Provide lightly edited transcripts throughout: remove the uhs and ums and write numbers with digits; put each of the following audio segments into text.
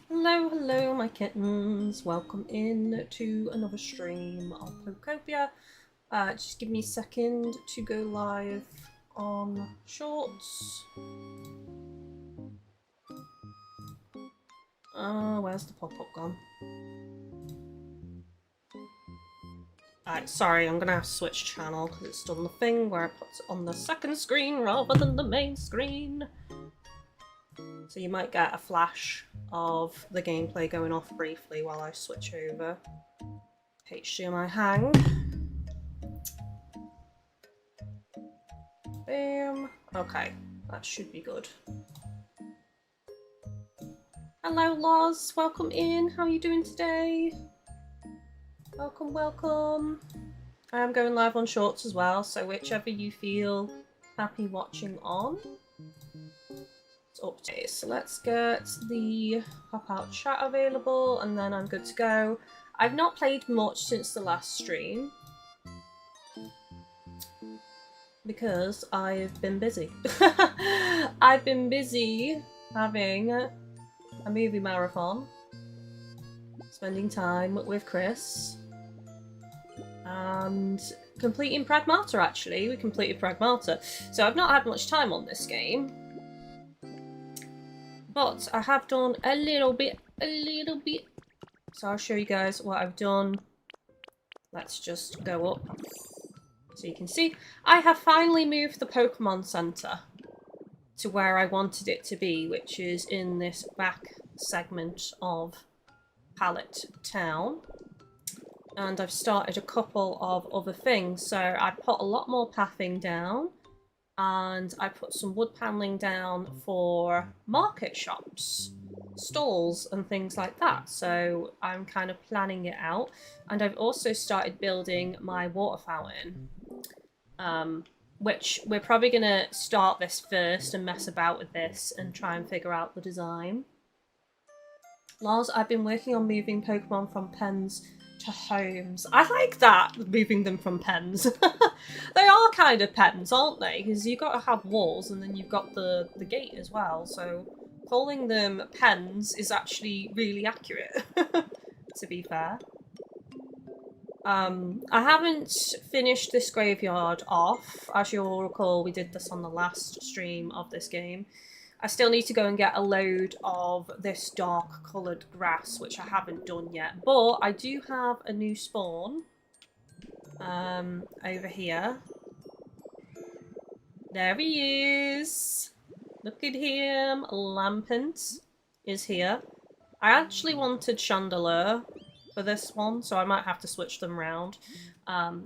Hello, hello my kittens, welcome in to another stream of Pokopia. Just give me a second to go live on Shorts. Where's the pop-up gone? Alright, sorry, I'm gonna have to switch channel because it's done the thing where it puts it on the second screen rather than the main screen. So you might get a flash of the gameplay going off briefly while I switch over. HDMI hang. Boom. Okay, that should be good. Hello Loz, welcome in. How are you doing today? Welcome, welcome. I am going live on Shorts as well, so whichever you feel happy watching on. Okay, so let's get the pop-out chat available and then I'm good to go. I've not played much since the last stream because I've been busy. I've been busy having a movie marathon, spending time with Chris, and completing Pragmata actually. We completed Pragmata. So I've not had much time on this game. But I have done a little bit. So I'll show you guys what I've done. Let's just go up so you can see. I have finally moved the Pokemon Center to where I wanted it to be, which is in this back segment of Pallet Town. And I've started a couple of other things. So I put a lot more pathing down. And I put some wood paneling down for market shops, stalls and things like that. So I'm kind of planning it out. And I've also started building my water fountain, which we're probably going to start this first and mess about with this and try and figure out the design. Lars, I've been working on moving Pokemon from pens to homes. I like that, moving them from pens. They are kind of pens, aren't they? Because you've got to have walls and then you've got the gate as well. So calling them pens is actually really accurate, to be fair. I haven't finished this graveyard off. As you'll recall, we did this on the last stream of this game. I still need to go and get a load of this dark coloured grass, which I haven't done yet. But I do have a new spawn over here. There he is. Look at him. Lampent is here. I actually wanted Chandelure for this one, so I might have to switch them round.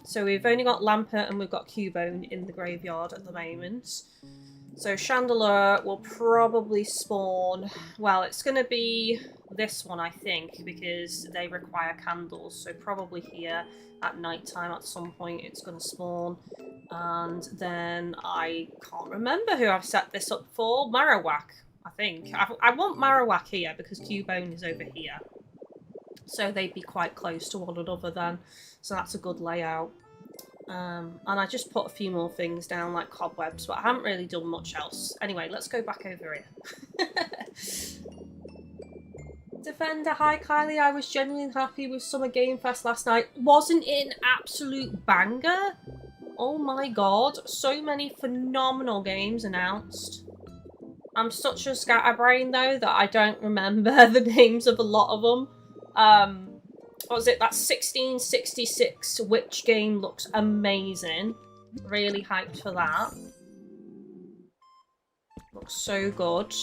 So we've only got Lampent and we've got Cubone in the graveyard at the moment. So Chandelure will probably spawn, well, it's going to be this one, I think, because they require candles. So probably here at night time at some point it's going to spawn. And then I can't remember who I've set this up for. Marowak, I think. I want Marowak here because Cubone is over here. So they'd be quite close to one another then. So that's a good layout. And I just put a few more things down like cobwebs, but I haven't really done much else. Anyway, let's go back over here. Defender, hi Kylie, I was genuinely happy with Summer Game Fest last night. Wasn't it an absolute banger? Oh my god, so many phenomenal games announced. I'm such a scatterbrain though that I don't remember the names of a lot of them. What was it? That 1666 Witch game looks amazing. Really hyped for that. Looks so good.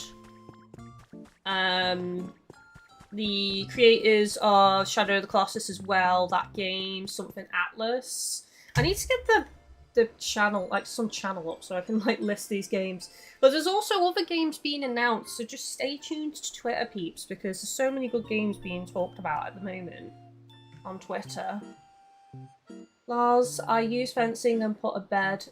The creators of Shadow of the Colossus as well. That game, something Atlas. I need to get the channel, like some channel up so I can like list these games. But there's also other games being announced, so just stay tuned to Twitter, peeps, because there's so many good games being talked about at the moment on Twitter. Lars, I use fencing and put a bed,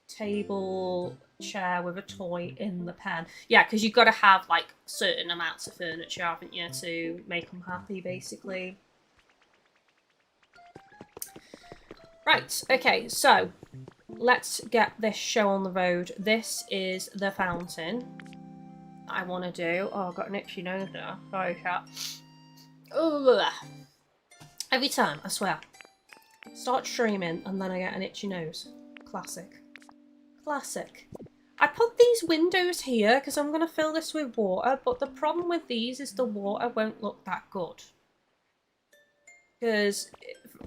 table, chair with a toy in the pen. Yeah, because you've got to have like certain amounts of furniture, haven't you, to make them happy, basically. Right, okay, so let's get this show on the road. This is the fountain I want to do. Oh, I've got an itchy nose now. Sorry, cat. Ugh. Every time, I swear. Start streaming and then I get an itchy nose. Classic. Classic. I put these windows here because I'm going to fill this with water, but the problem with these is the water won't look that good. Because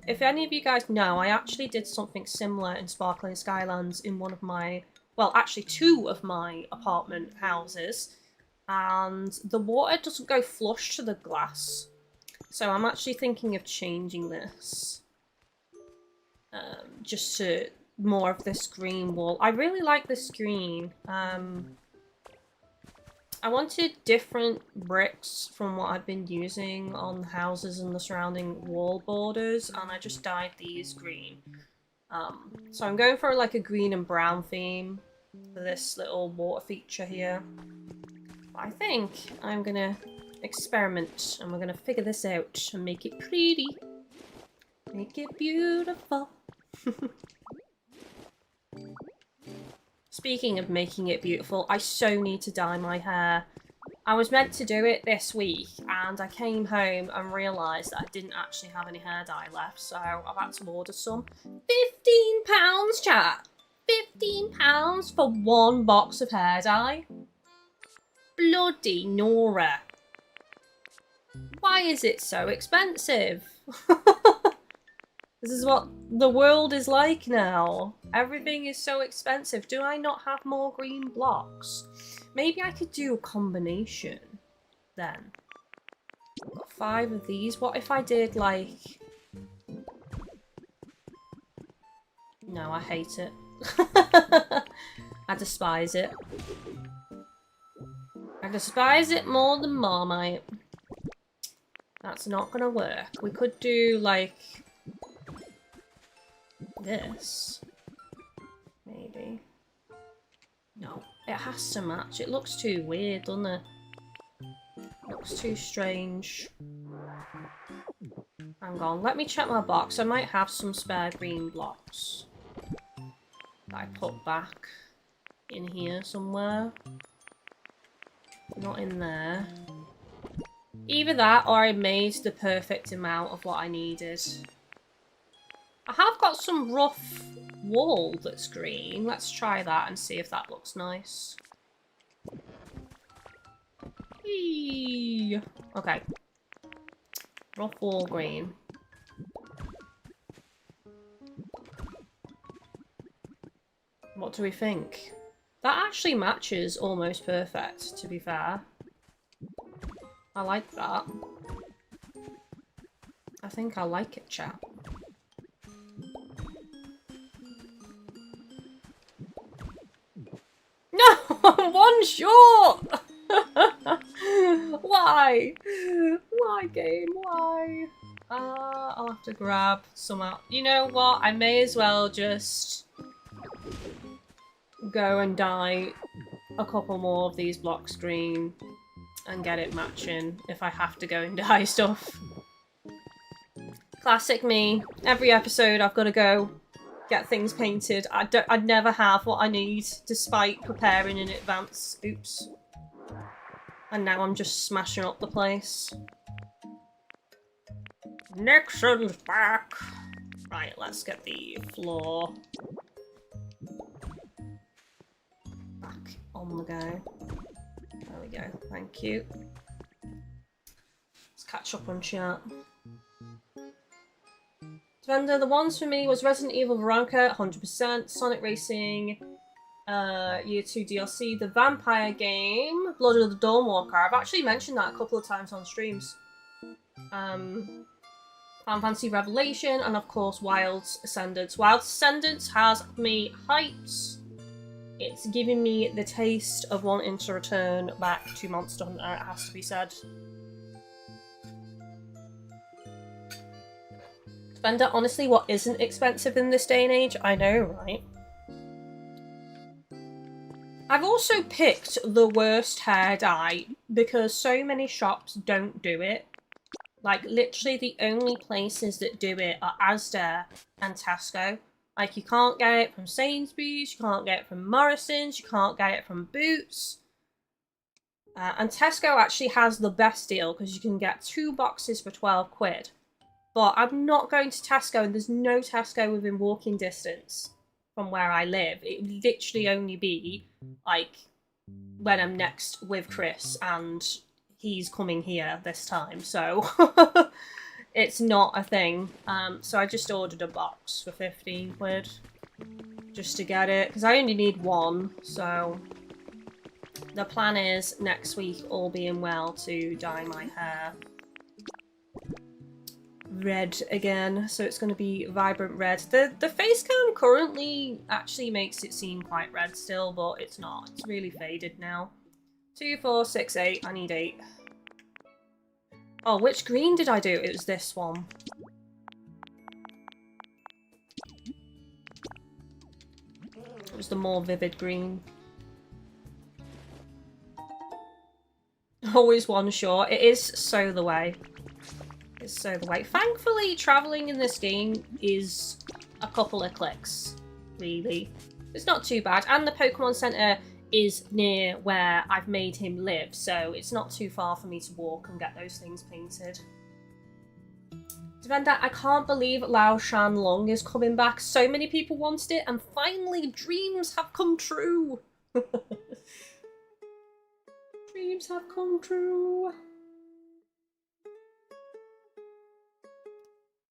if any of you guys know, I actually did something similar in Sparkling Skylands in one of my, well, actually 2 of my apartment houses, and the water doesn't go flush to the glass. So I'm actually thinking of changing this. Just to more of this green wall. I really like this green. I wanted different bricks from what I've been using on houses and the surrounding wall borders, and I just dyed these green. So I'm going for like a green and brown theme for this little water feature here. I think I'm gonna experiment and we're gonna figure this out and make it pretty. Make it beautiful. Speaking of making it beautiful, I so need to dye my hair. I was meant to do it this week and I came home and realised that I didn't actually have any hair dye left, so I've had to order some. £15, chat! £15 for 1 box of hair dye? Bloody Nora. Why is it so expensive? This is what the world is like now. Everything is so expensive. Do I not have more green blocks? Maybe I could do a combination then. I've got 5 of these. What if I did like... No, I hate it. I despise it. I despise it more than Marmite. That's not gonna work. We could do like... this. Maybe. No, it has to match. It looks too weird, doesn't it? Looks too strange. Hang on, let me check my box. I might have some spare green blocks that I put back in here somewhere. Not in there. Either that or I made the perfect amount of what I needed. I have got some rough wool that's green. Let's try that and see if that looks nice. Eee. Okay. Rough wool green. What do we think? That actually matches almost perfect, to be fair. I like that. I think I like it, chat. No! One short! Why? Why, game? Why? I'll have to grab some out. You know what? I may as well just go and dye a couple more of these blocks green and get it matching if I have to go and dye stuff. Classic me. Every episode I've got to go get things painted. I'd never have what I need despite preparing in advance. Oops. And now I'm just smashing up the place. Nixon's back! Right, let's get the floor back on the go. There we go, thank you. Let's catch up on chat. Defender, the ones for me was Resident Evil Veronica, 100%, Sonic Racing, Year 2 DLC, the Vampire game, Blood of the Dawnwalker. I've actually mentioned that a couple of times on streams. Final Fantasy Revelation, and of course Wild's Ascendance. Wild's Ascendance has me hyped. It's giving me the taste of wanting to return back to Monster Hunter, it has to be said. Defender, honestly, what isn't expensive in this day and age? I know, right? I've also picked the worst hair dye because so many shops don't do it. Like, literally the only places that do it are Asda and Tesco. Like, you can't get it from Sainsbury's, you can't get it from Morrison's, you can't get it from Boots. And Tesco actually has the best deal because you can get 2 boxes for 12 quid. But I'm not going to Tesco, and there's no Tesco within walking distance from where I live. It would literally only be, like, when I'm next with Chris, and he's coming here this time, so it's not a thing. So I just ordered a box for 15 quid just to get it, because I only need 1, so the plan is next week, all being well, to dye my hair red again, so it's going to be vibrant red. The face cam currently actually makes it seem quite red still, but it's not. It's really faded now. 2, 4, 6, 8. I need 8. Oh, which green did I do? It was this one. It was the more vivid green. Always one short. It is so the way. It's so the way. Thankfully, travelling in this game is a couple of clicks, really. It's not too bad. And the Pokemon Center is near where I've made him live, so it's not too far for me to walk and get those things painted. Devenda, I can't believe Lao Shan Long is coming back. So many people wanted it, and finally dreams have come true. Dreams have come true.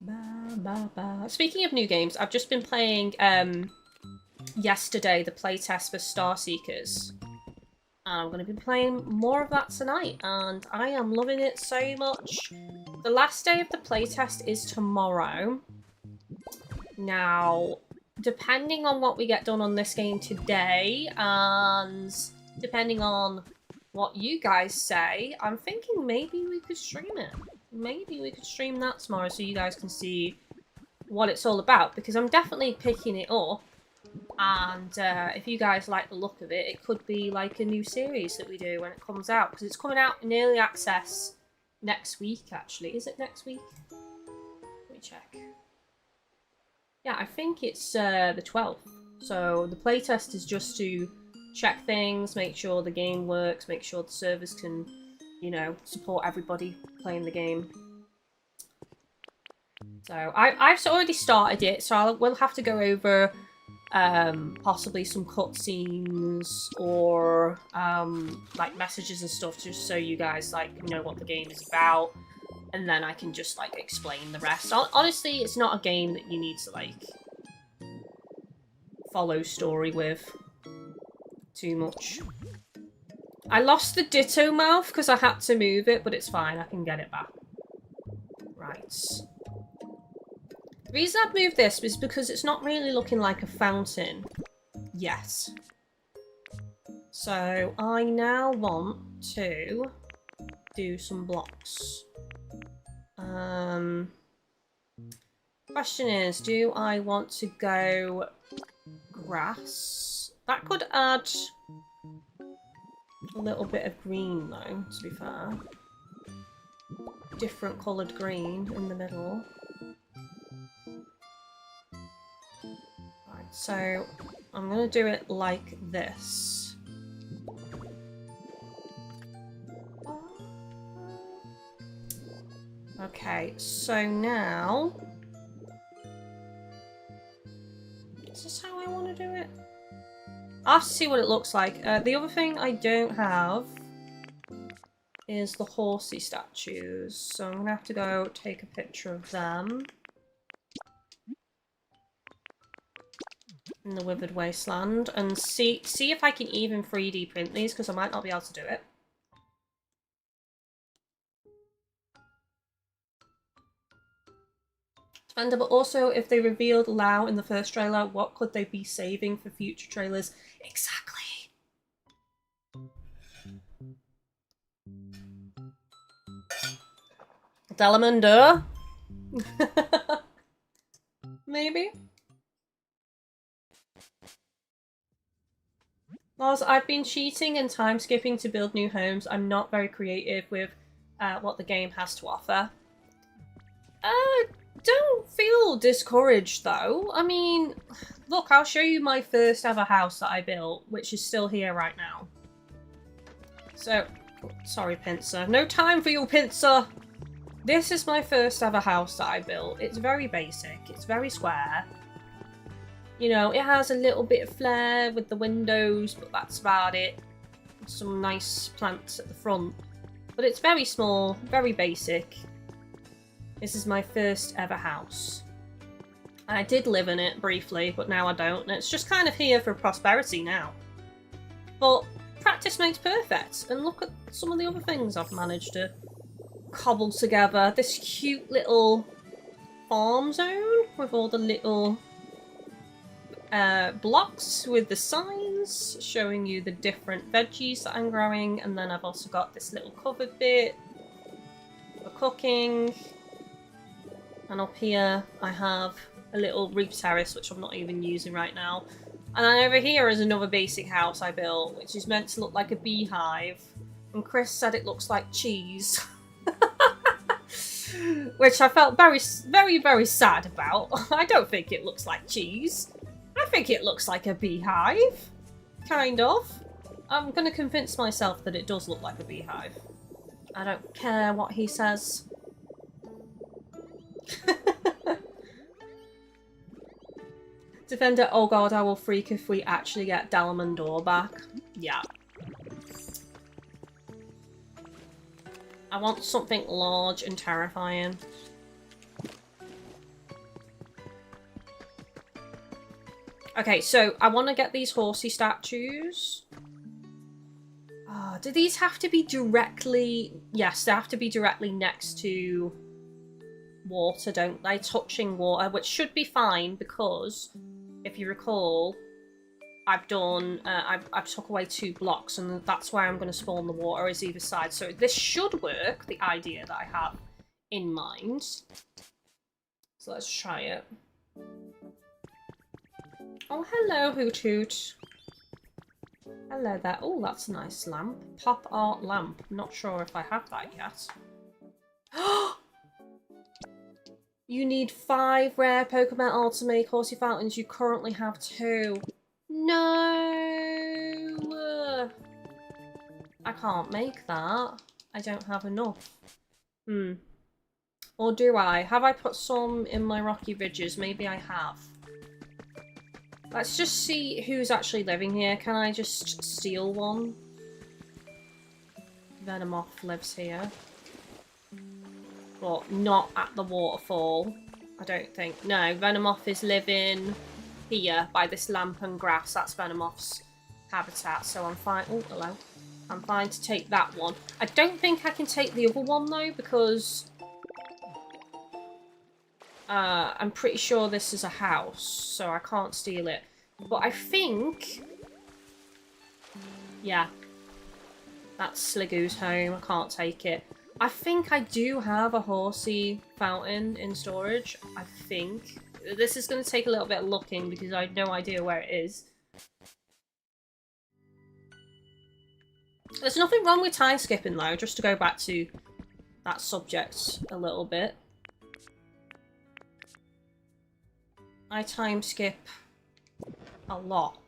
Ba, ba, ba. Speaking of new games, I've just been playing yesterday the playtest for Star Seekers. And I'm going to be playing more of that tonight, and I am loving it so much. The last day of the playtest is tomorrow. Now, depending on what we get done on this game today, and depending on what you guys say, I'm thinking maybe we could stream it. Maybe we could stream that tomorrow so you guys can see what it's all about, because I'm definitely picking it up. And if you guys like the look of it, it could be like a new series that we do when it comes out, because it's coming out in early access next week, actually. Is it next week? Let me check. Yeah, I think it's the 12th. So the playtest is just to check things, make sure the game works, make sure the servers can, you know, support everybody playing the game. So I've already started it, so we'll have to go over possibly some cutscenes or like messages and stuff, just so you guys like know what the game is about, and then I can just like explain the rest. Honestly, it's not a game that you need to like follow story with too much. I lost the Ditto mouth because I had to move it, but it's fine, I can get it back. Right. The reason I've moved this is because it's not really looking like a fountain yet. So I now want to do some blocks. Question is, do I want to go grass? That could add a little bit of green though, to be fair. Different coloured green in the middle. So I'm going to do it like this. Okay, so now... Is this how I want to do it? I'll have to see what it looks like. The other thing I don't have is the horsey statues. So I'm going to have to go take a picture of them. In the Withered Wasteland, and see if I can even 3D print these, because I might not be able to do it. But also, if they revealed Lao in the first trailer, what could they be saving for future trailers? Exactly. Delamander? Maybe? Lars, I've been cheating and time skipping to build new homes. I'm not very creative with what the game has to offer. Don't feel discouraged though. I mean, look, I'll show you my first ever house that I built, which is still here right now. So, sorry, Pincer. No time for you, Pincer! This is my first ever house that I built. It's very basic. It's very square. You know, it has a little bit of flair with the windows, but that's about it. Some nice plants at the front. But it's very small, very basic. This is my first ever house. I did live in it briefly, but now I don't. And it's just kind of here for prosperity now. But practice makes perfect. And look at some of the other things I've managed to cobble together. This cute little farm zone with all the little blocks with the signs showing you the different veggies that I'm growing. And then I've also got this little covered bit for cooking. And up here I have a little roof terrace, which I'm not even using right now. And then over here is another basic house I built, which is meant to look like a beehive. And Chris said it looks like cheese. Which I felt very, very, very sad about. I don't think it looks like cheese. I think it looks like a beehive. Kind of. I'm going to convince myself that it does look like a beehive. I don't care what he says. Defender, oh god, I will freak if we actually get Dalamandor back. Yeah. I want something large and terrifying. Okay, so I want to get these horsey statues. Do these have to be directly... Yes, they have to be directly next to water, don't they? Touching water, which should be fine because, if you recall, I've done... I've took away 2 blocks and that's where I'm going to spawn the water is either side. So this should work, the idea that I have in mind. So let's try it. Oh, hello, Hoot Hoot. Hello there. Oh, that's a nice lamp. Pop art lamp. Not sure if I have that yet. You need 5 rare Pokemon art to make horsey fountains. You currently have 2. No! I can't make that. I don't have enough. Or do I? Have I put some in my Rocky Ridges? Maybe I have. Let's just see who's actually living here. Can I just steal one? Venomoth lives here. But not at the waterfall, I don't think. No, Venomoth is living here by this lamp and grass. That's Venomoth's habitat, so I'm fine. Oh, hello. I'm fine to take that one. I don't think I can take the other one, though, because I'm pretty sure this is a house, so I can't steal it. But I think... Yeah. That's Sligoo's home. I can't take it. I think I do have a horsey fountain in storage. I think. This is going to take a little bit of looking because I have no idea where it is. There's nothing wrong with time skipping though, just to go back to that subject a little bit. I time skip a lot.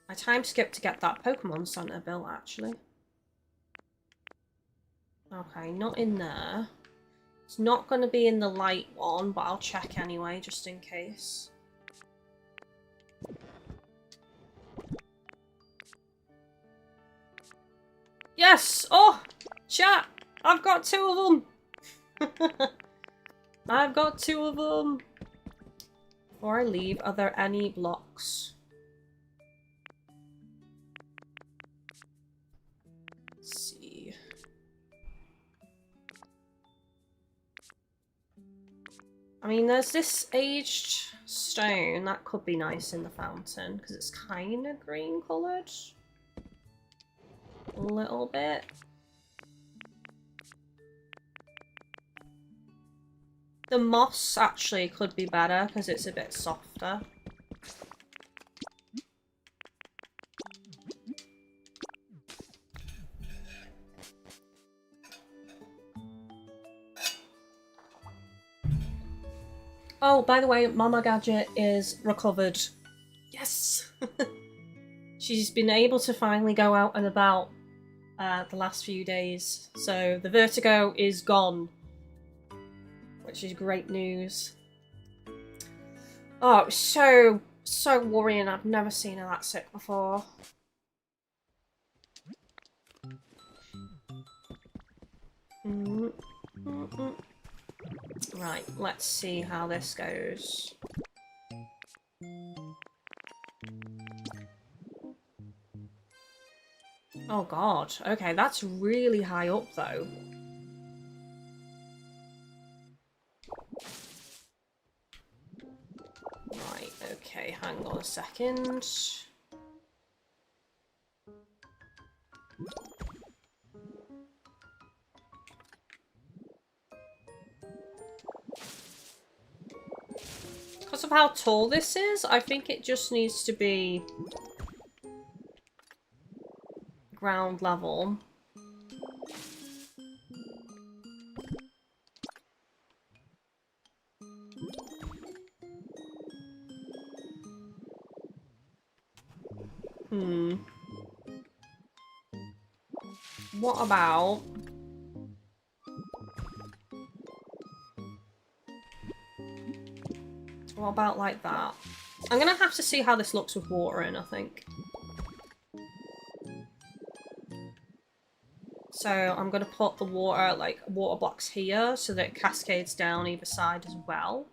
I time skip to get that Pokemon Center built actually. Okay, not in there. It's not going to be in the light one, but I'll check anyway, just in case. Yes! Oh! Chat! I've got 2 of them! I've got 2 of them! Before I leave, are there any blocks? Let's see. I mean, there's this aged stone. That could be nice in the fountain, because it's kind of green coloured. A little bit. The moss actually could be better, because it's a bit softer. Oh, by the way, Mama Gadget is recovered. Yes! She's been able to finally go out and about the last few days. So the vertigo is gone, which is great news. Oh, it was so worrying. I've never seen her that sick before. Right, let's see how this goes. Oh god, okay, that's really high up though. Right, okay, hang on a second. Because of how tall this is, I think it just needs to be ground level. What about... What about like that? I'm gonna have to see how this looks with water in, I think. So I'm gonna put the water, like, water blocks here so that it cascades down either side as well.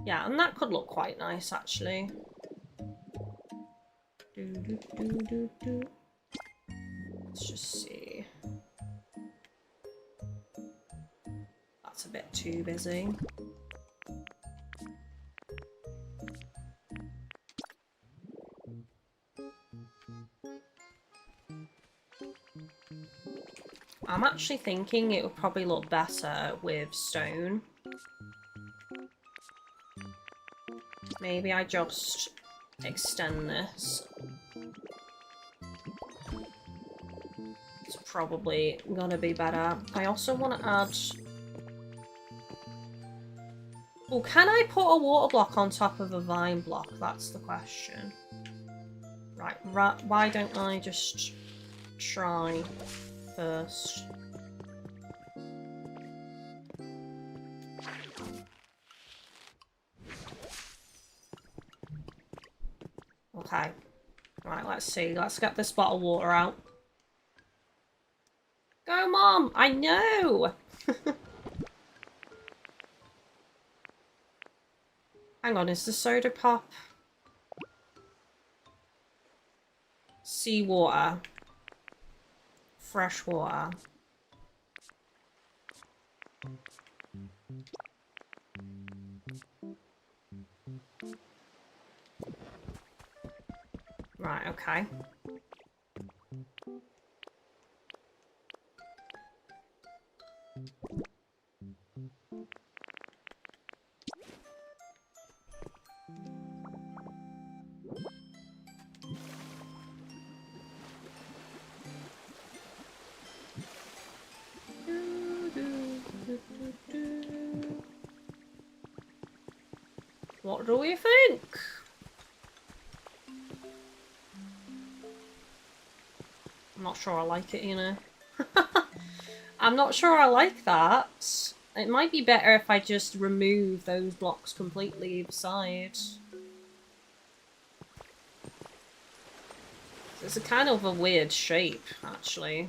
Yeah, and that could look quite nice, actually. Let's just see. That's a bit too busy. I'm actually thinking it would probably look better with stone. Maybe I just extend this. It's probably gonna be better. I also want to add... Oh, can I put a water block on top of a vine block? That's the question. Right, why don't I just try first? Okay. Right, let's see. Let's get this bottle of water out. Go, Mom! I know! Hang on, is the soda pop? Seawater. Fresh water. Right, okay. What do we think? I'm not sure I like it, you know. I'm not sure I like that. It might be better if I just remove those blocks completely either side. It's a kind of a weird shape, actually.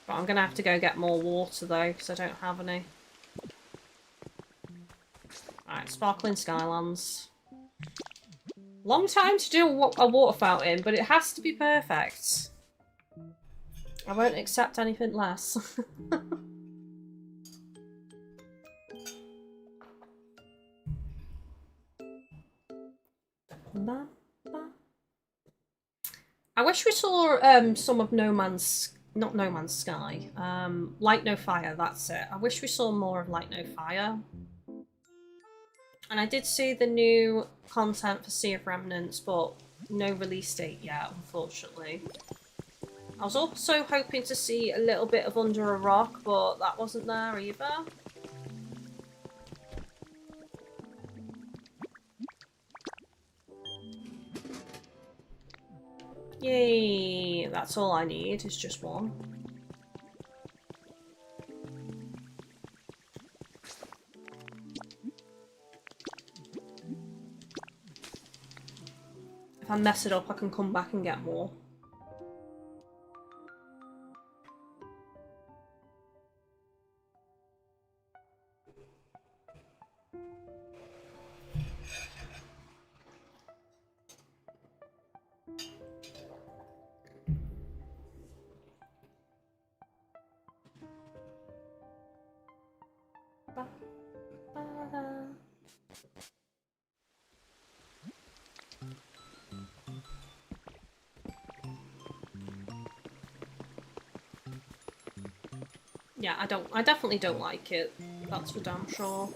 But I'm gonna have to go get more water though, because I don't have any. Alright, Sparkling Skylands. Long time to do a water fountain, but it has to be perfect. I won't accept anything less. I wish we saw some of not No Man's Sky. Light No Fire, that's it. I wish we saw more of Light No Fire. And I did see the new content for Sea of Remnants, but no release date yet, unfortunately. I was also hoping to see a little bit of under a rock, but that wasn't there either. Yay! That's all I need, is just one. If I mess it up, I can come back and get more. Yeah, I definitely don't like it. That's for damn sure.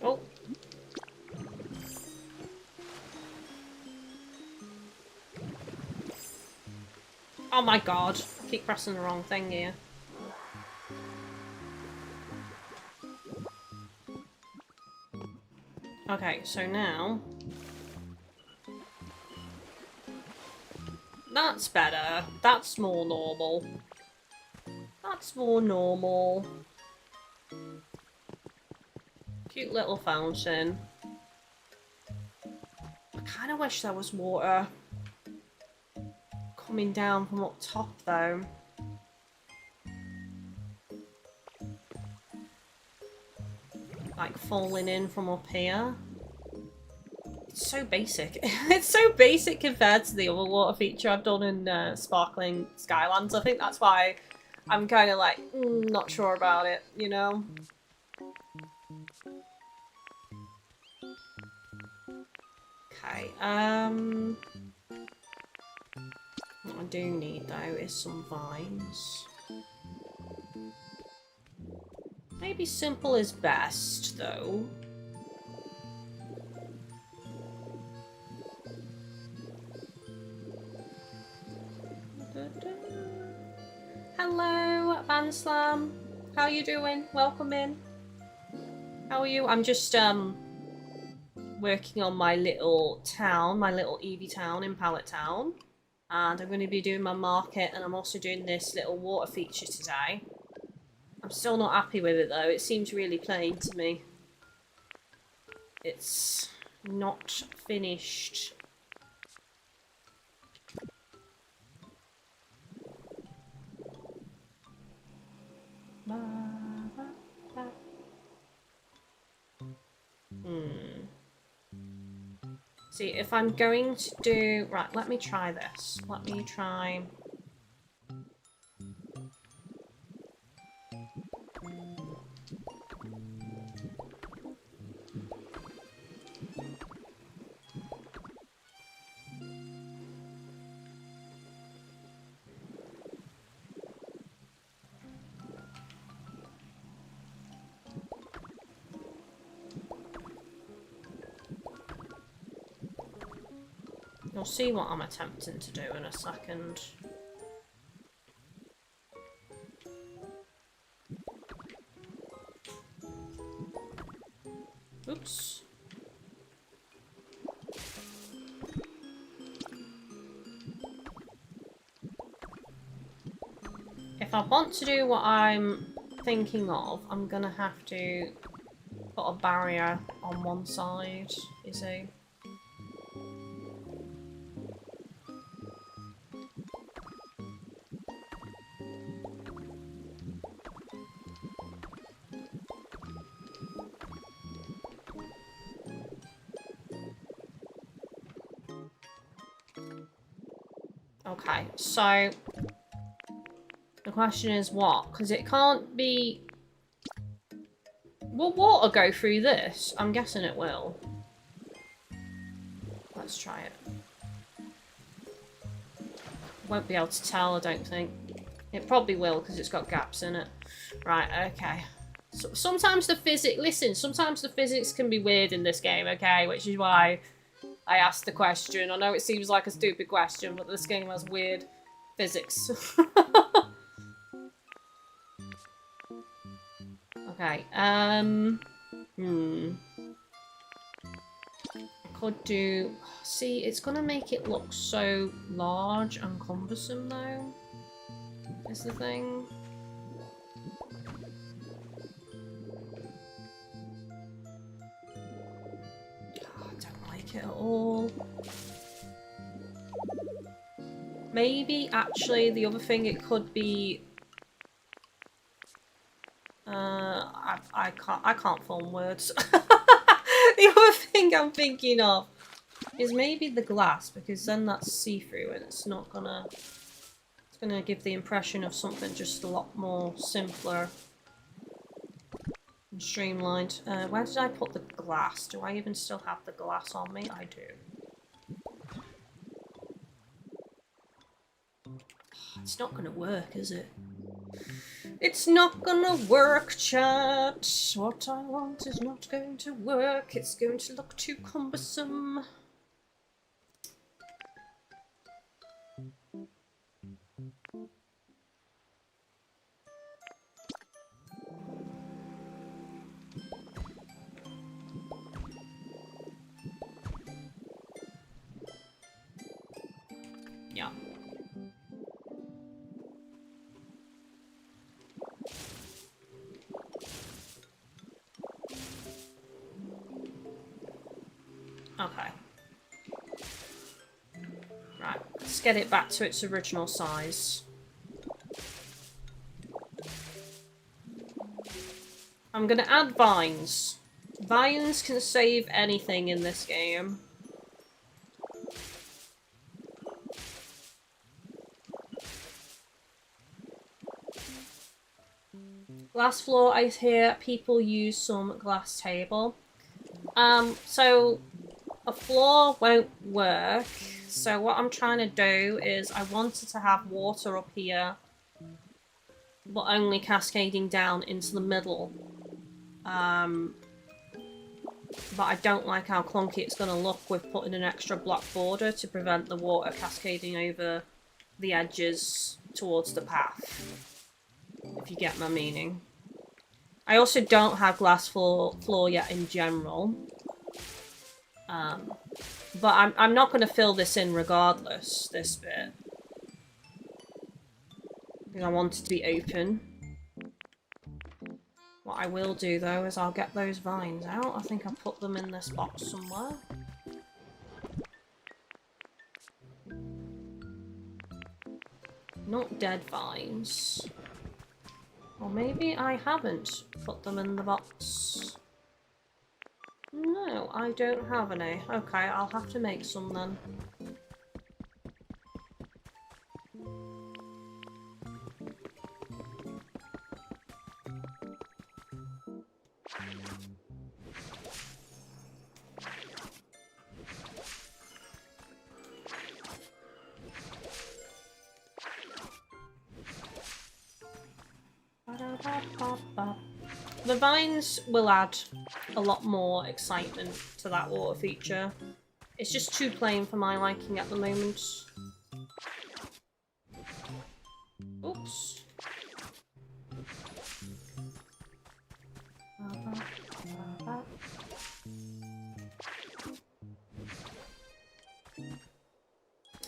Oh. Oh my god. I keep pressing the wrong thing here. Okay, so now... That's better. That's more normal. That's more normal. Cute little fountain. I kind of wish there was water coming down from up top, though. Like, falling in from up here. It's so basic. It's so basic compared to the other water feature I've done in Sparkling Skylands. I think that's why I'm kind of like, not sure about it, you know? Okay, what I do need, though, is some vines. Maybe simple is best, though. Hello, Banslam. How you doing? Welcome in. How are you? I'm just, working on my little town, my little Eevee town in Pallet Town. And I'm going to be doing my market, and I'm also doing this little water feature today. I'm still not happy with it, though. It seems really plain to me. It's not finished. See, if I'm going to do... Right, let me try this. Let me try... You'll see what I'm attempting to do in a second. Oops. If I want to do what I'm thinking of, I'm gonna have to put a barrier on one side, you see. Okay, so the question is what? Because it can't be... Will water go through this? I'm guessing it will. Let's try it. Won't be able to tell, I don't think. It probably will because it's got gaps in it. Right, okay. So, sometimes the physics... Listen, sometimes the physics can be weird in this game, okay? Which is why I asked the question. I know it seems like a stupid question, but this game has weird physics. Okay, I could do... See, it's gonna make it look so large and cumbersome, though. Is the thing. Oh, I don't like it at all. Maybe, actually, the other thing it could be... I can't form words. The other thing I'm thinking of is maybe the glass, because then that's see-through and it's not gonna... It's gonna give the impression of something just a lot more simpler and streamlined. Where did I put the glass? Do I even still have the glass on me? I do. It's not gonna work, is it? It's not gonna work, chat. What I want is not going to work. It's going to look too cumbersome. Yeah. Okay. Right, let's get it back to its original size. I'm gonna add vines. Vines can save anything in this game. Glass floor, I hear people use some glass table. So a floor won't work. So what I'm trying to do is I wanted to have water up here, but only cascading down into the middle. But I don't like how clunky it's going to look with putting an extra block border to prevent the water cascading over the edges towards the path. If you get my meaning. I also don't have glass floor yet in general. But I'm not going to fill this in regardless, this bit. Because I want it to be open. What I will do though is I'll get those vines out. I think I put them in this box somewhere. Not dead vines. Or maybe I haven't put them in the box. No, I don't have any. Okay, I'll have to make some then. The vines will add a lot more excitement to that water feature. It's just too plain for my liking at the moment. Oops.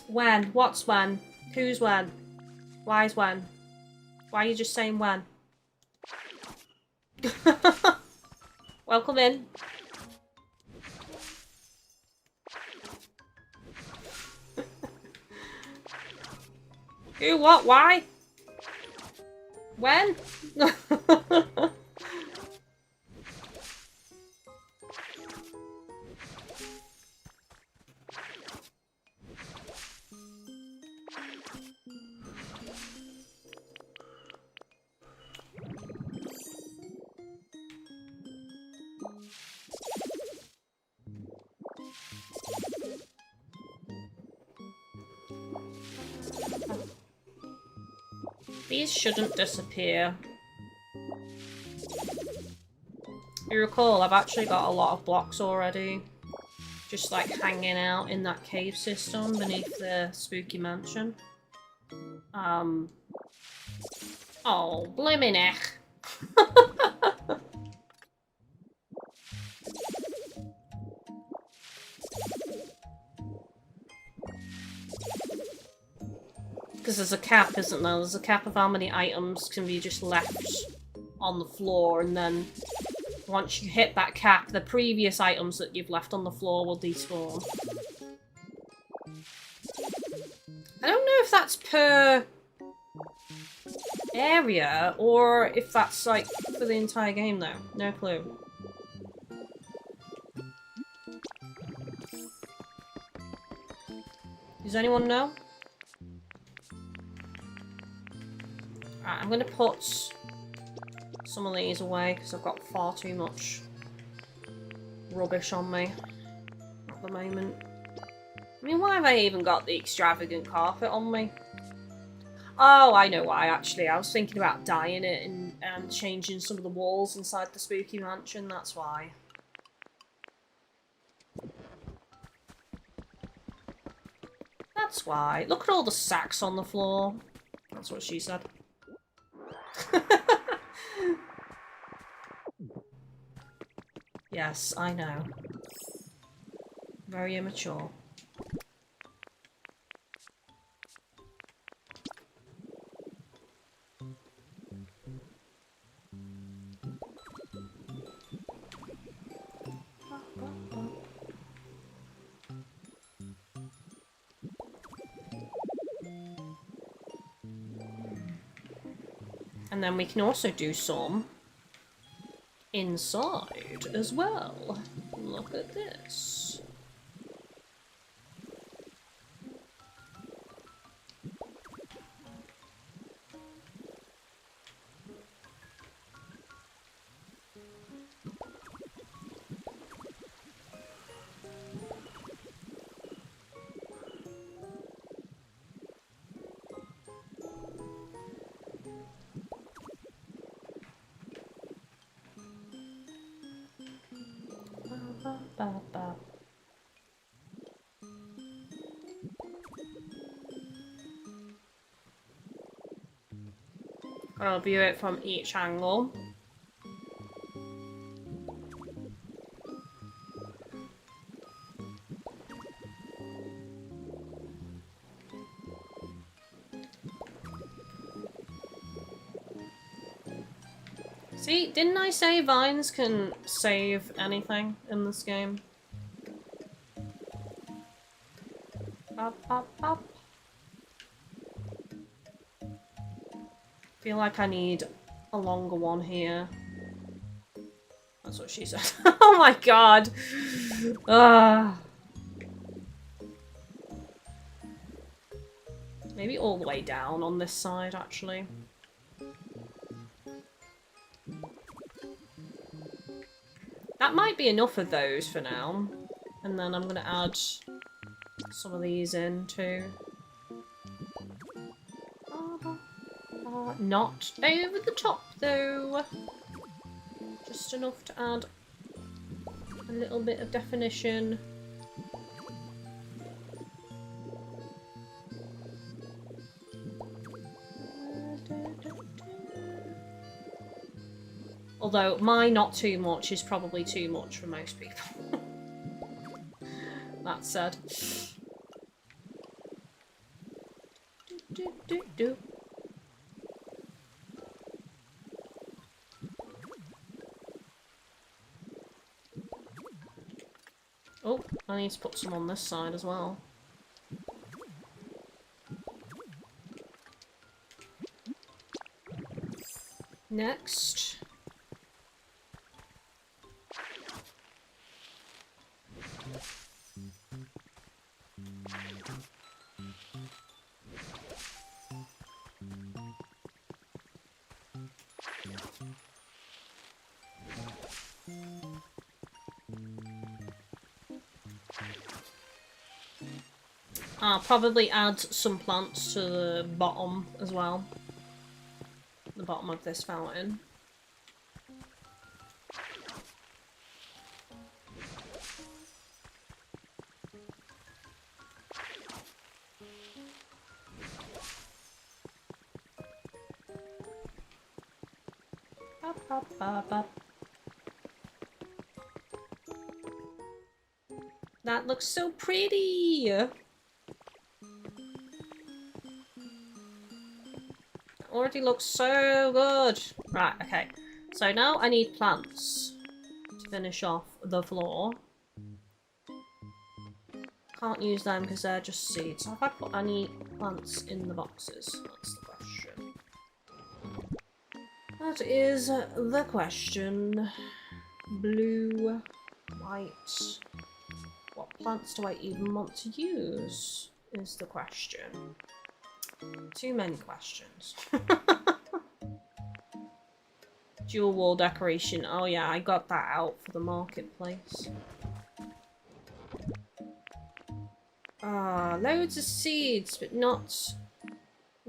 When? What's when? Who's when? Why's when? Why are you just saying when? Welcome in. Who, what, why? When? These shouldn't disappear. You recall, I've actually got a lot of blocks already. Just like hanging out in that cave system beneath the spooky mansion. Oh, blimmin' heck. Because there's a cap, isn't there? There's a cap of how many items can be just left on the floor, and then once you hit that cap, the previous items that you've left on the floor will despawn. I don't know if that's per area, or if that's, like, for the entire game, though. No clue. Does anyone know? Right, I'm gonna put some of these away, because I've got far too much rubbish on me at the moment. I mean, why have I even got the extravagant carpet on me? Oh, I know why, actually. I was thinking about dyeing it and changing some of the walls inside the spooky mansion, that's why. That's why. Look at all the sacks on the floor. That's what she said. Yes, I know. Very immature. And then we can also do some inside as well. Look at this. I'll view it from each angle. See, didn't I say vines can save anything in this game? Pop, pop, pop. Feel like I need a longer one here. That's what she said. Oh my god! Maybe all the way down on this side, actually. That might be enough of those for now. And then I'm gonna add some of these in too. Not over the top though. Just enough to add a little bit of definition. Although my not too much is probably too much for most people. That said. Do. Oh, I need to put some on this side as well. Next. I'll probably add some plants to the bottom as well. bottom of this fountain. That looks so pretty! Already looks so good. Right, okay. So now I need plants to finish off the floor. Can't use them because they're just seeds. So have I put any plants in the boxes? That's the question. That is the question. Blue, white. What plants do I even want to use? Is the question. Too many questions. Dual wall decoration. Oh yeah, I got that out for the marketplace. Ah, loads of seeds, but not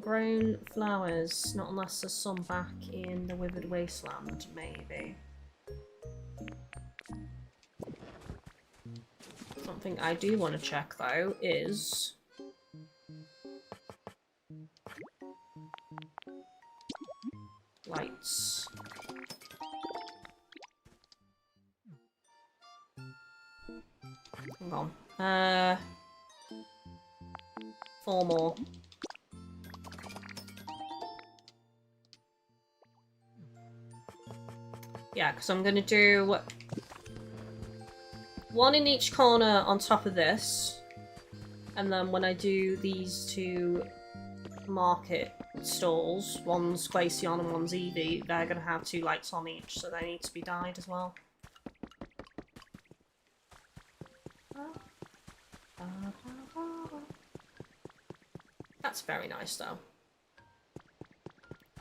grown flowers. Not unless there's some back in the Withered Wasteland, maybe. Something I do want to check though is lights. Hang on. 4 more. Yeah, because I'm gonna do 1 in each corner on top of this, and then when I do these 2 market stalls, one's Glaceon and one's Eevee, they're gonna have 2 lights on each, so they need to be dyed as well. That's very nice though.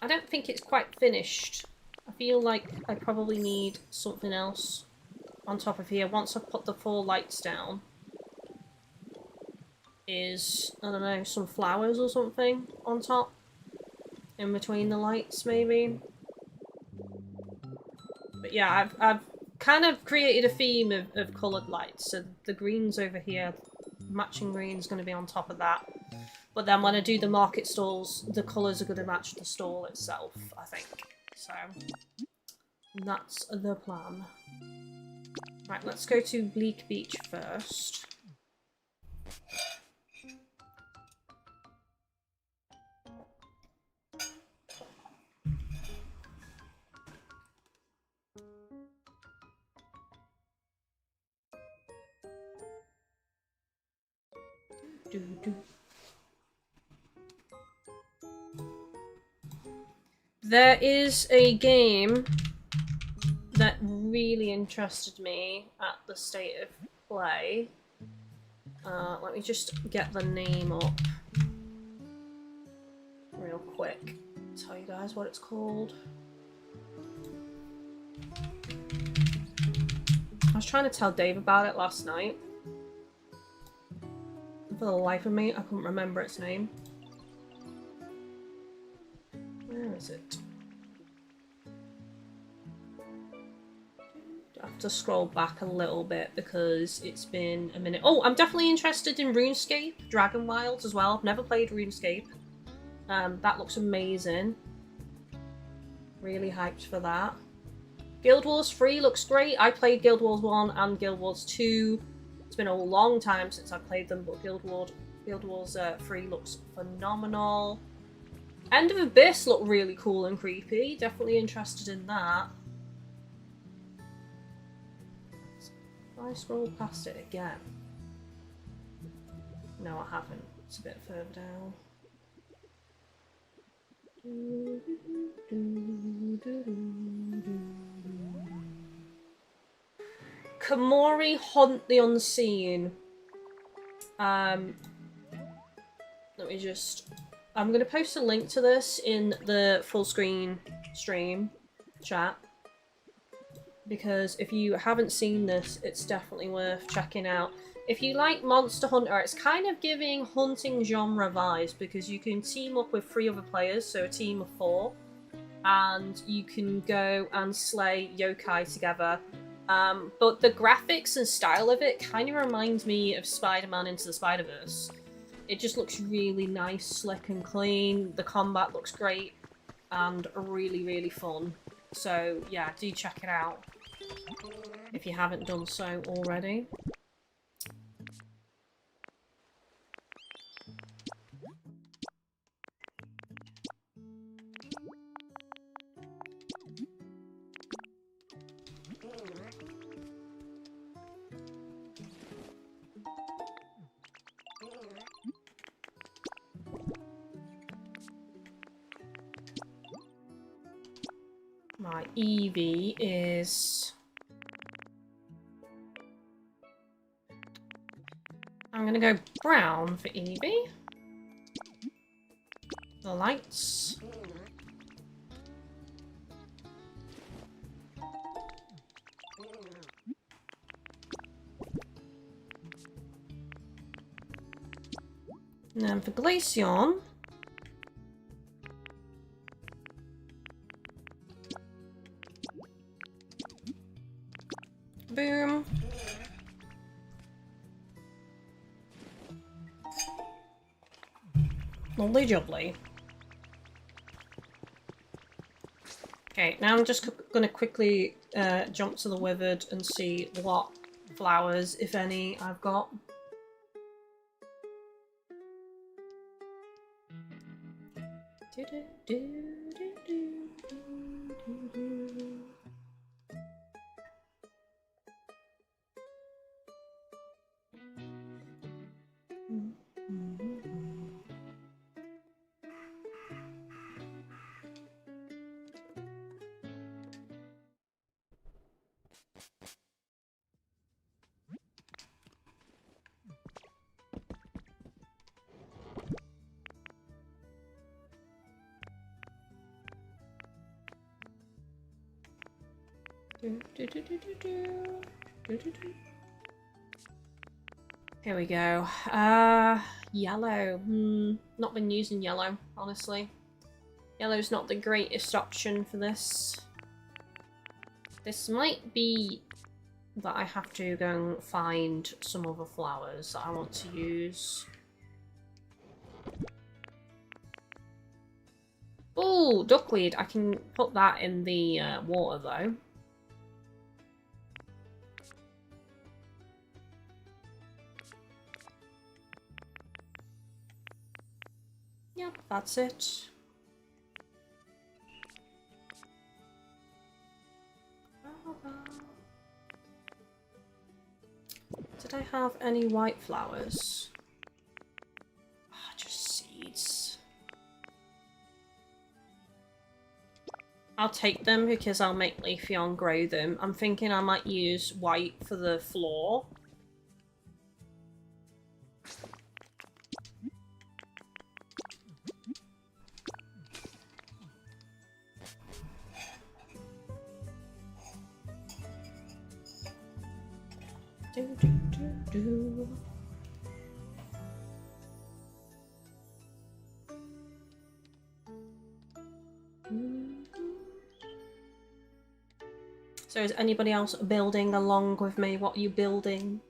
I don't think it's quite finished. I feel like I probably need something else on top of here. Once I've put the 4 lights down, is, I don't know, some flowers or something on top? In between the lights, maybe? But yeah, I've kind of created a theme of coloured lights. So the greens over here, matching green's going to be on top of that. But then when I do the market stalls, the colours are going to match the stall itself, I think. So, that's the plan. Right, let's go to Bleak Beach first. There is a game that really interested me at the state of play. Let me just get the name up real quick. Tell you guys what it's called. I was trying to tell Dave about it last night. For the life of me, I couldn't remember its name. Where is it? I have to scroll back a little bit because it's been a minute. Oh, I'm definitely interested in RuneScape, Dragon Wilds as well. I've never played RuneScape. That looks amazing. Really hyped for that. Guild Wars 3 looks great. I played Guild Wars 1 and Guild Wars 2. It's been a long time since I've played them, but Guild Wars 3 looks phenomenal. End of Abyss looked really cool and creepy. Definitely interested in that. If I scroll past it again. No, I haven't. It's a bit further down. Komori Haunt the Unseen. Let me just... I'm going to post a link to this in the full screen stream chat. Because if you haven't seen this, it's definitely worth checking out. If you like Monster Hunter, it's kind of giving hunting genre vibes because you can team up with 3 other players, so a team of 4. and you can go and slay yokai together. But the graphics and style of it kind of reminds me of Spider-Man Into the Spider-Verse. It just looks really nice, slick and clean. The combat looks great and really, really fun. So yeah, do check it out if you haven't done so already. My Eevee is... I'm gonna go brown for Eevee. The lights. And then for Glaceon, boom. Lovely jubbly. Okay, now I'm just going to quickly jump to the Withered and see what flowers, if any, I've got. Here we go. Yellow. Not been using yellow, honestly. Yellow's not the greatest option for this. This might be that I have to go and find some other flowers that I want to use. Oh, duckweed. I can put that in the water, though. Yep, that's it. Did I have any white flowers? Ah, just seeds. I'll take them because I'll make Leafeon grow them. I'm thinking I might use white for the floor. So is anybody else building along with me? What are you building?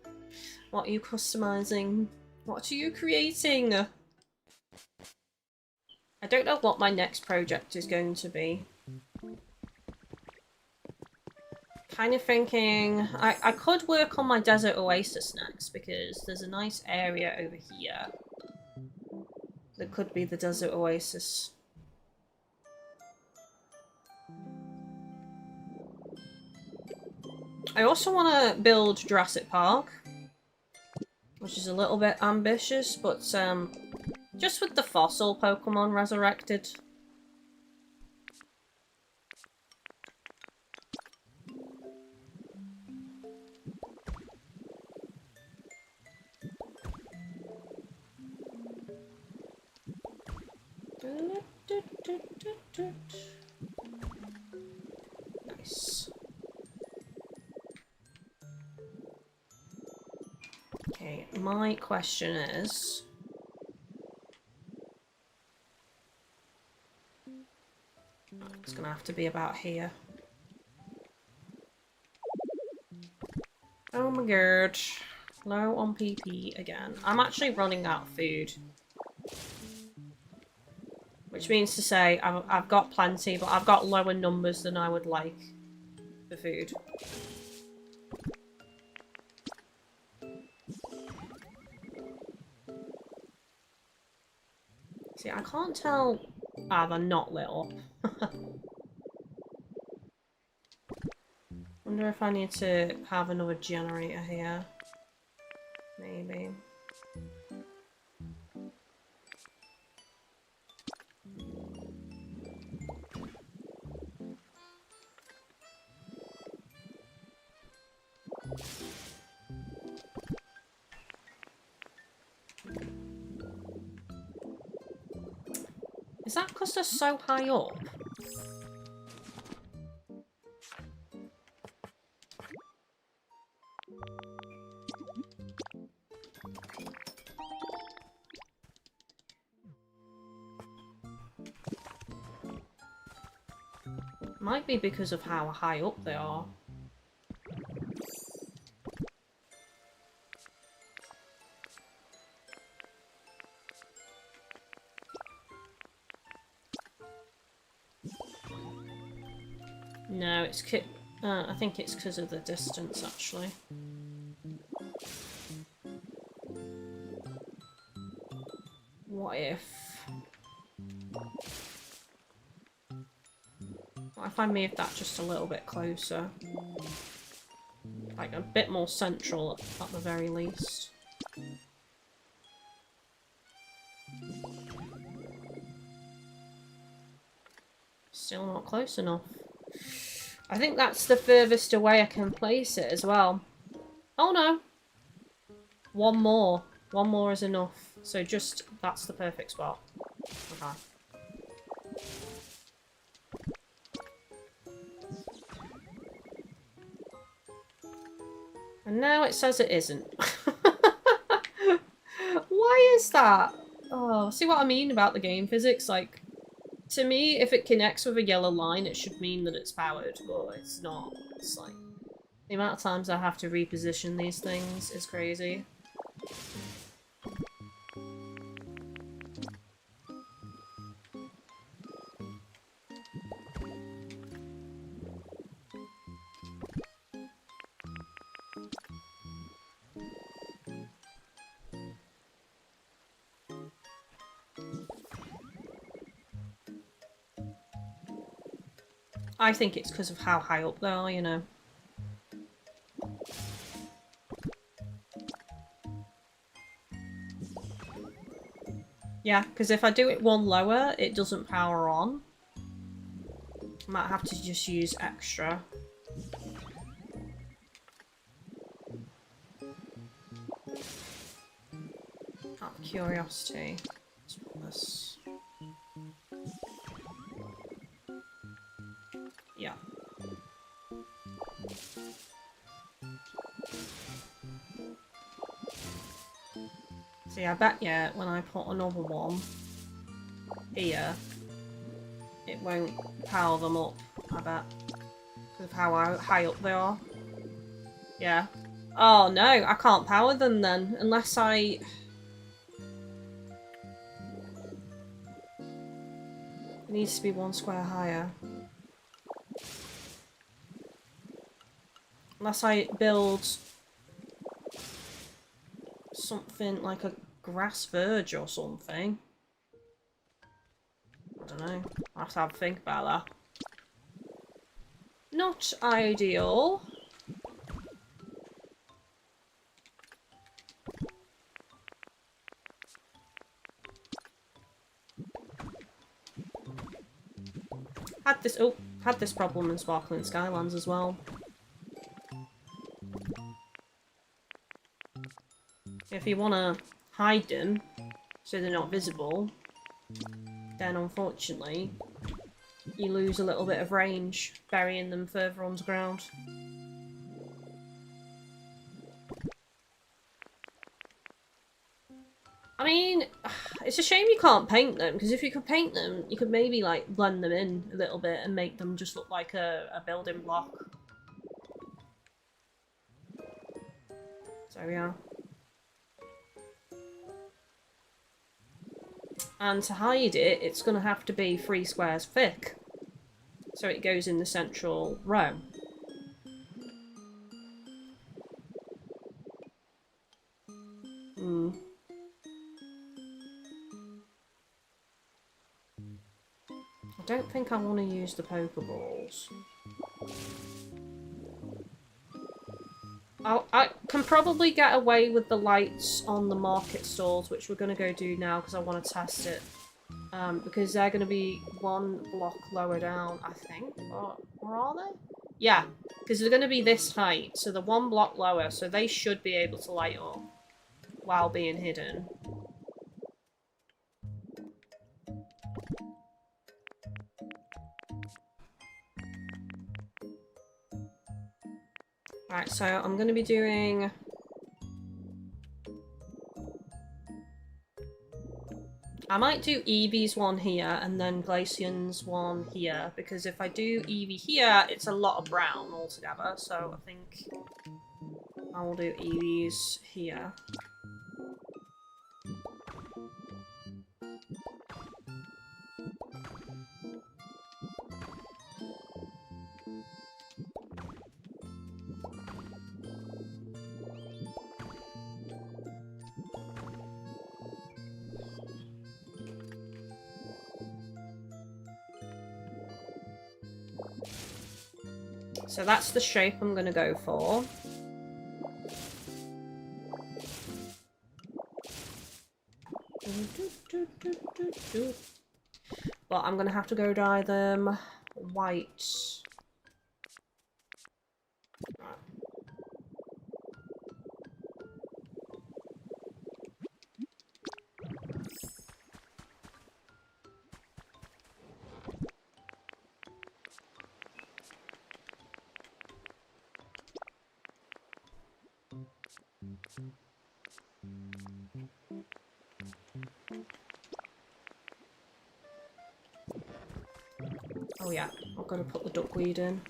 What are you customizing? What are you creating? I don't know what my next project is going to be. Kind of thinking I could work on my desert oasis next because there's a nice area over here that could be the desert oasis. I also want to build Jurassic Park, which is a little bit ambitious, but just with the fossil Pokemon resurrected. Nice. Okay, my question is... Let's gonna have to be about here. Oh my god. Low on PP again. I'm actually running out of food. Which means to say I've got plenty, but I've got lower numbers than I would like for food. See, I can't tell... Ah, they're not lit up. Wonder if I need to have another generator here. Maybe. Is that because they're so high up? Might be because of how high up they are. No, it's I think it's because of the distance, actually. What if I moved that just a little bit closer? Like a bit more central at the very least. Still not close enough. I think that's the furthest away I can place it as well. Oh no! One more. One more is enough. So just, that's the perfect spot. Okay. And now it says it isn't. Why is that? Oh, see what I mean about the game physics? Like, to me, if it connects with a yellow line, it should mean that it's powered, but it's not. It's like, the amount of times I have to reposition these things is crazy. I think it's because of how high up they are, you know. Yeah, because if I do it one lower, it doesn't power on. I might have to just use extra. Out of curiosity. Let's put this. Yeah. See, I bet you when I put another one here, it won't power them up, I bet. Because of how high up they are. Yeah. Oh no, I can't power them then, unless I... It needs to be one square higher. Unless I build something like a grass verge or something. I don't know. I'll have to have a think about that. Not ideal. Had this problem in Sparkling Skylands as well. If you want to hide them so they're not visible, then unfortunately you lose a little bit of range burying them further underground. I mean, It's a shame you can't paint them, because if you could paint them, you could maybe, like, blend them in a little bit and make them just look like a building block. So, yeah. And to hide it, it's going to have to be 3 squares thick. So it goes in the central row. I don't think I want to use the Pokeballs. I can probably get away with the lights on the market stalls, which we're going to go do now because I want to test it. Because they're going to be 1 block lower down, I think. Or are they? Yeah, because they're going to be this height, so they're 1 block lower, so they should be able to light up while being hidden. Right, so I'm going to be doing... I might do Eevee's one here and then Glaceon's one here, because if I do Eevee here, it's a lot of brown altogether, so I think I will do Eevee's here. So that's the shape I'm going to go for. But I'm going to have to go dye them white. Oh yeah, I've got to put the duckweed in.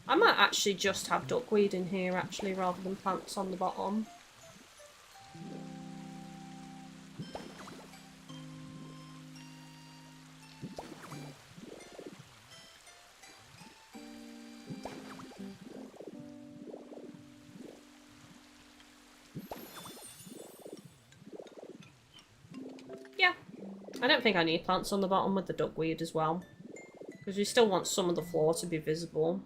I might actually just have duckweed in here actually, rather than plants on the bottom. Yeah, I don't think I need plants on the bottom with the duckweed as well, because we still want some of the floor to be visible.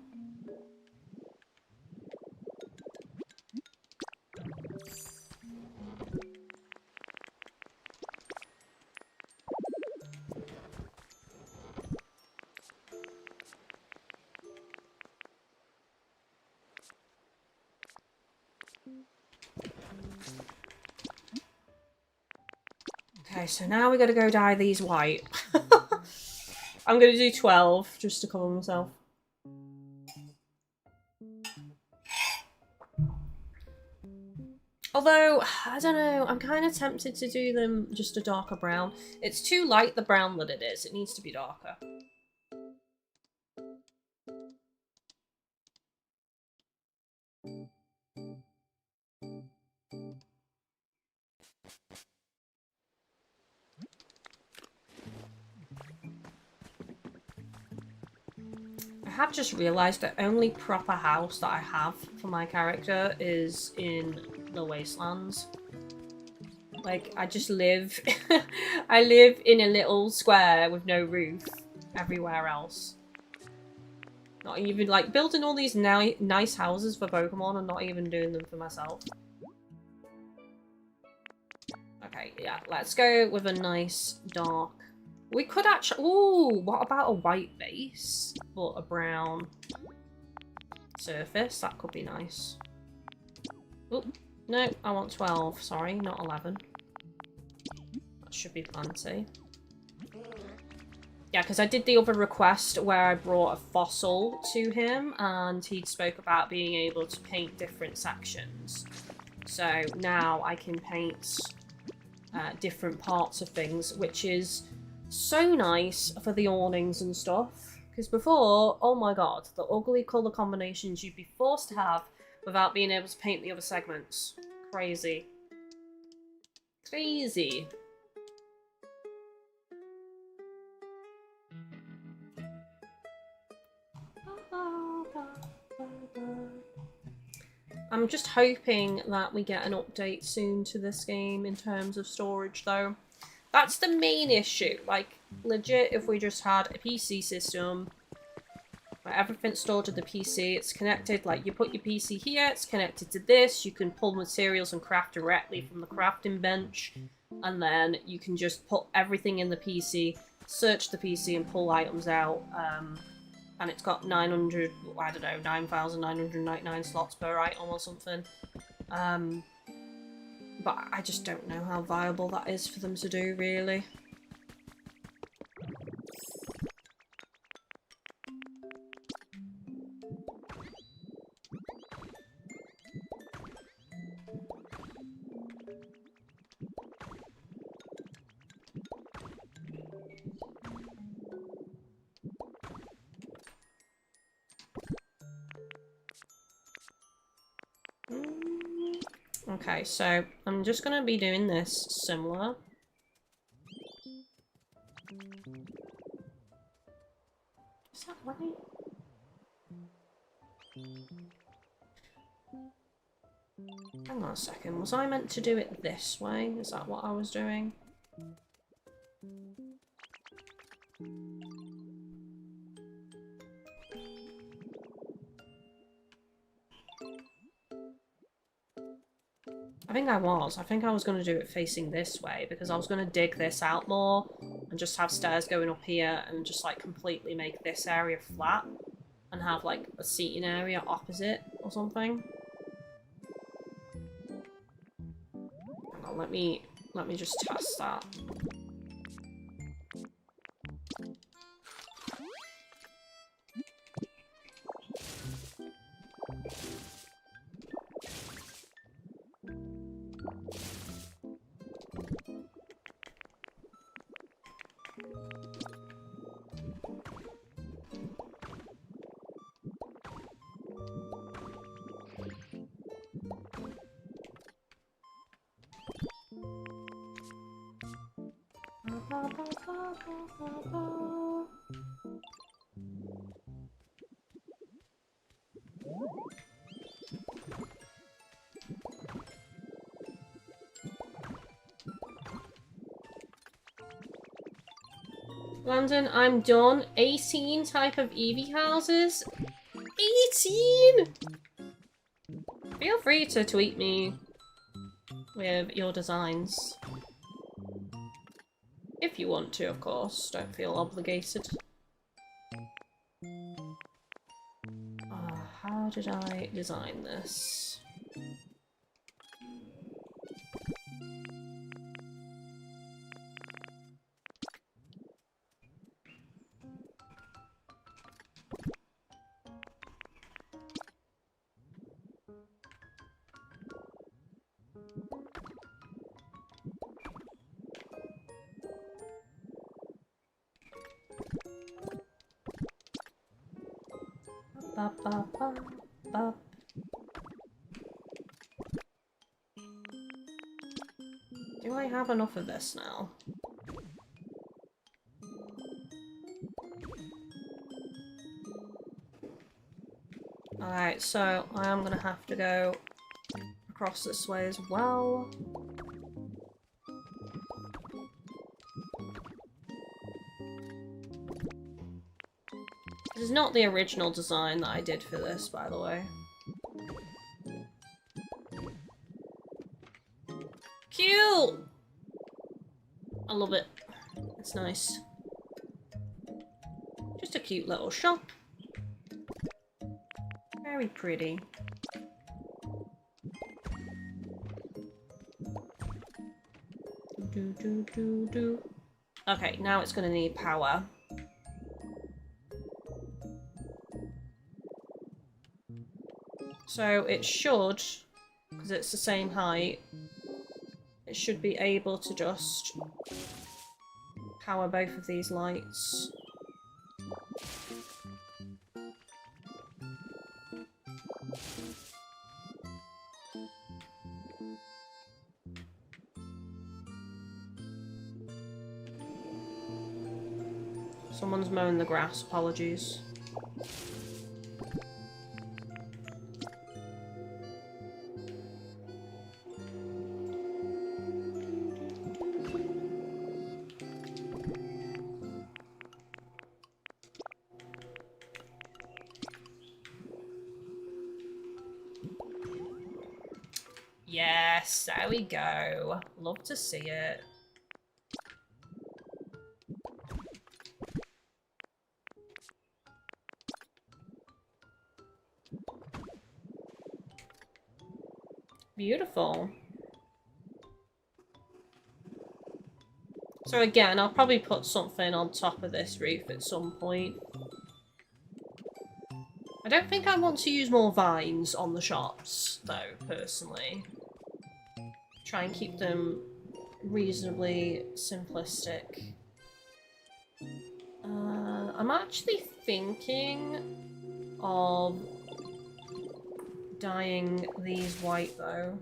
Okay, so now we gotta go dye these white. I'm gonna do 12 just to cover myself. Although, I don't know, I'm kind of tempted to do them just a darker brown. It's too light, the brown that it is. It needs to be darker. I have just realised the only proper house that I have for my character is in the Wastelands. Like, I just live... I live in a little square with no roof everywhere else. Not even, like, building all these nice houses for Pokemon and not even doing them for myself. Okay, yeah, let's go with a nice dark... We could actually... Ooh, what about a white base? But a brown surface? That could be nice. Oh, no, I want 12. Sorry, not 11. That should be plenty. Yeah, because I did the other request where I brought a fossil to him, and he spoke about being able to paint different sections. So now I can paint different parts of things, which is so nice for the awnings and stuff. Because before, oh my god, the ugly colour combinations you'd be forced to have without being able to paint the other segments. Crazy. Crazy. I'm just hoping that we get an update soon to this game in terms of storage, though. That's the main issue. Like, legit, if we just had a PC system where everything's stored to the PC, it's connected, like, you put your PC here, it's connected to this, you can pull materials and craft directly from the crafting bench, and then you can just put everything in the PC, search the PC and pull items out, and it's got 900, I don't know, 9,999 slots per item or something. But I just don't know how viable that is for them to do, really. Okay, so I'm just going to be doing this similar. Is that right? Hang on a second, was I meant to do it this way? Is that what I was doing? I think I was. I think I was going to do it facing this way because I was going to dig this out more and just have stairs going up here and just like completely make this area flat and have like a seating area opposite or something. Hang on, let me just test that. London, I'm done. 18 type of Eevee houses? 18?! Feel free to tweet me with your designs. If you want to, of course. Don't feel obligated. How did I design this? Do I have enough of this now? Alright, so I am gonna have to go across this way as well. This is not the original design that I did for this, by the way. Cute! I love it. It's nice. Just a cute little shop. Very pretty. Okay, now it's gonna need power. So it should because it's the same height, it should be able to just power both of these lights. Someone's mowing the grass, apologies. Yes, there we go. Love to see it. Beautiful. So again, I'll probably put something on top of this roof at some point. I don't think I want to use more vines on the shops, though, personally. Try and keep them reasonably simplistic. I'm actually thinking of dyeing these white, though.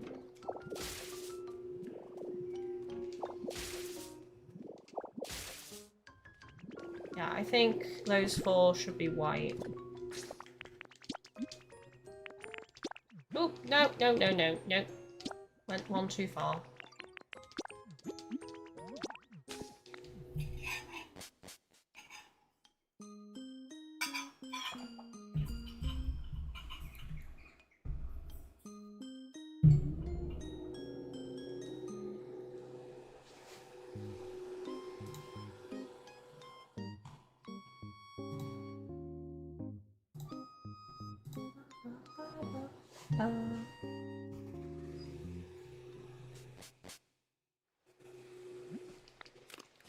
Yeah, I think those four should be white. Oh, no, no, no, no, no. Went one too far.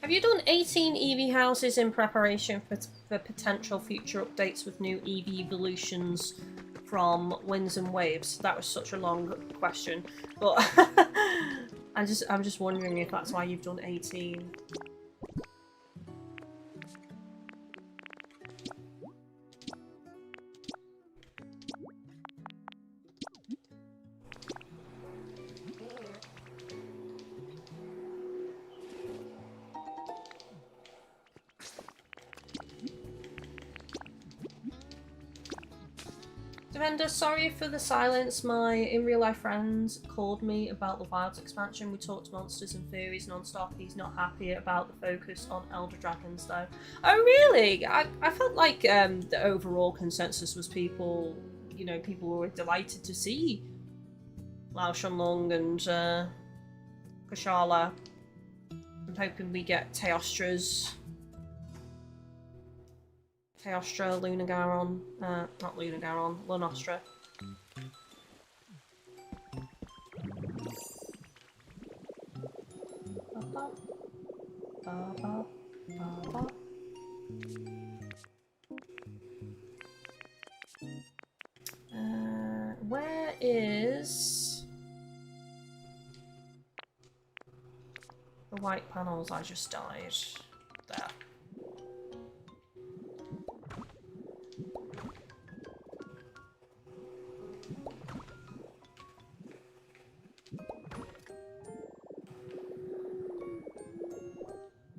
Have you done 18 EV houses in preparation for potential future updates with new EV evolutions from Winds and Waves? That was such a long question, but I'm just wondering if that's why you've done 18. Defender, sorry for the silence. My in-real-life friends called me about the Wilds expansion. We talked monsters and fairies non-stop. He's not happy about the focus on Elder Dragons, though. Oh, really? I felt like the overall consensus was people, you know, people were delighted to see Lao Shanlong and Kushala. I'm hoping we get Teostra's. Teostra, Lunagaron, not Lunagaron, Lunostra. Where is the white panels I just dyed? There.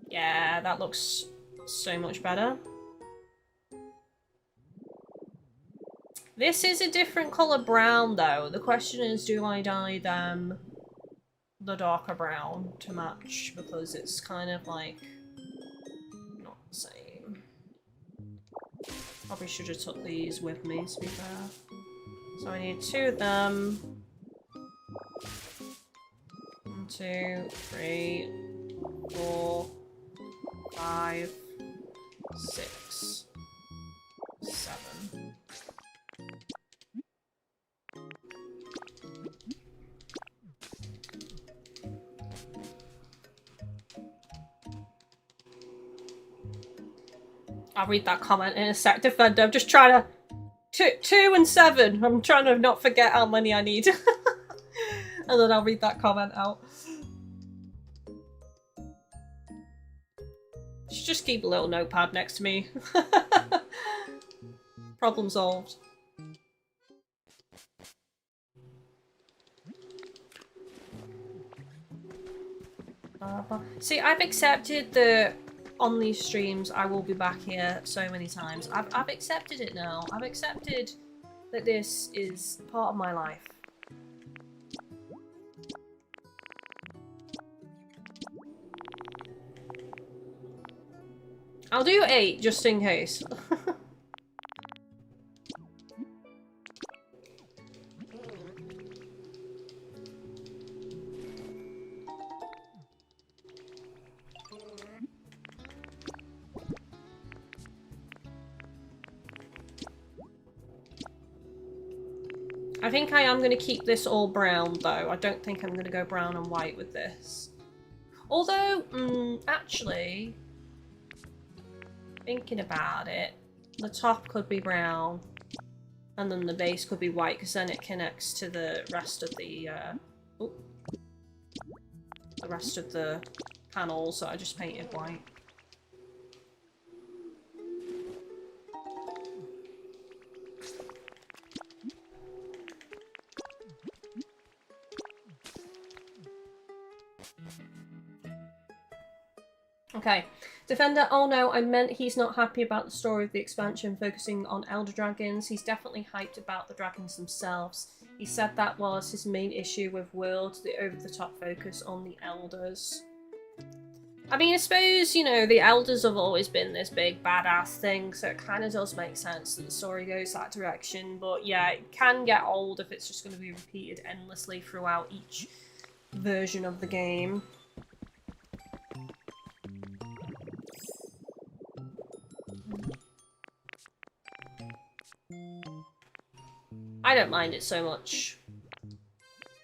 Yeah, that looks so much better. This is a different colour brown, though. The question is, do I dye them the darker brown to match? Because it's kind of like not the same. Probably should have took these with me, to be fair. So I need two of them. 1, 2, 3, 4, 5, 6, 7. I'll read that comment in a sec, Defender. I'm just trying to... 2 and 7. I'm trying to not forget how many I need. And then I'll read that comment out. Should just keep a little notepad next to me. Problem solved. See, I've accepted that on these streams I will be back here so many times. I've accepted it now. I've accepted that this is part of my life. I'll do 8 just in case. I think I am going to keep this all brown though. I don't think I'm going to go brown and white with this. Although, actually, thinking about it, the top could be brown and then the base could be white because then it connects to the rest of the panels, so I just painted white. Okay. Defender, oh no, I meant he's not happy about the story of the expansion focusing on elder dragons. He's definitely hyped about the dragons themselves. He said that was his main issue with World, the over-the-top focus on the elders. I mean, I suppose, you know, the elders have always been this big badass thing, so it kind of does make sense that the story goes that direction. But yeah, it can get old if it's just going to be repeated endlessly throughout each version of the game. I don't mind it so much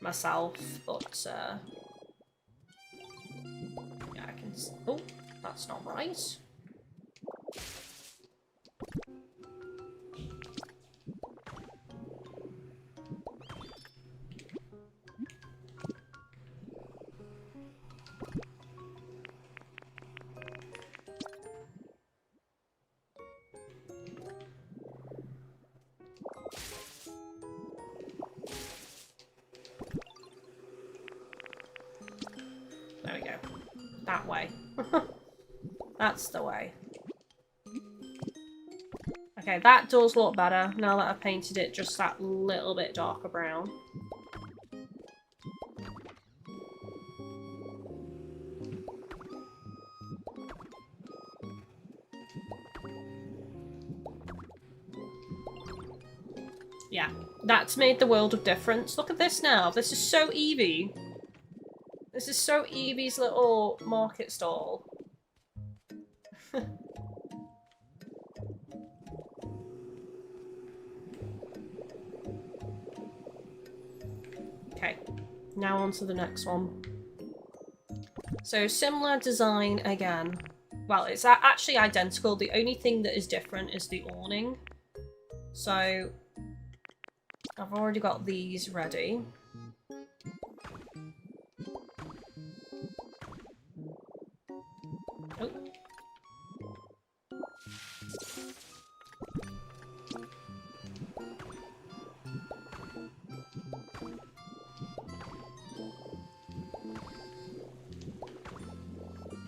myself, but yeah, I can. Oh, that's not right. There we go. That way. That's the way. Okay, that does look better now that I've painted it just that little bit darker brown. Yeah, that's made the world of difference. Look at this now. This is so Eevee. This is so Eevee's little market stall. Okay, now on to the next one. So similar design again. Well, it's actually identical. The only thing that is different is the awning. So I've already got these ready. Oh.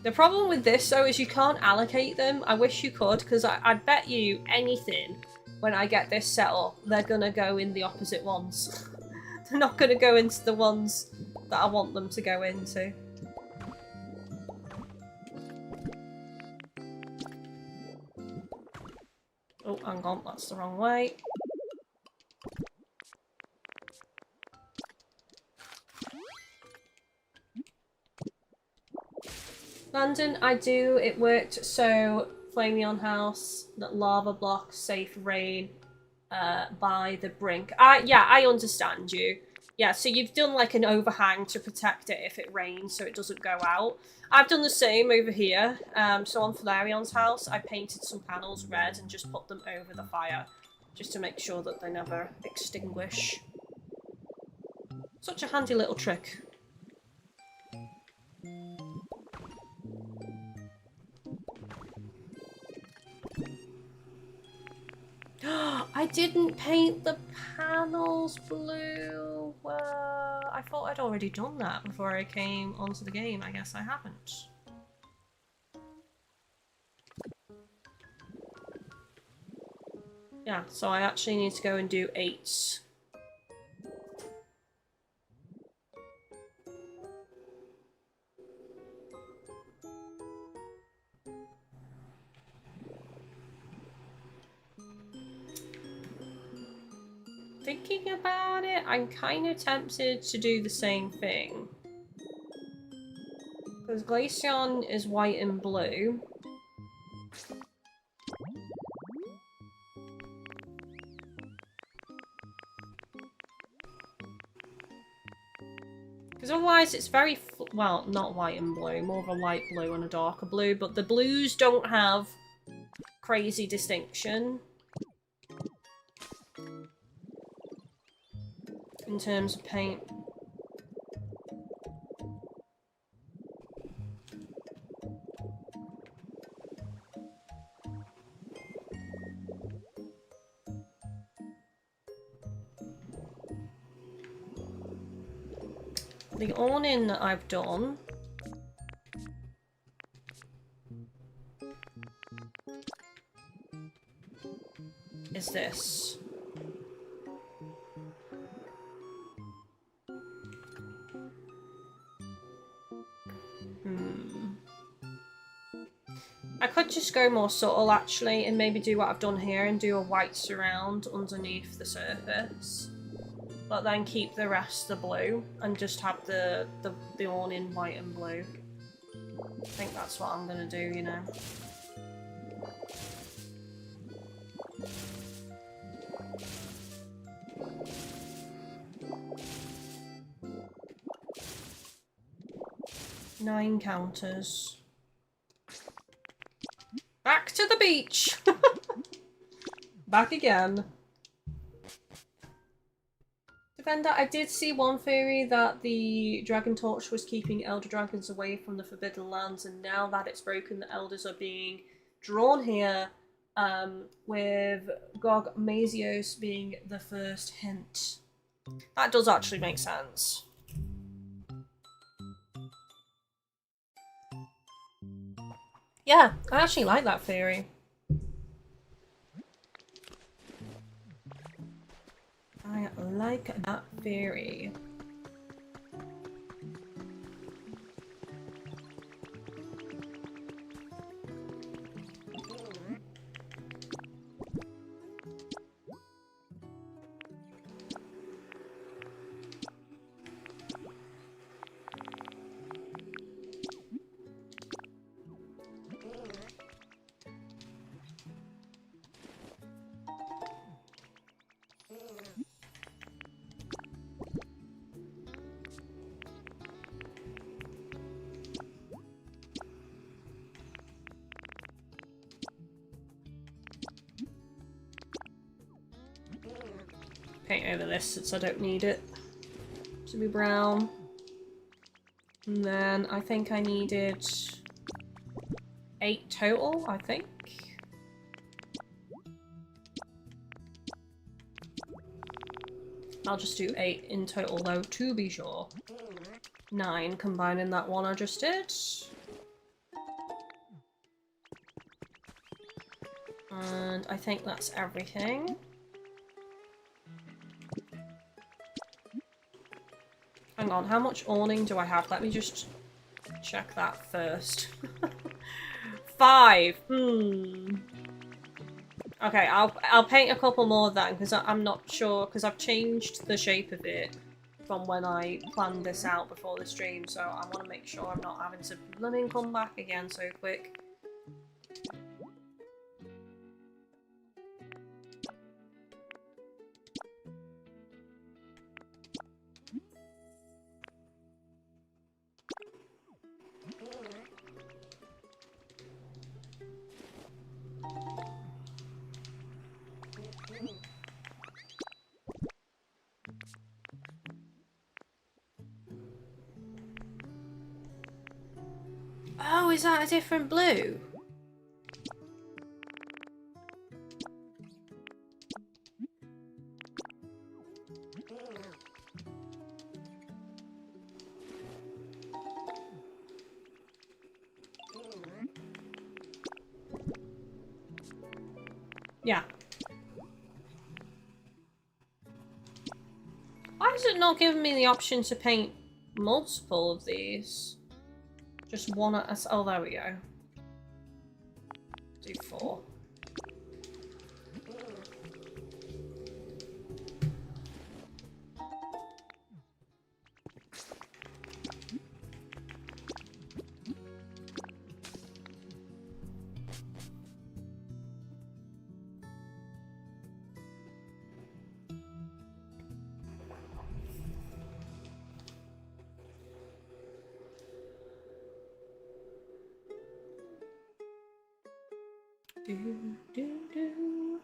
The problem with this though is you can't allocate them. I wish you could, because I bet you anything when I get this set up, they're gonna go in the opposite ones. They're not gonna go into the ones that I want them to go into. Oh, hang on, that's the wrong way. London, I do. It worked so Flameon House, that lava block, safe rain, by the brink. Yeah, I understand you. Yeah, so you've done like an overhang to protect it if it rains so it doesn't go out. I've done the same over here. So on Flareon's house, I painted some panels red and just put them over the fire, just to make sure that they never extinguish. It's Such a handy little trick. I didn't paint the panels blue. I thought I'd already done that before I came onto the game. I guess I haven't. Yeah, so I actually need to go and do 8s. Thinking about it, I'm kind of tempted to do the same thing. Because Glaceon is white and blue. Because otherwise it's very, well, not white and blue, more of a light blue and a darker blue, but the blues don't have crazy distinction in terms of paint. The awning that I've done is this. I could just go more subtle actually and maybe do what I've done here and do a white surround underneath the surface. But then keep the rest the blue and just have the awning white and blue. I think that's what I'm gonna do, you know. Nine counters. Back to the beach! Back again. Defender, I did see one theory that the Dragon Torch was keeping Elder Dragons away from the Forbidden Lands, and now that it's broken, the Elders are being drawn here, with Gog Mazios being the first hint. That does actually make sense. Yeah, I actually like that theory. I like that theory. Paint over this since I don't need it to be brown. And then I think I needed 8 total, I think. I'll just do 8 in total though, to be sure. 9 combining that one I just did. And I think that's everything. Hang on, how much awning do I have? Let me just check that first. 5. Okay, I'll paint a couple more then, because I'm not sure, because I've changed the shape of it from when I planned this out before the stream, so I want to make sure I'm not having to blooming come back again so quick. Oh, is that a different blue? Yeah. Why is it not giving me the option to paint multiple of these? Just one at a... Oh, there we go. Do 4. Do, do, do.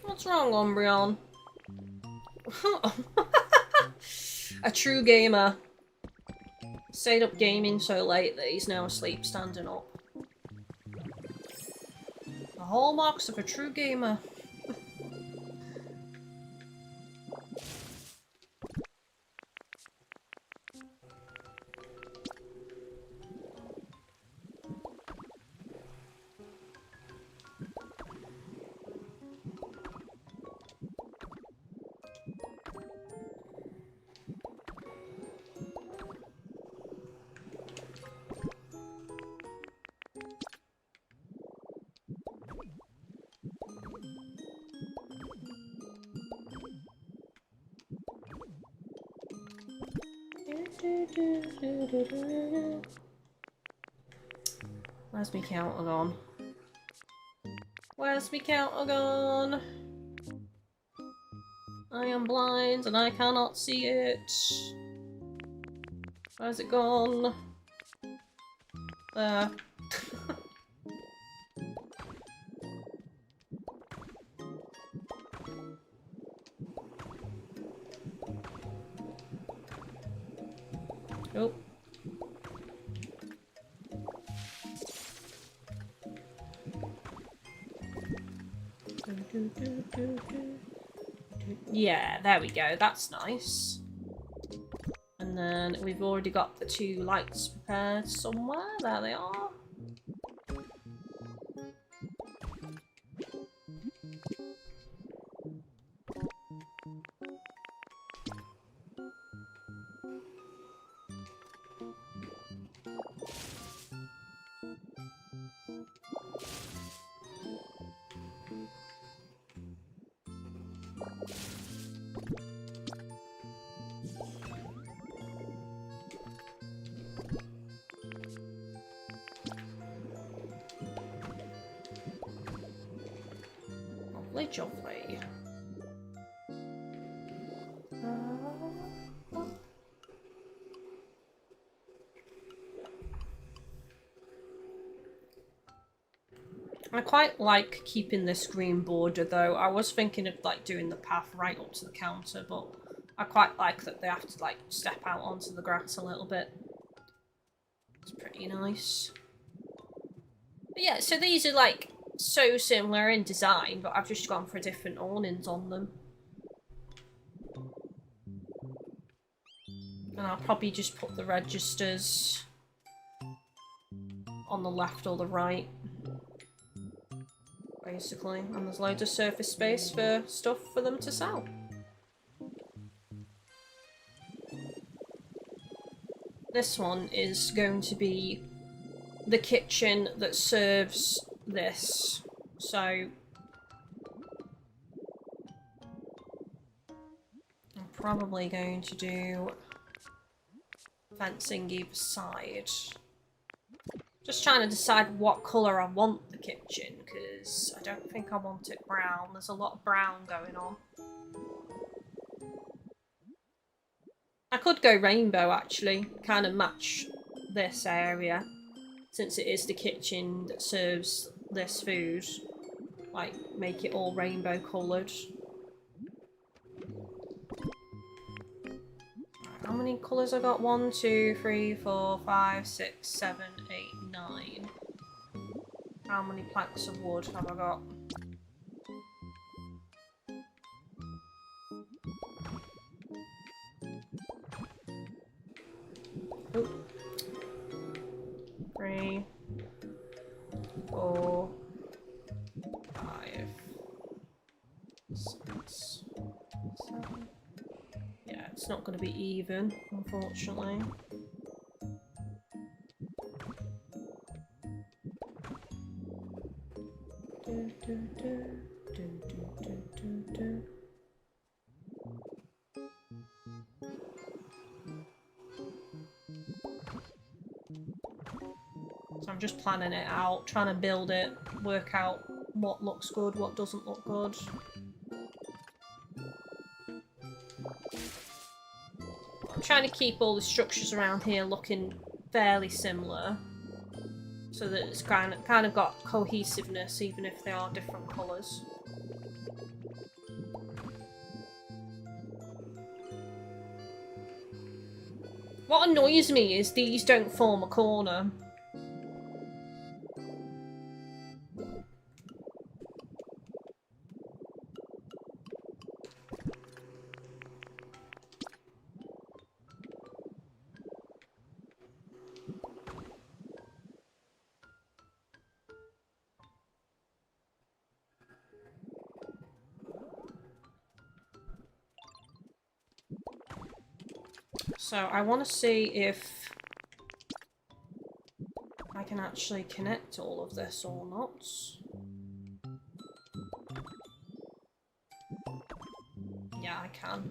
What's wrong, Umbreon? A true gamer. Stayed up gaming so late that he's now asleep standing up. The hallmarks of a true gamer. Where's me counter gone? Where's me counter gone? I am blind and I cannot see it. Where's it gone? There. Oh. Yeah, there we go. That's nice. And then we've already got the 2 lights prepared somewhere. There they are. Lovely. I quite like keeping this green border though. I was thinking of like doing the path right up to the counter, but I quite like that they have to like step out onto the grass a little bit. It's pretty nice. But yeah, so these are like so similar in design, but I've just gone for different awnings on them. And I'll probably just put the registers on the left or the right. Basically. And there's loads of surface space for stuff for them to sell. This one is going to be the kitchen that serves this. So I'm probably going to do fencing either side. Just trying to decide what colour I want the kitchen, because I don't think I want it brown. There's a lot of brown going on. I could go rainbow actually, kind of match this area, since it is the kitchen that serves this food. like, make it all rainbow coloured. How many colours I got? 1, 2, 3, 4, 5, 6, 7, 8, 9. How many planks of wood have I got? Oop. 3, 4, 5, 6, 7. Yeah, it's not going to be even, unfortunately. So I'm just planning it out, trying to build it, work out what looks good, what doesn't look good. I'm trying to keep all the structures around here looking fairly similar, so that it's kind of got cohesiveness, even if they are different colours. What annoys me is these don't form a corner. So I want to see if I can actually connect all of this or not. Yeah, I can.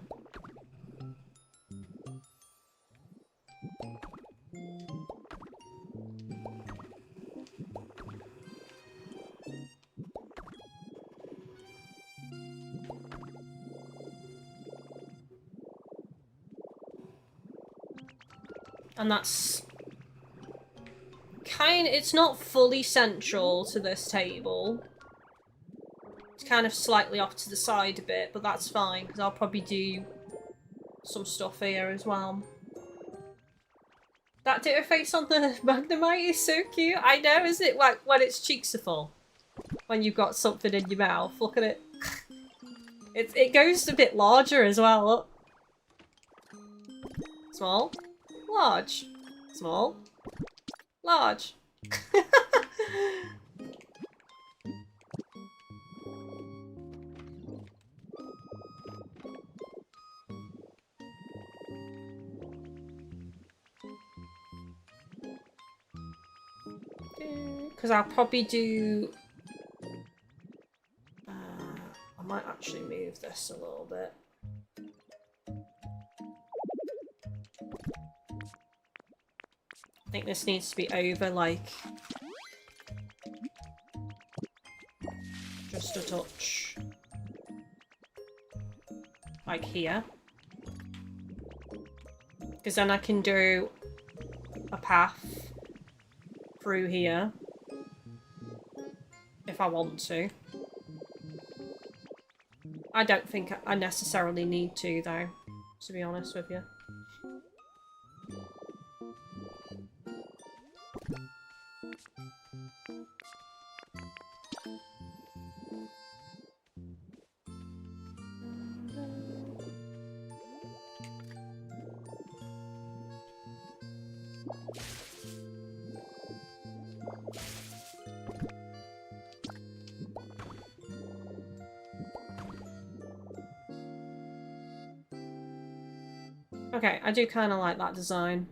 And that's it's not fully central to this table. It's kind of slightly off to the side a bit, but that's fine, because I'll probably do some stuff here as well. That Ditto face on the Magnemite is so cute. I know, isn't it? Like, when its cheeks are full. When you've got something in your mouth. Look at it. It goes a bit larger as well. Look. Small. Large. Small. Large. Because I'll probably do... I might actually move this a little bit. I think this needs to be over, like... just a touch. Like here. Because then I can do a path through here. If I want to. I don't think I necessarily need to, though, to be honest with you. Okay, I do kind of like that design.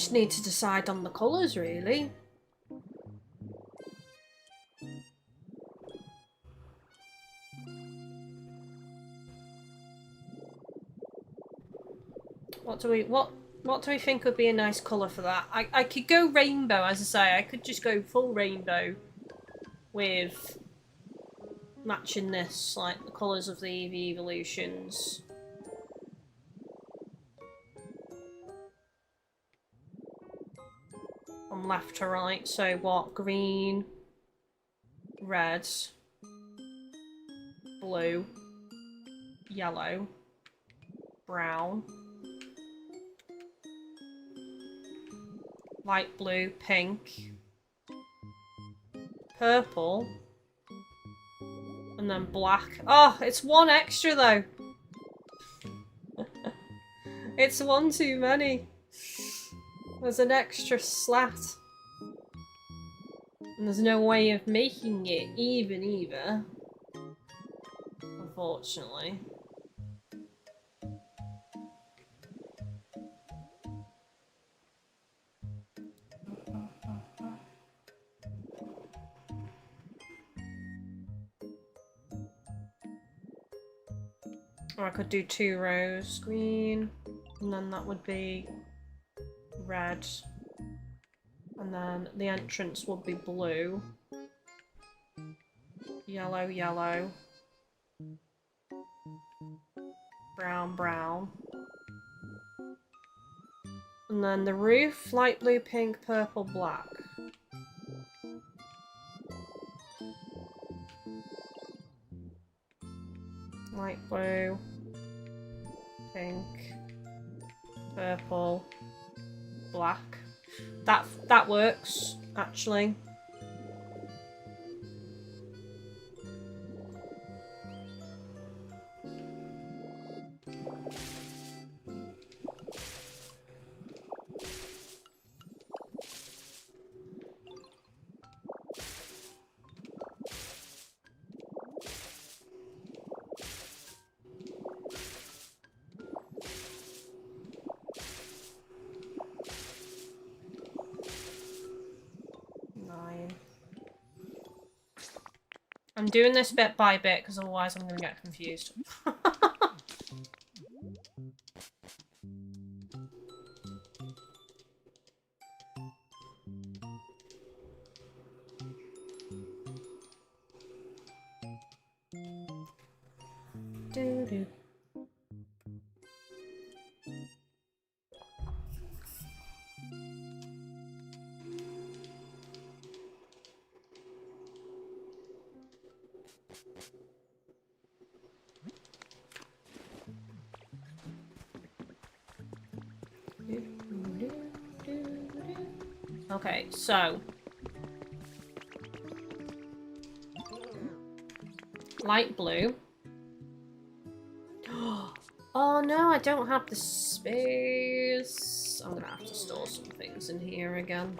just need to decide on the colours, really. What do we think would be a nice colour for that? I could go rainbow, as I say. I could just go full rainbow with matching this, like the colours of the Eevee evolutions. From left to right, so what? Green, red, blue, yellow, brown, light blue, pink, purple, and then black. Oh, it's one extra though. It's one too many. There's an extra slat. And there's no way of making it even either. Unfortunately. Or I could do 2 rows. Green. And then that would be red. And then the entrance would be blue. Yellow, yellow. Brown, brown. And then the roof, light blue, pink, purple, black. Light blue, pink, purple, black. That works, actually. I'm doing this bit by bit because otherwise I'm going to get confused. Doo-doo. Okay, so light blue. Oh no, I don't have the space. I'm gonna have to store some things in here again.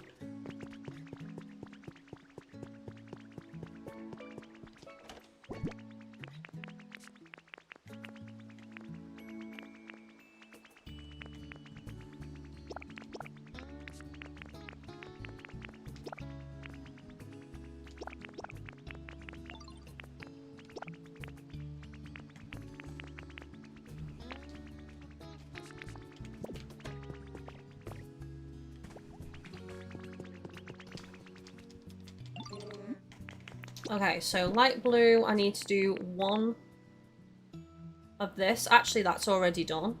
Okay, so light blue, I need to do 1 of this. Actually, that's already done.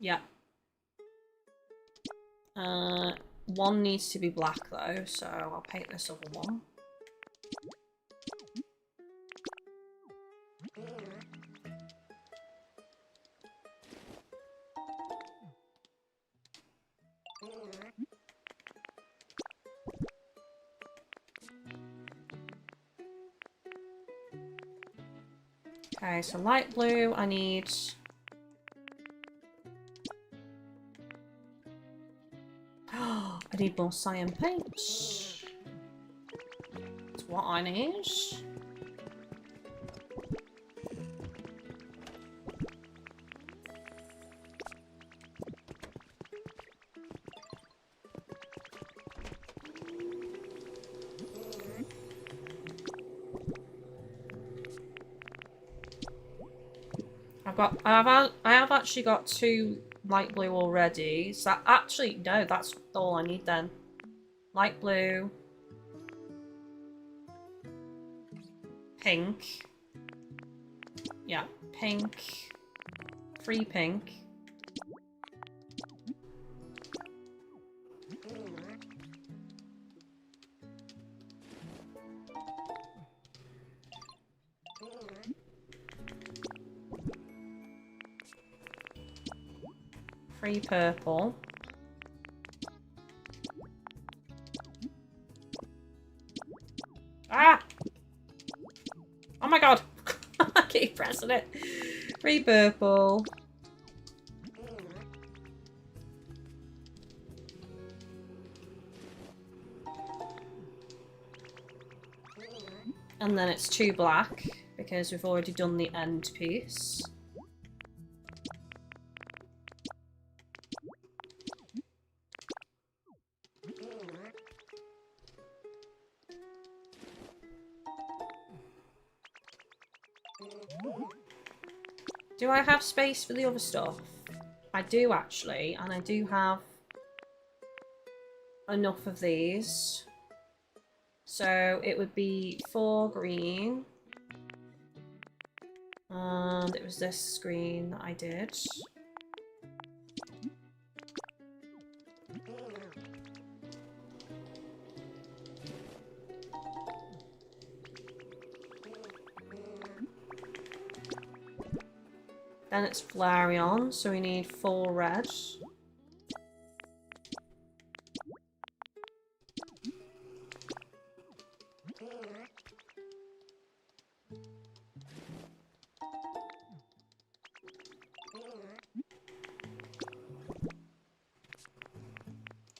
Yeah. 1 needs to be black though, so I'll paint this other one. Okay, so light blue, I need... I need more cyan paint. That's what I need. I have actually got 2 light blue already. So that actually, no, that's all I need then. Light blue. Pink. Yeah, pink. 3 pink. Three purple. Ah! Oh my god! I keep pressing it. 3 purple. And then it's 2 black, because we've already done the end piece. Do I have space for the other stuff? I do actually, and I do have enough of these. So it would be 4 green. And it was this green that I did. Then it's Flareon, so we need 4 red.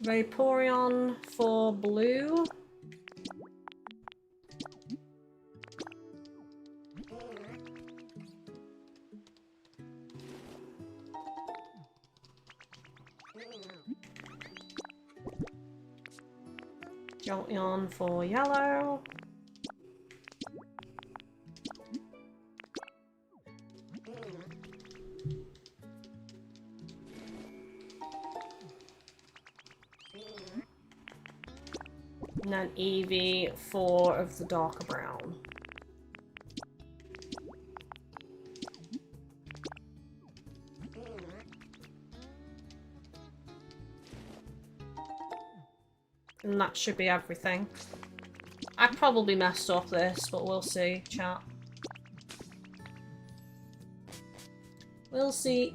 Vaporeon for blue. Jolteon for yellow. And then Eevee for of the darker brown. And that should be everything. I probably messed up this, but we'll see, chat. We'll see.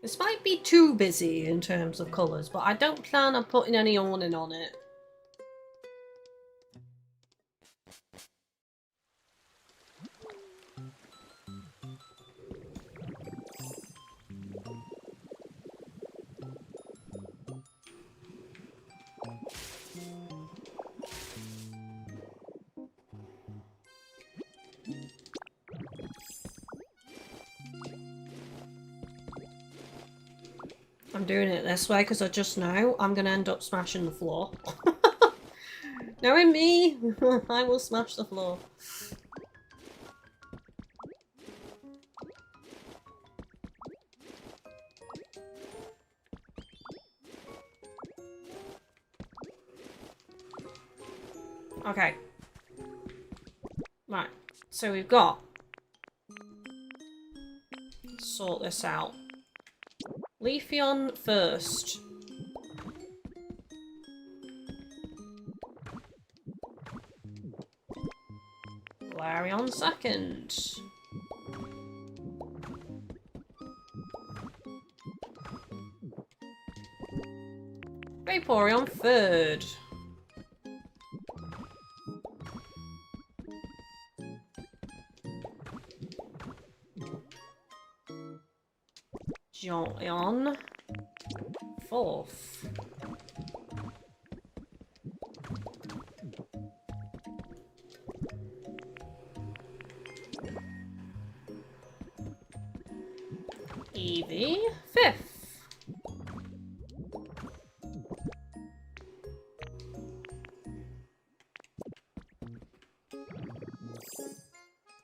This might be too busy in terms of colours, but I don't plan on putting any awning on it. I'm doing it this way because I just know I'm going to end up smashing the floor. Knowing me, I will smash the floor. Okay. Right, so we've got... Sort this out. Leafeon first. Flareon second. Vaporeon third. Jolteon fourth. Evie, 5th.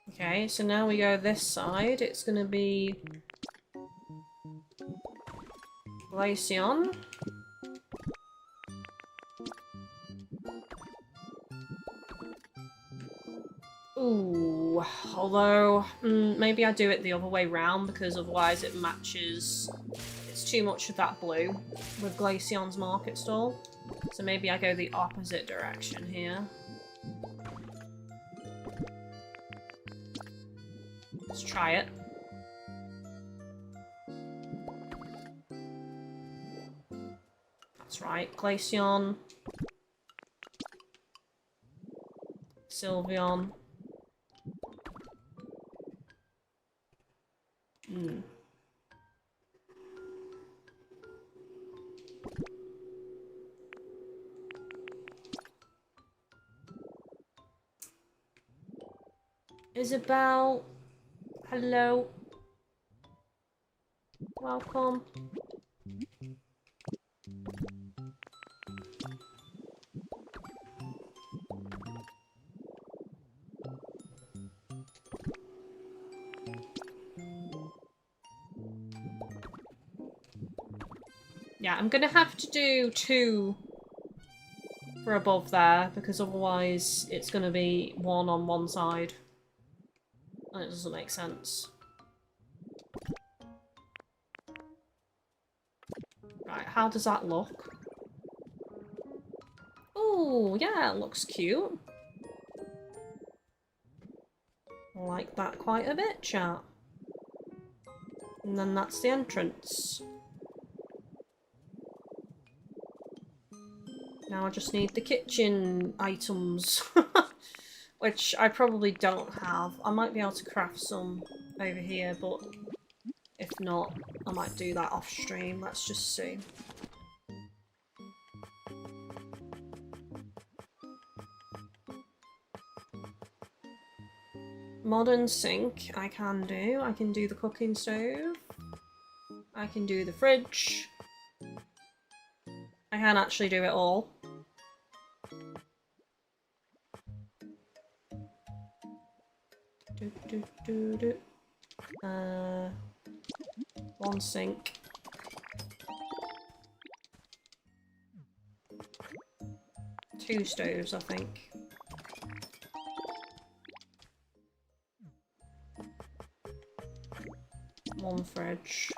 Okay, so now we go this side. It's gonna be Glaceon. Ooh, although maybe I do it the other way round because otherwise it matches. It's too much of that blue with Glaceon's market stall. So maybe I go the opposite direction here. Let's try it. That's right, Glaceon, Sylveon. Isabel, hello. Welcome. Yeah, I'm gonna have to do 2 for above there, because otherwise it's gonna be 1 on one side. And it doesn't make sense. Right, how does that look? Ooh, yeah, it looks cute. I like that quite a bit, chat. And then that's the entrance. Now I just need the kitchen items, which I probably don't have. I might be able to craft some over here, but if not, I might do that off stream. Let's just see. Modern sink, I can do. I can do the cooking stove. I can do the fridge. I can actually do it all. One sink. Two stoves, I think. One fridge.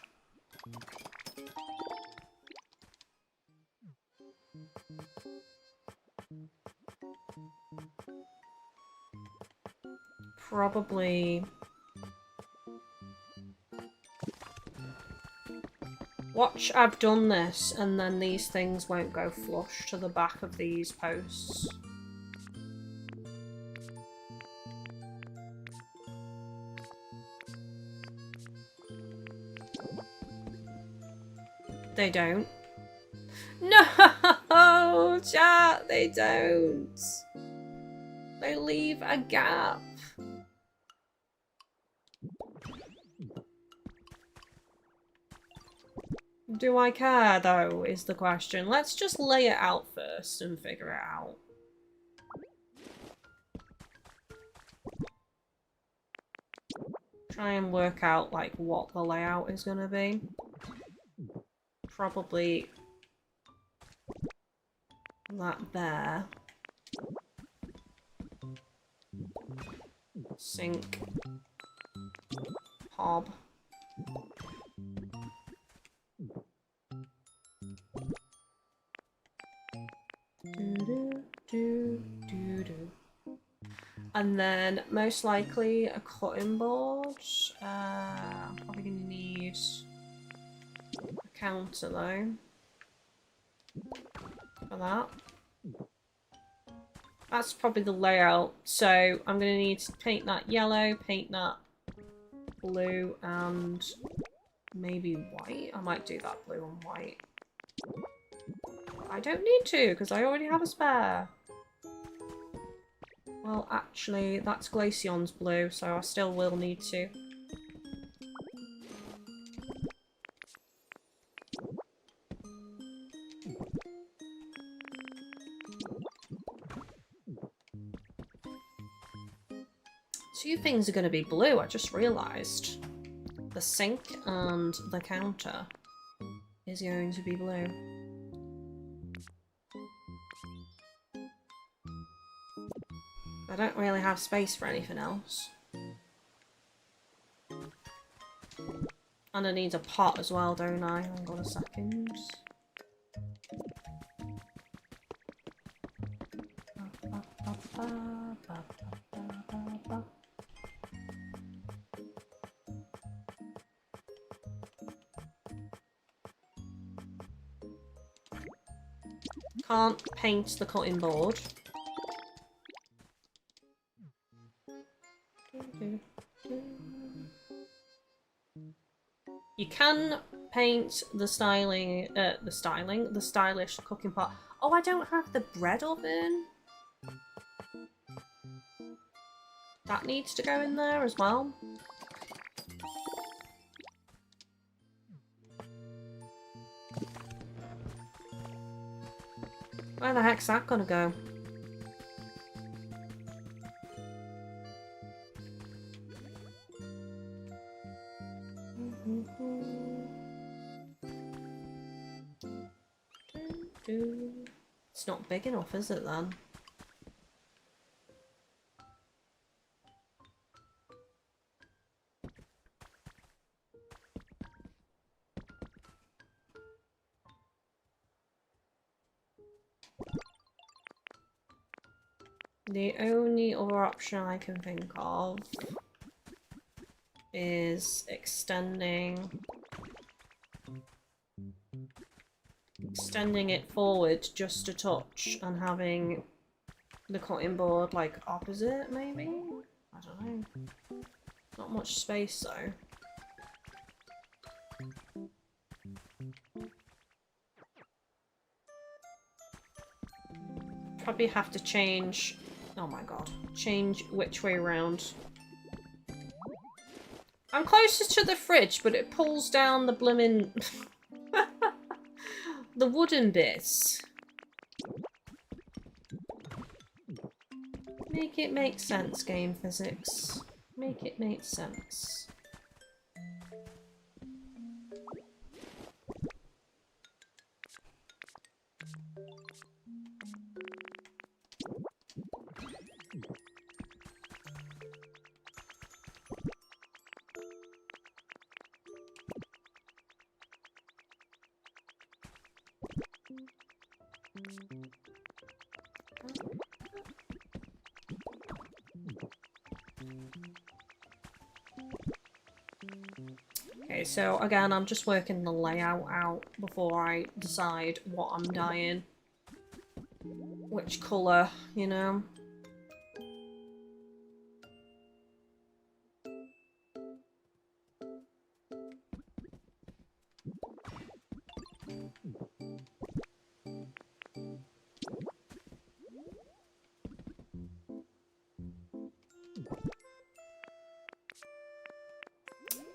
Probably... Watch, I've done this, and then these things won't go flush to the back of these posts. They don't. No, chat, they don't. They leave a gap. Do I care, though, is the question. Let's just lay it out first and figure it out. Try and work out, like, what the layout is gonna be. Probably that there. Sink. Hob. And then, most likely, a cutting board. I'm probably going to need a counter, though, for that. That's probably the layout. So, I'm going to need to paint that yellow, paint that blue, and maybe white. I might do that blue and white. I don't need to, because I already have a spare. Well, actually, that's Glaceon's blue, so I still will need to. Two things are going to be blue, I just realised. The sink and the counter is going to be blue. I don't really have space for anything else. And I need a pot as well, don't I? Hang on a second. Can't paint the cutting board. You can paint the stylish cooking pot. Oh, I don't have the bread oven. That needs to go in there as well. Where the heck's that gonna go? It's not big enough, is it then? The only other option I can think of is extending it forward just a touch and having the cutting board like opposite, maybe? I don't know. Not much space though. Probably have to change, oh my god, change which way around. I'm closest to the fridge, but it pulls down the blimmin' the wooden bits. Make it make sense, game physics. Make it make sense. Okay, so again, I'm just working the layout out before I decide what I'm dyeing. Which colour, you know?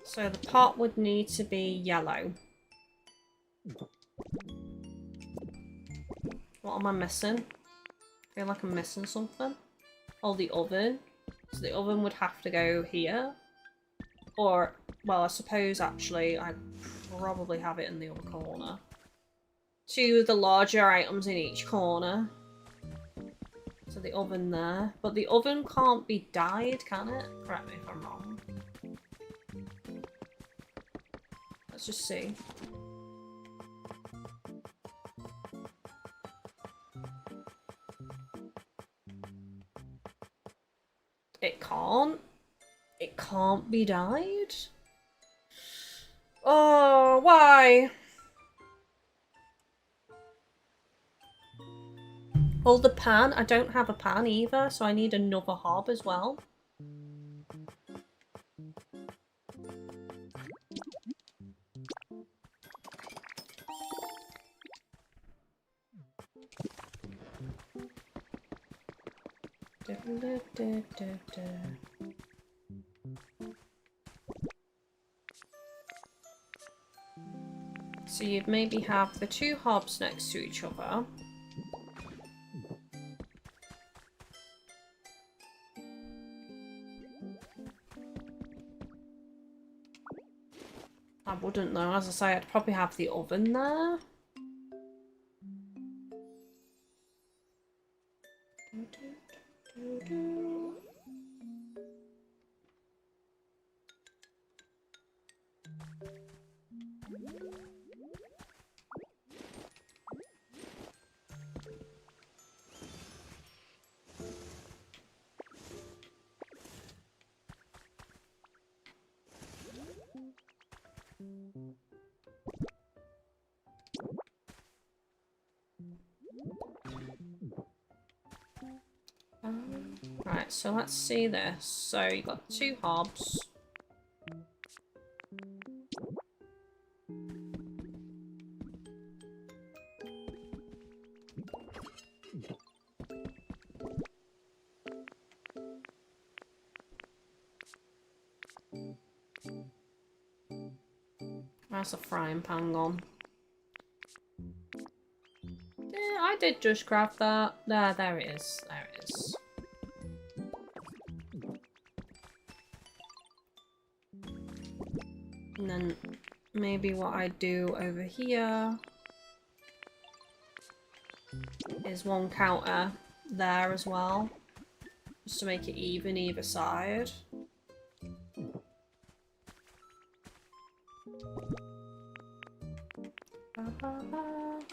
So the pot would need to be yellow. What am I missing? I feel like I'm missing something. Oh, the oven. So the oven would have to go here. Or, well, I suppose actually I probably have it in the other corner. Two of the larger items in each corner. So the oven there. But the oven can't be dyed, can it? Correct me if I'm wrong. Let's just see. It can't. It can't be dyed? Oh, why? Well, the pan, I don't have a pan either, so I need another hob as well. So you'd maybe have the two hobs next to each other. I wouldn't though, as I say, I'd probably have the oven there. Right, so let's see this. So you've got 2 hobs. That's a frying pan gone. Yeah, I did just craft that. There it is. There it is. And then maybe what I do over here is 1 counter there as well. Just to make it even either side.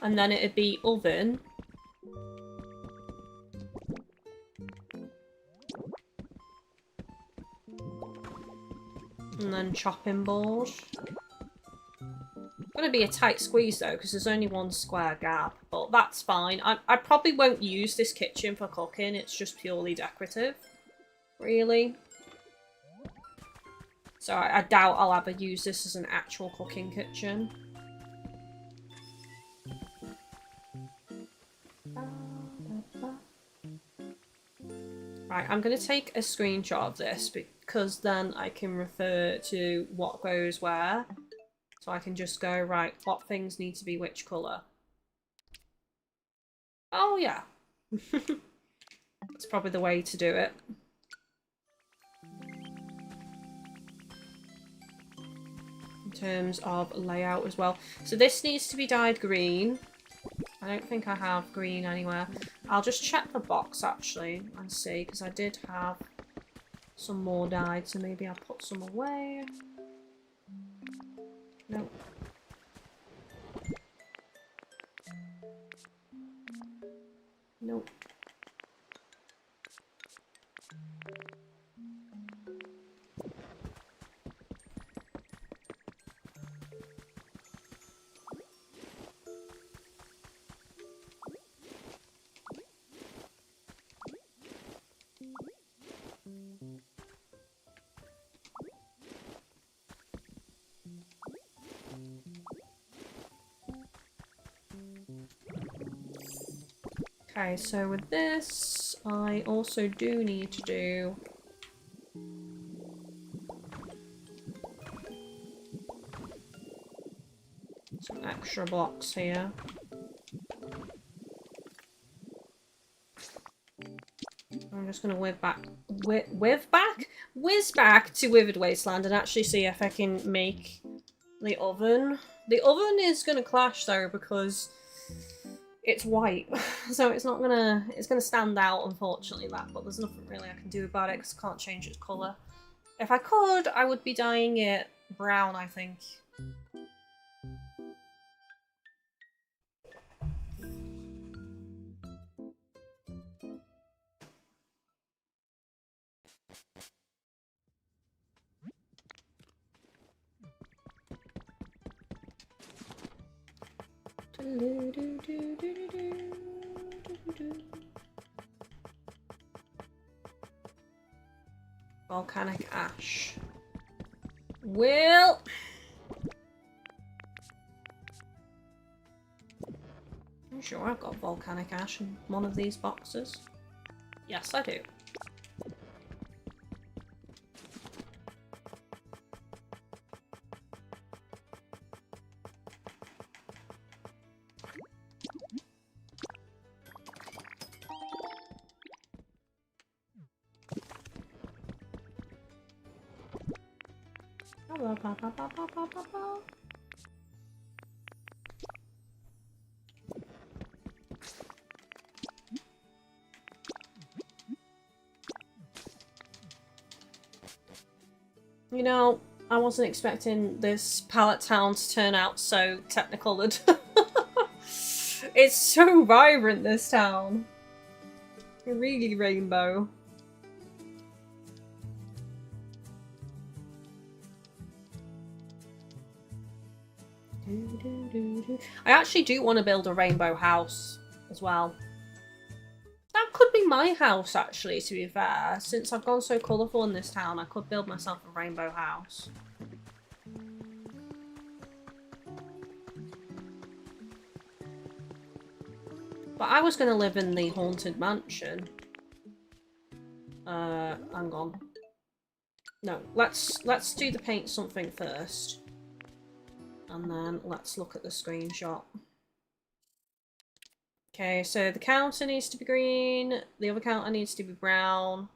And then it'd be oven. And then chopping board. Gonna be a tight squeeze though, because there's only 1 square gap, but that's fine. I probably won't use this kitchen for cooking, it's just purely decorative, really. So I doubt I'll ever use this as an actual cooking kitchen. Right, I'm going to take a screenshot of this because then I can refer to what goes where. So I can just go, right, what things need to be which colour. Oh yeah. That's probably the way to do it. In terms of layout as well. So this needs to be dyed green. I don't think I have green anywhere. I'll just check the box actually and see, because I did have some more dyed, so maybe I'll put some away. Nope. Nope. Okay, so with this, I also do need to do some extra blocks here. I'm just going to whiz back to Withered Wasteland and actually see if I can make the oven. The oven is going to clash though because it's white, so it's gonna stand out, unfortunately, that, but there's nothing really I can do about it because I can't change its colour. If I could, I would be dyeing it brown, I think. Volcanic ash. Well, I'm sure I've got volcanic ash in one of these boxes. Yes, I do. You know, I wasn't expecting this Pallet town to turn out so technical and it's so vibrant, this town. Really rainbow. I actually do want to build a rainbow house as well. That could be my house, actually, to be fair. Since I've gone so colourful in this town, I could build myself a rainbow house. But I was going to live in the haunted mansion. Hang on. No, let's do the paint something first. And then let's look at the screenshot. Okay, so the counter needs to be green, the other counter needs to be brown.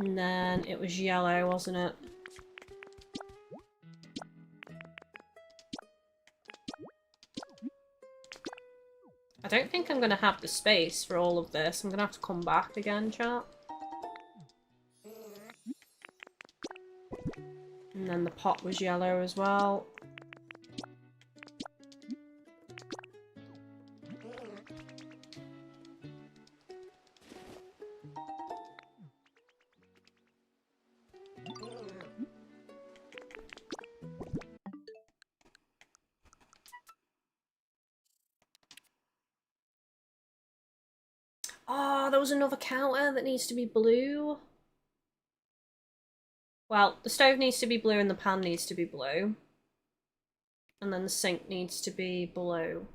And then it was yellow, wasn't it? I don't think I'm going to have the space for all of this. I'm going to have to come back again, chat. And then the pot was yellow as well. Oh, there was another counter that needs to be blue. Well, the stove needs to be blue and the pan needs to be blue. And then the sink needs to be blue.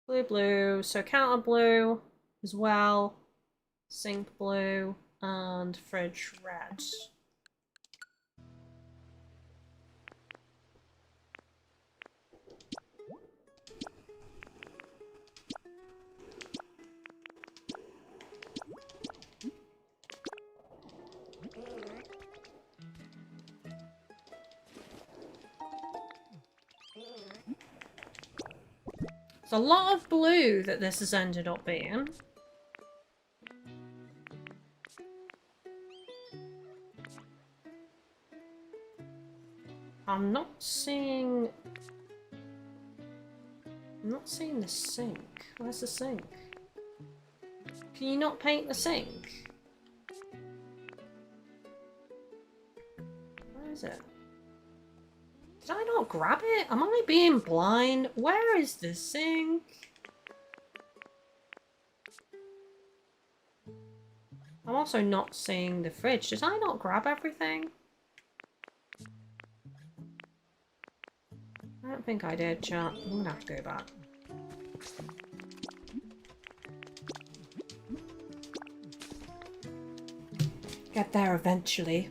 Blue, blue. So counter blue as well. Sink blue and fridge red. It's a lot of blue that this has ended up being. I'm not seeing the sink. Where's the sink? Can you not paint the sink? Where is it? Did I not grab it? Am I being blind? Where is the sink? I'm also not seeing the fridge. Did I not grab everything? I don't think I did, chat. I'm gonna have to go back. Get there eventually.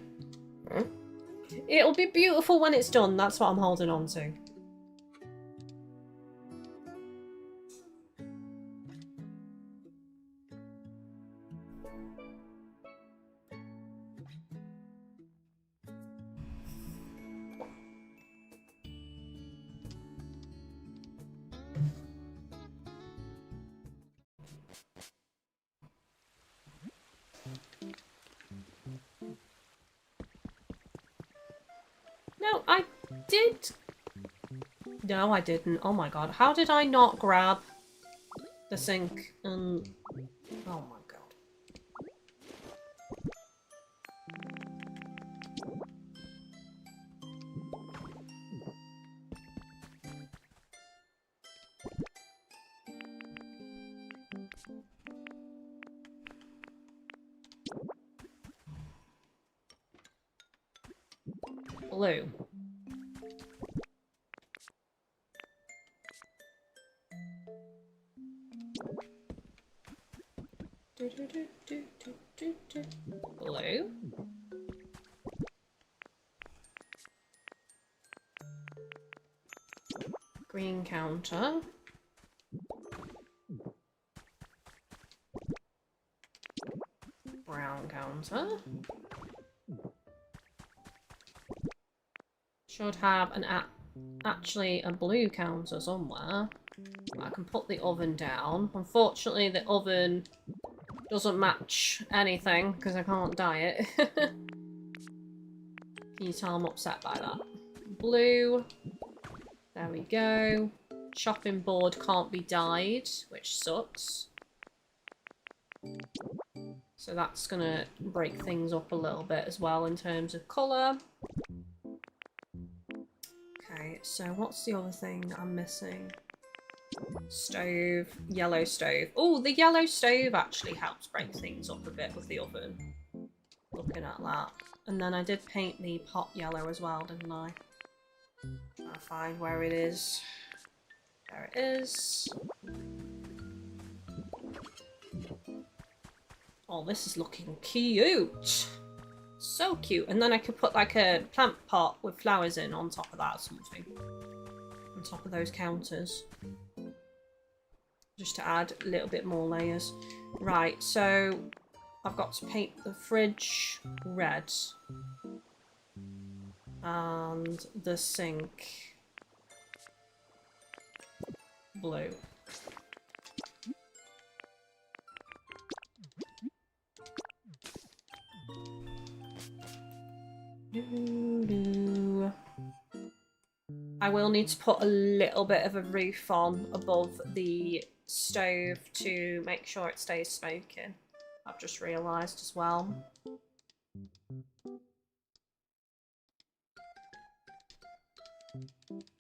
It'll be beautiful when it's done. That's what I'm holding on to. No, I did. No, I didn't. Oh my god. How did I not grab the sink and... Oh my god. Blue. Blue. Green counter. Brown counter. Should have an actually a blue counter somewhere. I can put the oven down. Unfortunately, the oven doesn't match anything because I can't dye it. Can you tell I'm upset by that? Blue. There we go. Chopping board can't be dyed, which sucks. So that's gonna break things up a little bit as well in terms of colour. Okay, so what's the other thing I'm missing? Stove, yellow stove. Oh, the yellow stove actually helps break things up a bit with the oven. Looking at that. And then I did paint the pot yellow as well, didn't I? Trying to find where it is. There it is. Oh, this is looking cute. So cute. And then I could put like a plant pot with flowers in on top of that or something. On top of those counters. Just to add a little bit more layers. Right, so I've got to paint the fridge red. And the sink blue. I will need to put a little bit of a roof on above the stove to make sure it stays smoking. I've just realised as well.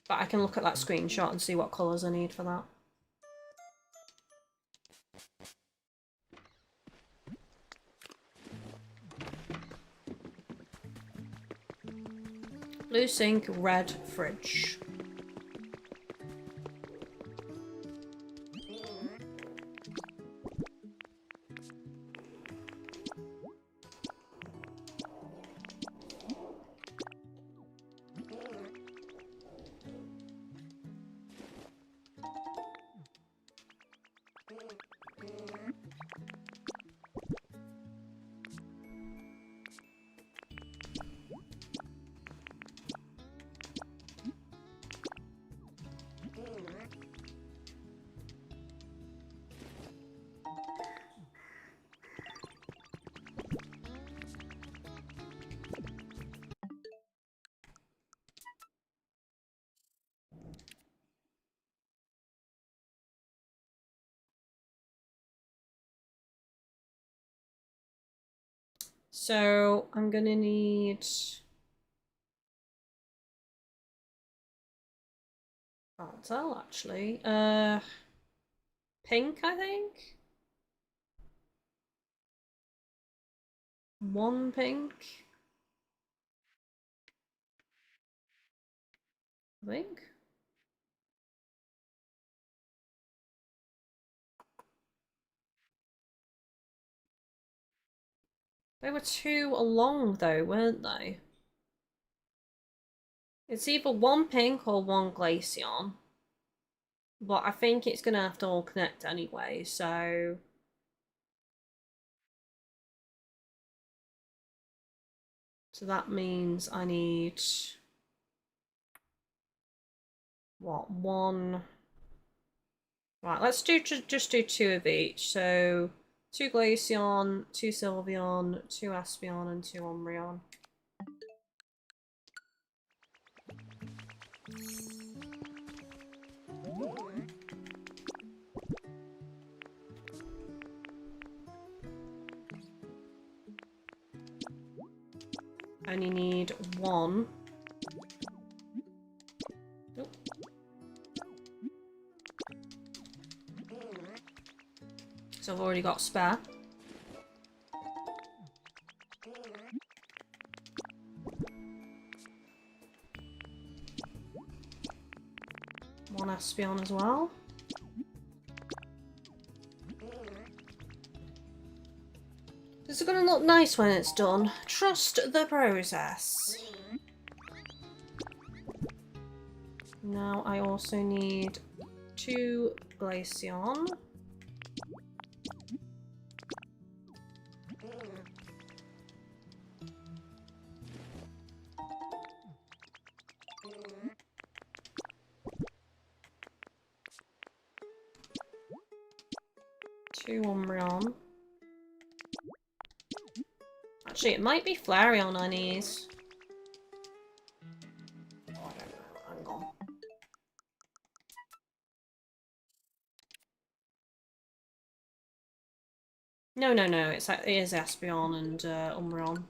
But I can look at that screenshot and see what colours I need for that. Blue sink, red fridge. So I'm gonna need... Can't tell actually. Pink, I think? One pink. I think. They were too long though, weren't they? It's either one pink or one Glaceon. But I think it's gonna have to all connect anyway, so... So that means I need... What, one... Right, let's just do two of each. So, two Glaceon, two Sylveon, two Espeon, and two Umbreon. I only need one. Nope. So I've already got spare. One Espeon as well. This is going to look nice when it's done. Trust the process. Now I also need two Glaceon. Two Umbreon. Actually, it might be Flareon I need. Oh, I don't know. Hang on. No. It is Espeon and Umbreon.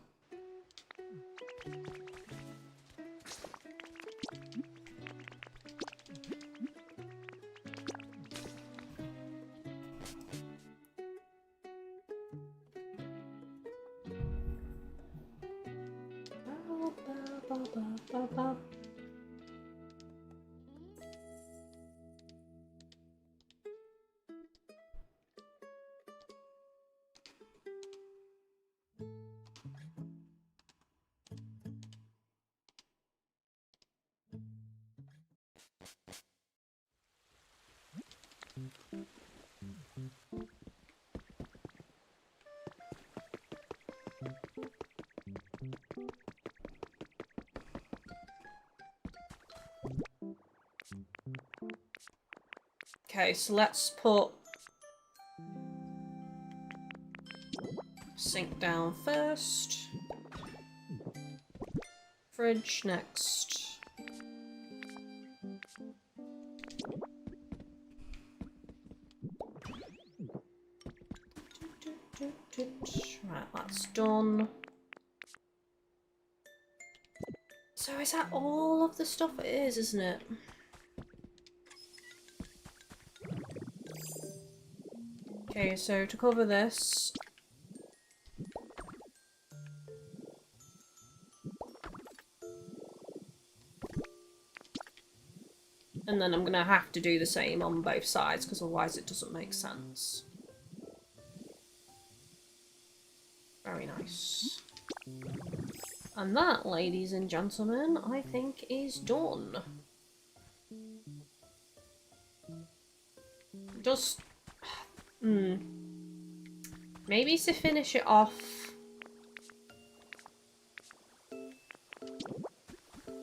Okay, so let's put sink down first. Fridge next. Right, that's done. So is that all of the stuff it is, isn't it? Okay, so to cover this... And then I'm going to have to do the same on both sides, because otherwise it doesn't make sense. Very nice. And that, ladies and gentlemen, I think is done. Just... Maybe to finish it off...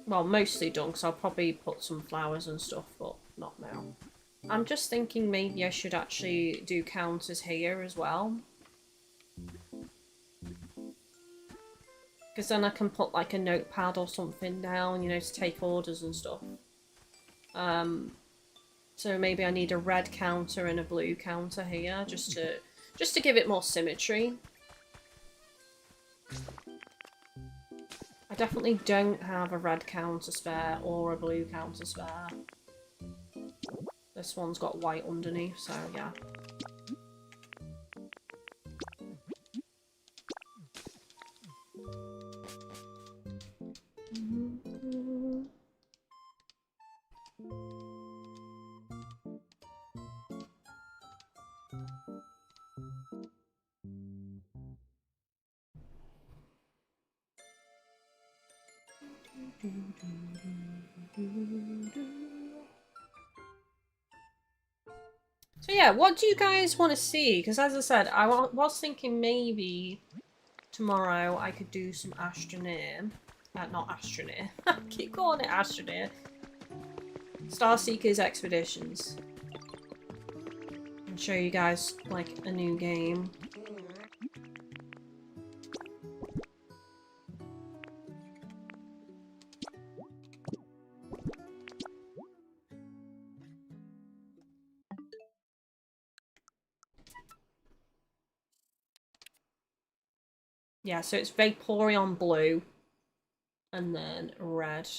Well, mostly done, because I'll probably put some flowers and stuff, but not now. I'm just thinking maybe I should actually do counters here as well. Because then I can put like a notepad or something down, you know, to take orders and stuff. So maybe I need a red counter and a blue counter here, just to give it more symmetry. I definitely don't have a red counter spare or a blue counter spare. This one's got white underneath, so yeah. yeah, what do you guys want to see? Because as I said, I was thinking maybe tomorrow I could do some Astroneer. Not Astroneer. I keep calling it Astroneer. Star Seekers Expeditions. And show you guys, like, a new game. Yeah, so it's Vaporeon blue. And then red.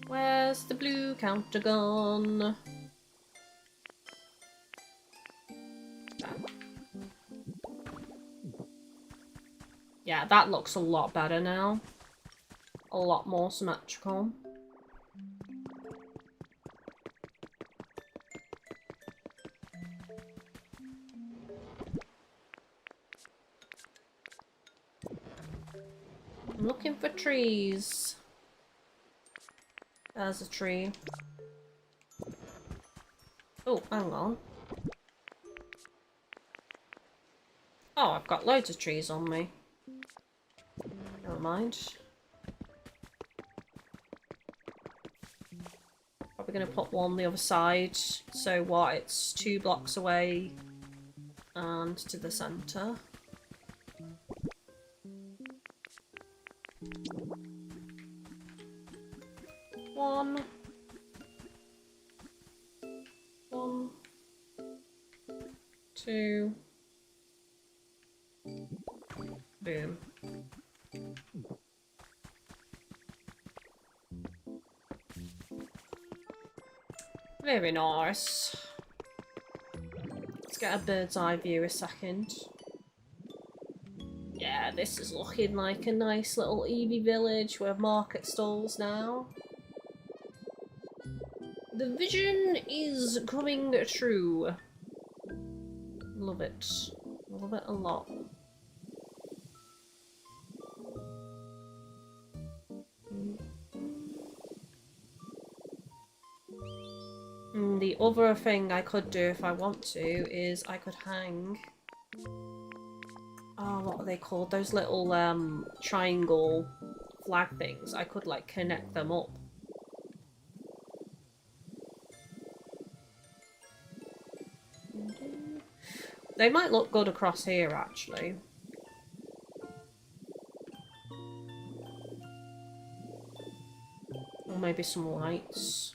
Where's the blue counter gone? Yeah, that looks a lot better now. A lot more symmetrical. I'm looking for trees. There's a tree. Oh, hang on. Oh, I've got loads of trees on me. Never mind. Probably going to put one on the other side. So what, it's 2 blocks away and to the centre. One, 2, boom. Very nice. Let's get a bird's eye view a second. Yeah, this is looking like a nice little Eevee village with market stalls now. The vision is coming true. Love it. Love it a lot. The other thing I could do if I want to is I could hang... Oh, what are they called? Those little triangle flag things. I could like connect them up. They might look good across here actually. Or maybe some lights.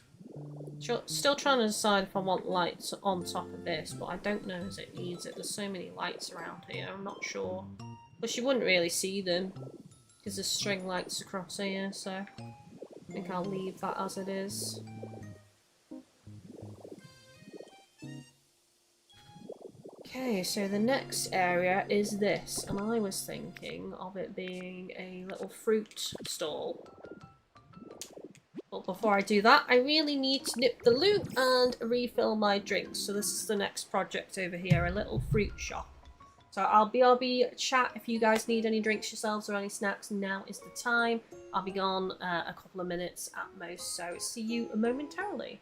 Still trying to decide if I want lights on top of this, but I don't know as it needs it. There's so many lights around here, I'm not sure. But you wouldn't really see them, because there's string lights across here, so I think I'll leave that as it is. Okay, so the next area is this, and I was thinking of it being a little fruit stall. But before I do that, I really need to nip the loot and refill my drinks. So this is the next project over here, a little fruit shop. So I'll BRB chat if you guys need any drinks yourselves or any snacks. Now is the time. I'll be gone a couple of minutes at most, so see you momentarily.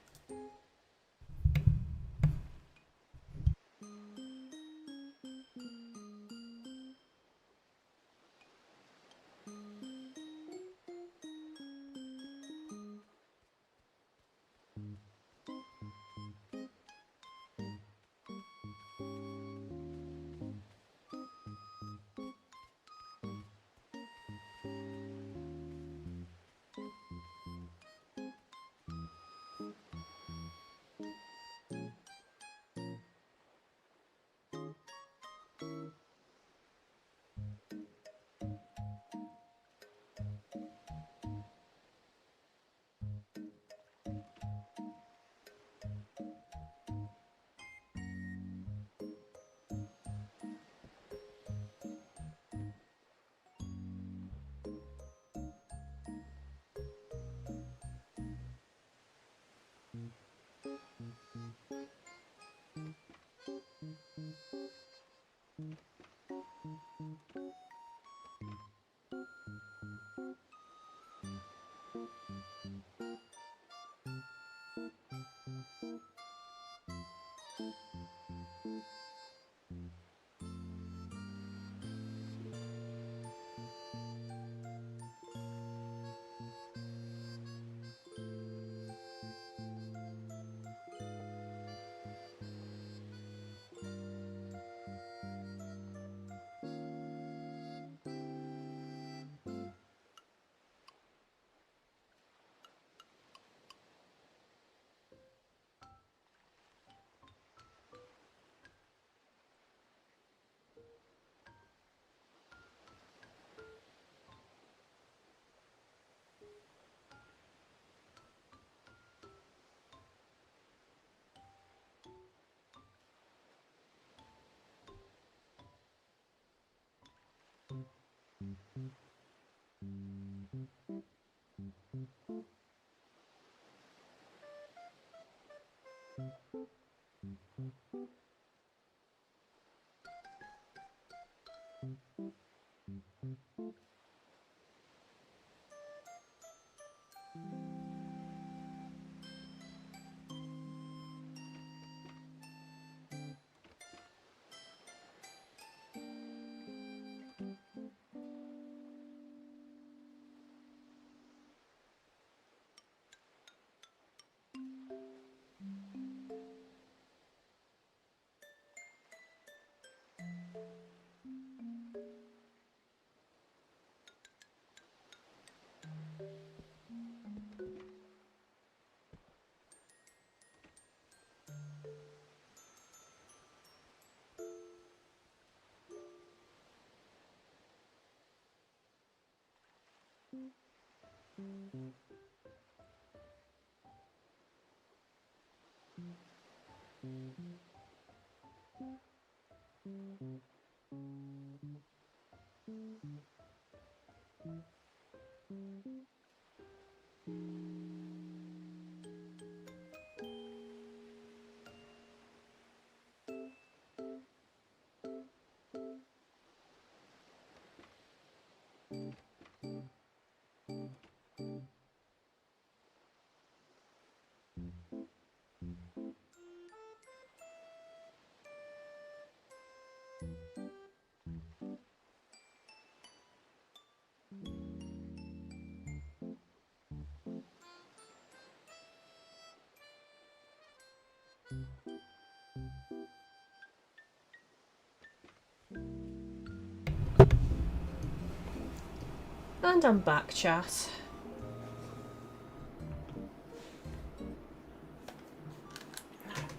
And I'm back, chat.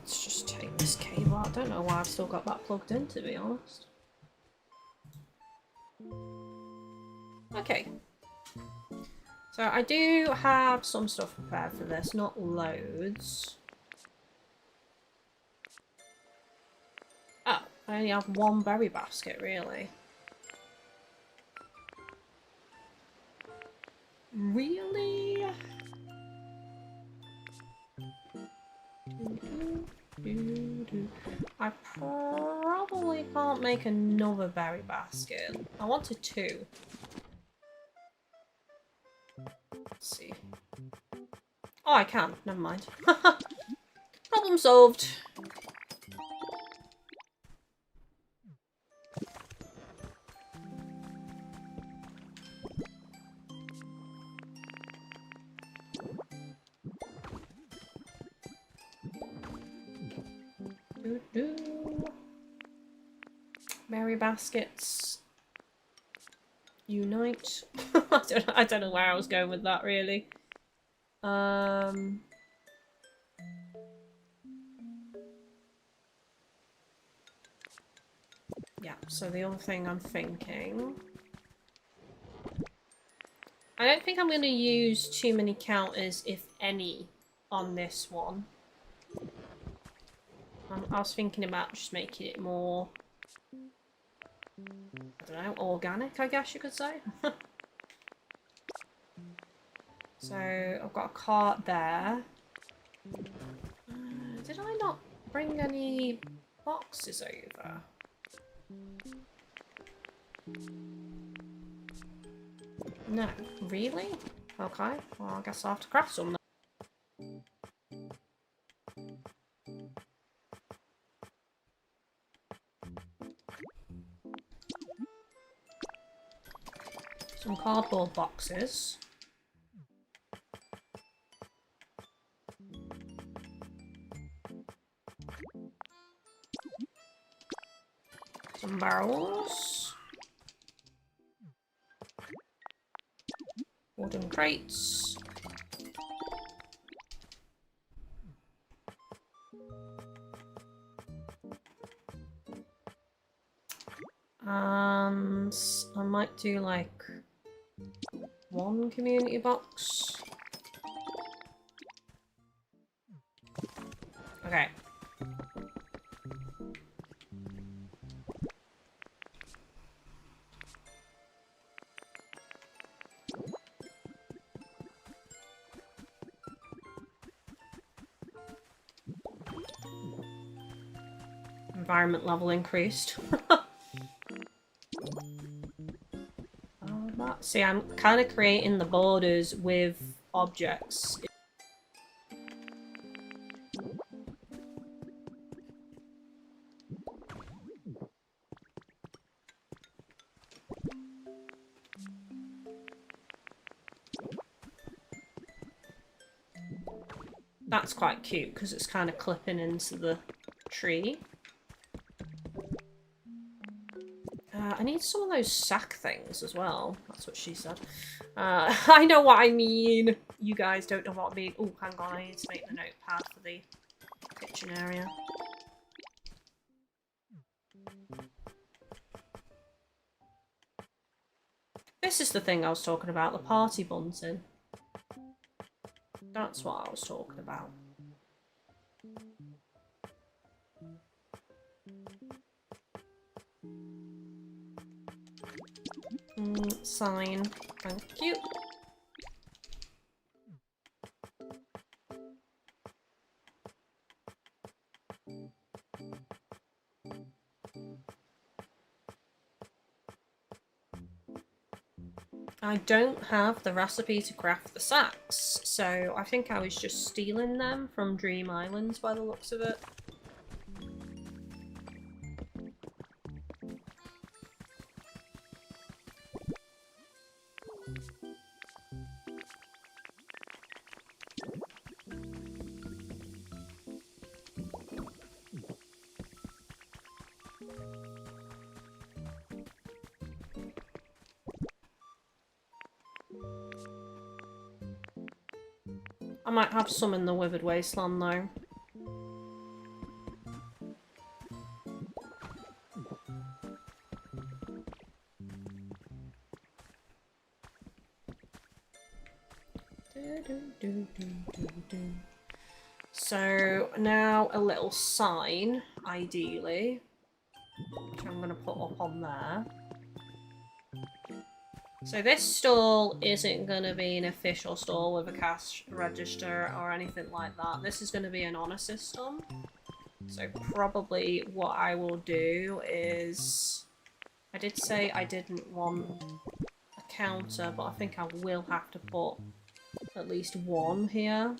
Let's just take this cable. I don't know why I've still got that plugged in, to be honest. Okay. So I do have some stuff prepared for this, not loads. Oh, I only have one berry basket, really. Really? I probably can't make another berry basket. I wanted 2. Let's see. Oh, I can. Never mind. Problem solved. Berry baskets. Unite. I don't know where I was going with that, really. Yeah, so the other thing I'm thinking... I don't think I'm going to use too many counters, if any, on this one. I was thinking about just making it more... I don't know, organic, I guess you could say. So, I've got a cart there. Did I not bring any boxes over? No. Really? Okay. Well, I guess I'll have to craft some then. Some cardboard boxes. Some barrels. Wooden crates. And I might do like 1 community box. Okay. Environment level increased. See, I'm kind of creating the borders with objects. That's quite cute because it's kind of clipping into the tree. I need some of those sack things as well. That's what she said. I know what I mean. You guys don't know what I mean. Oh, hang on. I need to make the notepad for the kitchen area. This is the thing I was talking about. The party bunting. That's what I was talking about. Sign. Thank you. I don't have the recipe to craft the sacks, so I think I was just stealing them from Dream Islands by the looks of it. I might have some in the Withered Wasteland though. So now a little sign, ideally, which I'm going to put up on there. So this stall isn't going to be an official stall with a cash register or anything like that. This is going to be an honor system. So probably what I will do is... I did say I didn't want a counter, but I think I will have to put at least one here.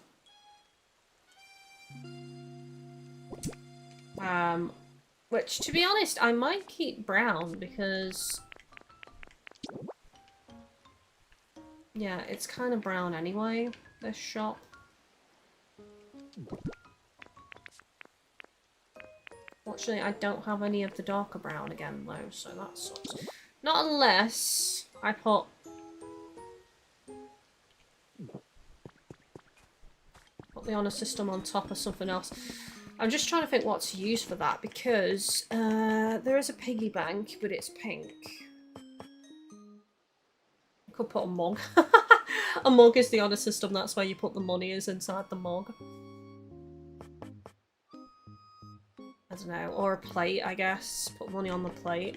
Which, to be honest, I might keep brown because... yeah, it's kind of brown anyway, this shop. Fortunately, I don't have any of the darker brown again, though, so that sucks. Not unless I put... the honor system on top of something else. I'm just trying to think what to use for that, because there is a piggy bank, but it's pink. I could put a mug. A mug is the honor system, that's where you put the money is inside the mug. I don't know, or a plate, I guess. Put money on the plate.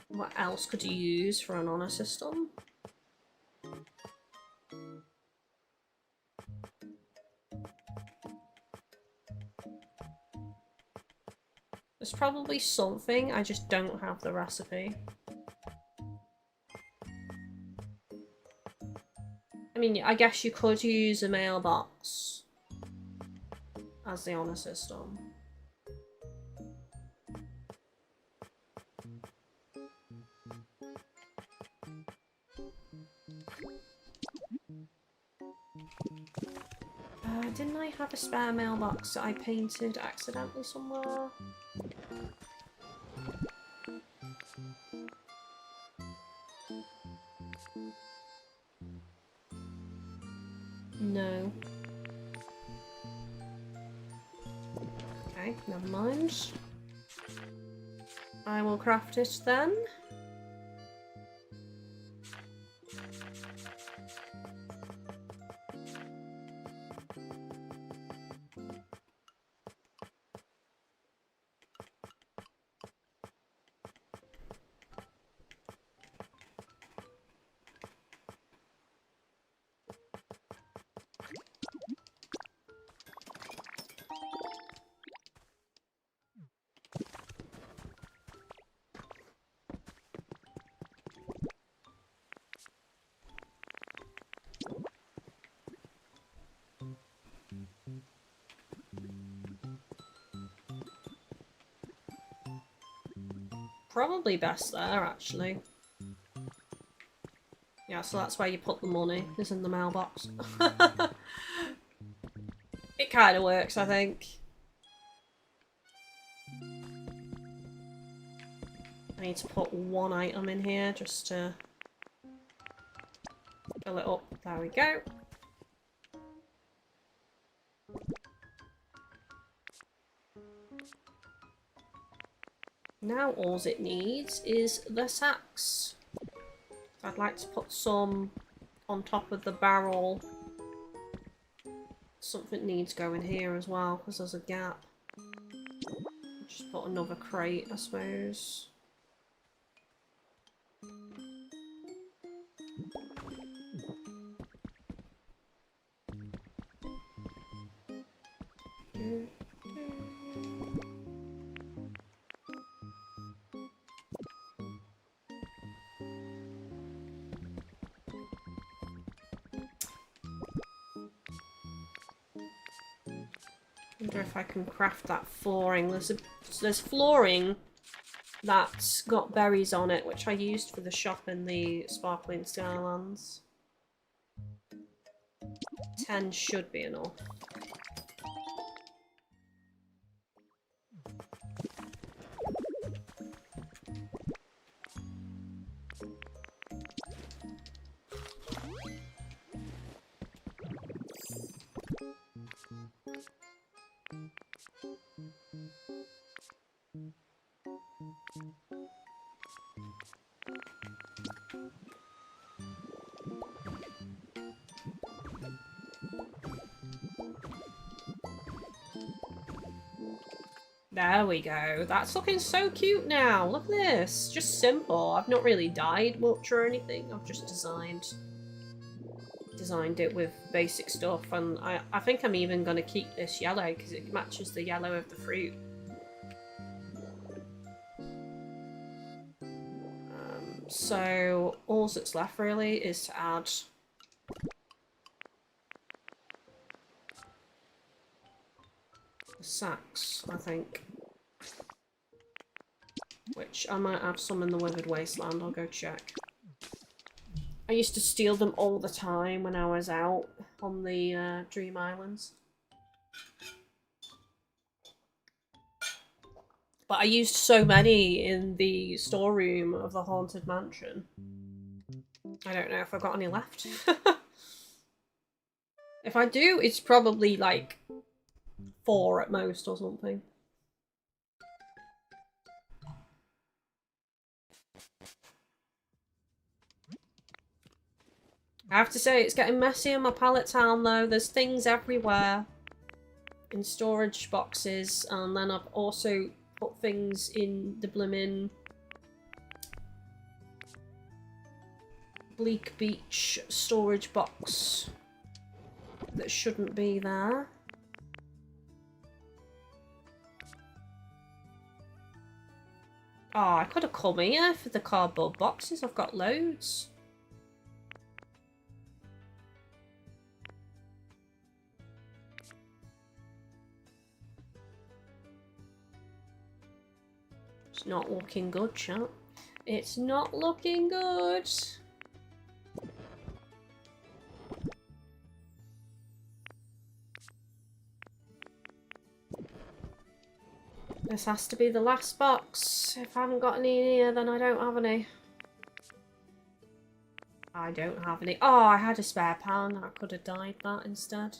What else could you use for an honor system? There's probably something, I just don't have the recipe. I mean, I guess you could use a mailbox as the honor system. Didn't I have a spare mailbox that I painted accidentally somewhere? No. Okay, never mind. I will craft it then. Probably best there, actually. Yeah, so that's where you put the money, is in the mailbox. It kind of works, I think. I need to put one item in here just to fill it up. There we go. Now all it needs is the sacks. I'd like to put some on top of the barrel. Something needs going here as well because there's a gap. Just put another crate, I suppose. Wonder if I can craft that flooring. There's flooring that's got berries on it, which I used for the shop in the Sparkling Skylands. 10 should be enough. There we go. That's looking so cute now. Look at this. Just simple. I've not really dyed much or anything. I've just designed designed it with basic stuff, and I think I'm even going to keep this yellow because it matches the yellow of the fruit. So all that's left really is to add the sacks, I think. Which I might have some in the Withered Wasteland, I'll go check. I used to steal them all the time when I was out on the Dream Islands. But I used so many in the storeroom of the Haunted Mansion. I don't know if I've got any left. If I do, it's probably like 4 at most or something. I have to say, it's getting messy in my pallet town though. There's things everywhere in storage boxes, and then I've also put things in the blimmin' Bleak Beach storage box that shouldn't be there. Oh, I could have come here for the cardboard boxes. I've got loads. It's not looking good, chat. It's not looking good. This has to be the last box. If I haven't got any in here, then I don't have any. I don't have any. Oh, I had a spare pan. I could have dyed that instead.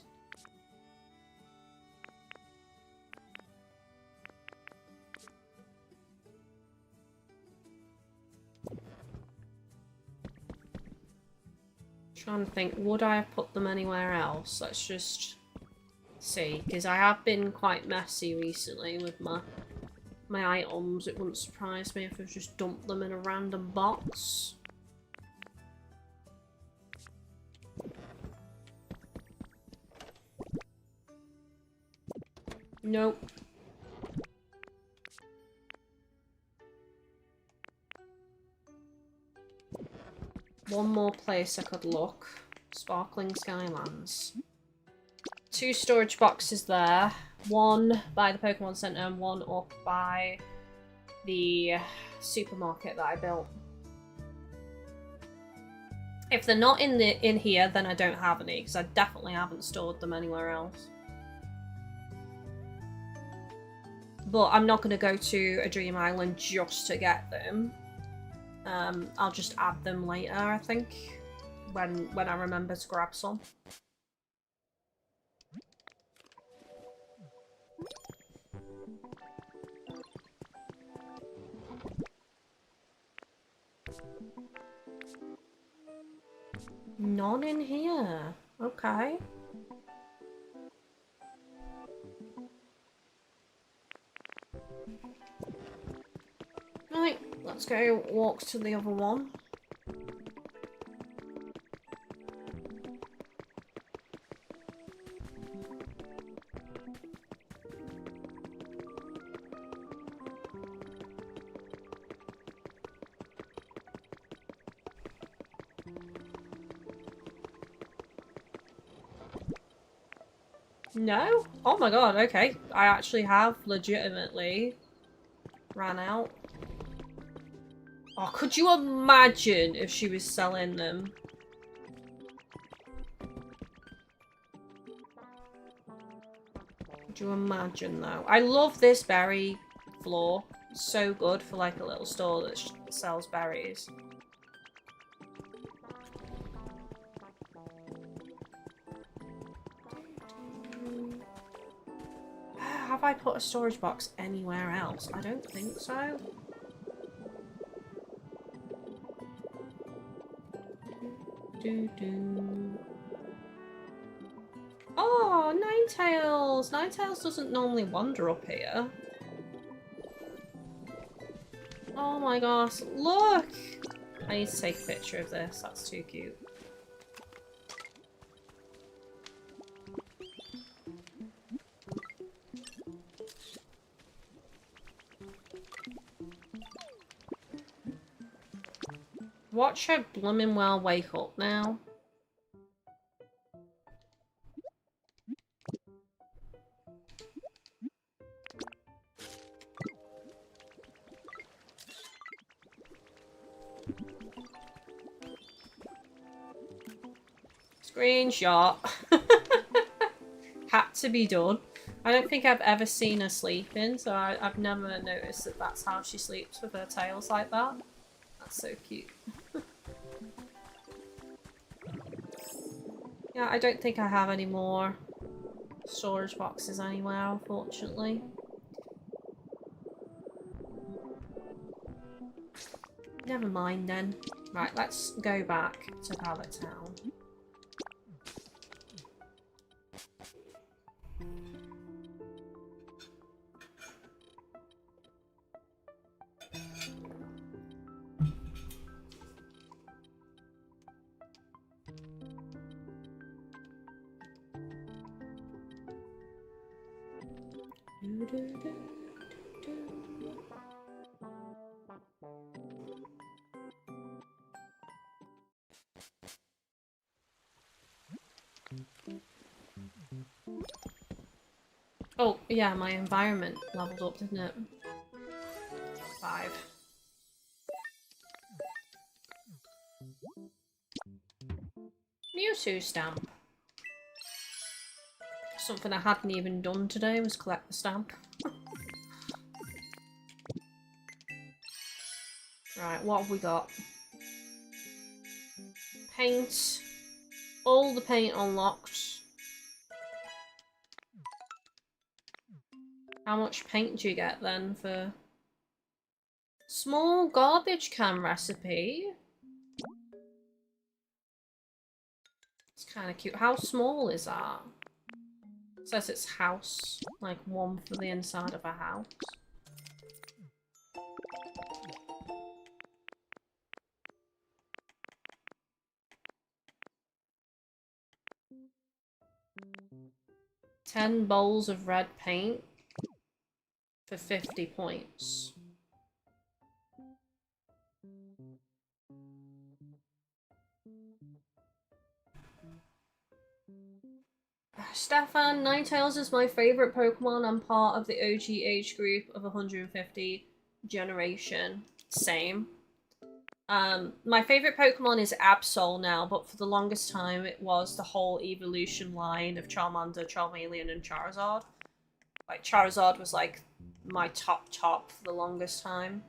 Trying to think, would I have put them anywhere else? Let's just see, because I have been quite messy recently with my items. It wouldn't surprise me if I've just dumped them in a random box. Nope. One more place I could look. Sparkling Skylands. 2 storage boxes there. One by the Pokemon Center and one up by the supermarket that I built. If they're not in here, then I don't have any, because I definitely haven't stored them anywhere else. But I'm not going to go to a Dream Island just to get them. I'll just add them later, I think, when I remember to grab some. None in here. Okay. Right, let's go walk to the other one. No? Oh my god, okay. I actually have legitimately ran out. Oh, could you imagine if she was selling them? Could you imagine though? I love this berry floor. It's so good for like a little store that sells berries. Have I put a storage box anywhere else? I don't think so. Oh, Ninetales! Ninetales doesn't normally wander up here. Oh my gosh, look! I need to take a picture of this, that's too cute. Watch her blooming well wake up now. Screenshot. Had to be done. I don't think I've ever seen her sleeping, so I've never noticed that that's how she sleeps with her tails like that. That's so cute. Yeah, I don't think I have any more storage boxes anywhere, unfortunately. Never mind then. Right, let's go back to Pallet Town. Oh, yeah, my environment leveled up, didn't it? 5. Mewtwo stamp. Something I hadn't even done today was collect the stamp. Right, what have we got? Paint. All the paint unlocked. How much paint do you get then for... Small garbage can recipe? It's kind of cute. How small is that? It says it's house. Like one for the inside of a house. $10 bowls of red paint for 50 points. Stefan, Ninetales is my favourite Pokemon. I'm part of the OG age group of 150 generation. Same. My favourite Pokemon is Absol now, but for the longest time it was the whole evolution line of Charmander, Charmeleon, and Charizard. Like, Charizard was like my top for the longest time.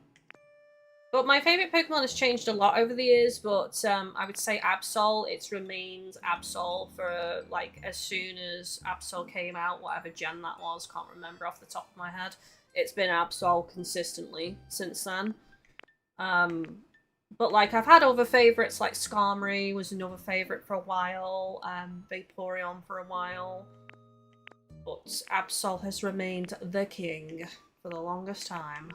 But my favourite Pokemon has changed a lot over the years, but I would say Absol, it's remained Absol for, like, as soon as Absol came out, whatever gen that was, can't remember off the top of my head. It's been Absol consistently since then. But, like, I've had other favourites, like Skarmory was another favourite for a while, Vaporeon for a while. But Absol has remained the king for the longest time.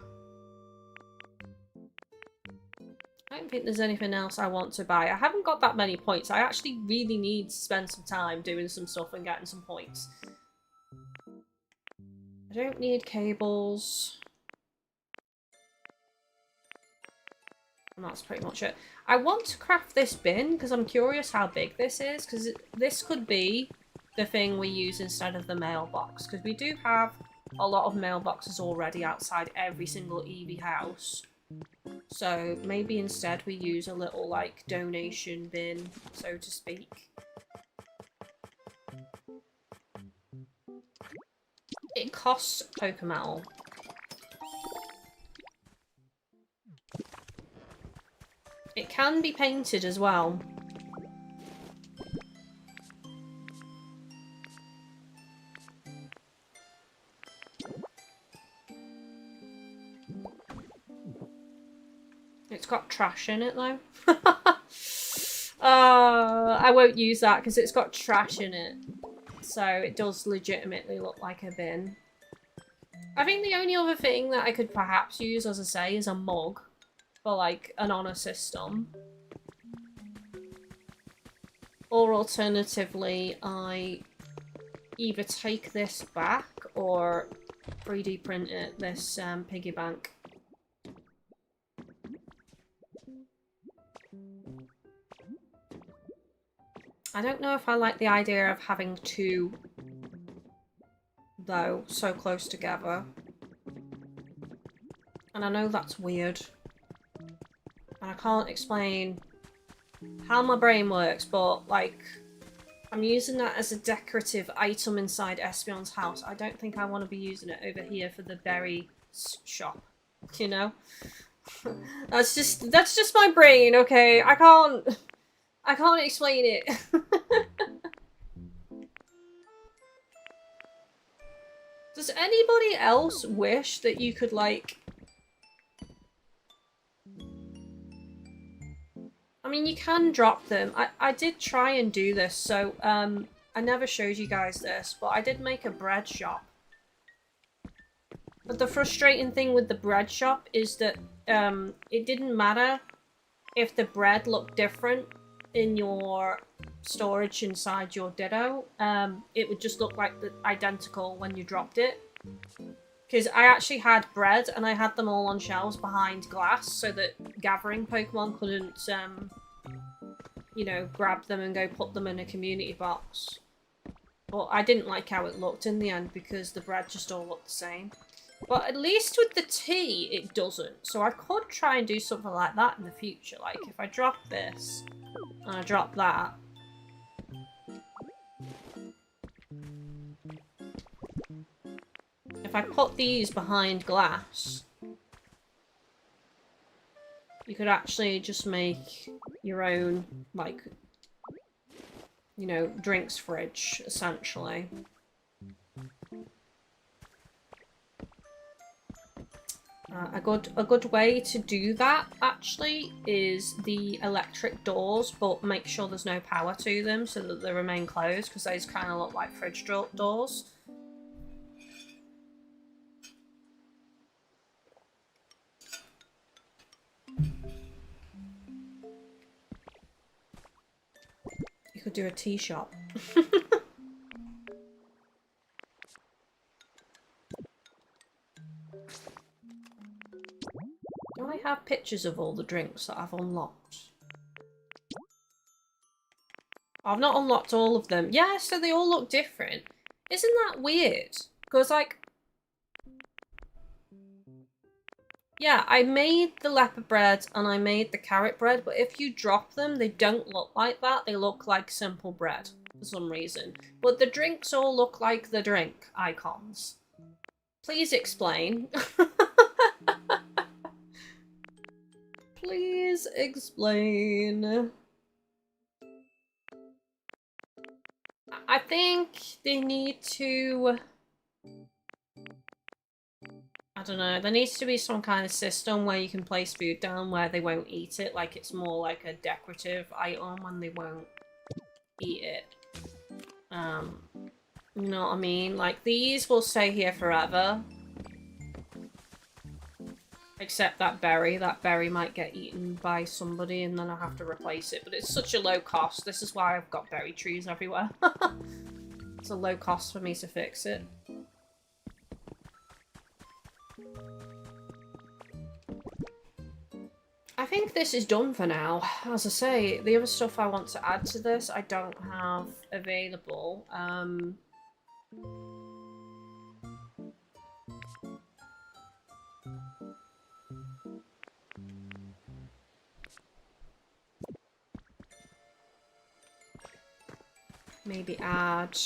I don't think there's anything else I want to buy. I haven't got that many points. I actually really need to spend some time doing some stuff and getting some points. I don't need cables. And that's pretty much it. I want to craft this bin because I'm curious how big this is, because this could be the thing we use instead of the mailbox, because we do have a lot of mailboxes already outside every single Eevee house. So maybe instead we use a little, like, donation bin, so to speak. It costs Pokemon. It can be painted as well. It's got trash in it though. I won't use that because it's got trash in it. So it does legitimately look like a bin. I think the only other thing that I could perhaps use, as I say, is a mug for, like, an honour system. Or alternatively, I either take this back or 3D print it, this piggy bank. I don't know if I like the idea of having two, though, so close together. And I know that's weird. And I can't explain how my brain works, but, like, I'm using that as a decorative item inside Espion's house. I don't think I want to be using it over here for the berry shop, you know? That's just my brain, okay? I can't explain it. Does anybody else wish that you could, like... I mean, you can drop them. I did try and do this, so, I never showed you guys this, but I did make a bread shop. But the frustrating thing with the bread shop is that, it didn't matter if the bread looked different in your storage inside your Ditto. It would just look like identical when you dropped it. Because I actually had bread and I had them all on shelves behind glass so that gathering Pokemon couldn't, you know, grab them and go put them in a community box. But I didn't like how it looked in the end because the bread just all looked the same. But at least with the tea, it doesn't. So I could try and do something like that in the future. Like, if I drop this, and I drop that. If I put these behind glass, you could actually just make your own, like, you know, drinks fridge, essentially. A good way to do that, actually, is the electric doors, but make sure there's no power to them so that they remain closed, because those kind of look like fridge doors. You could do a tea shop. Do I have pictures of all the drinks that I've unlocked? I've not unlocked all of them. Yeah, so they all look different. Isn't that weird? Because, like... Yeah, I made the leopard bread and I made the carrot bread, but if you drop them, they don't look like that. They look like simple bread for some reason. But the drinks all look like the drink icons. Please explain. Please explain. I think they need to... I don't know, there needs to be some kind of system where you can place food down where they won't eat it, like it's more like a decorative item and they won't eat it. You know what I mean? Like, these will stay here forever. Except that berry might get eaten by somebody and then I have to replace it. But it's such a low cost. This is why I've got berry trees everywhere. It's a low cost for me to fix it. I think this is done for now. As I say, the other stuff I want to add to this I don't have available. Maybe add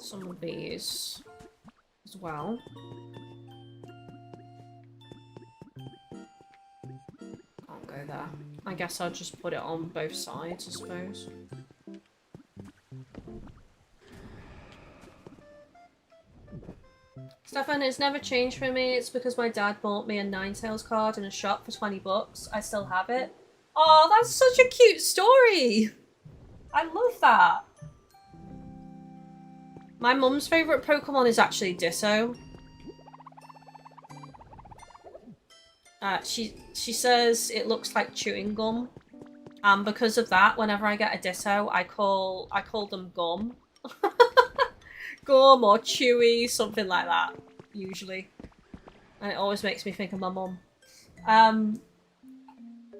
some of these as well. Can't go there. I guess I'll just put it on both sides, I suppose. Stefan, it's never changed for me. It's because my dad bought me a Ninetales card in a shop for 20 bucks. I still have it. Oh, that's such a cute story! I love that. My mum's favourite Pokemon is actually Ditto. She says it looks like chewing gum. And because of that, whenever I get a Ditto, I call them Gum. Gum or Chewy, something like that, usually. And it always makes me think of my mum.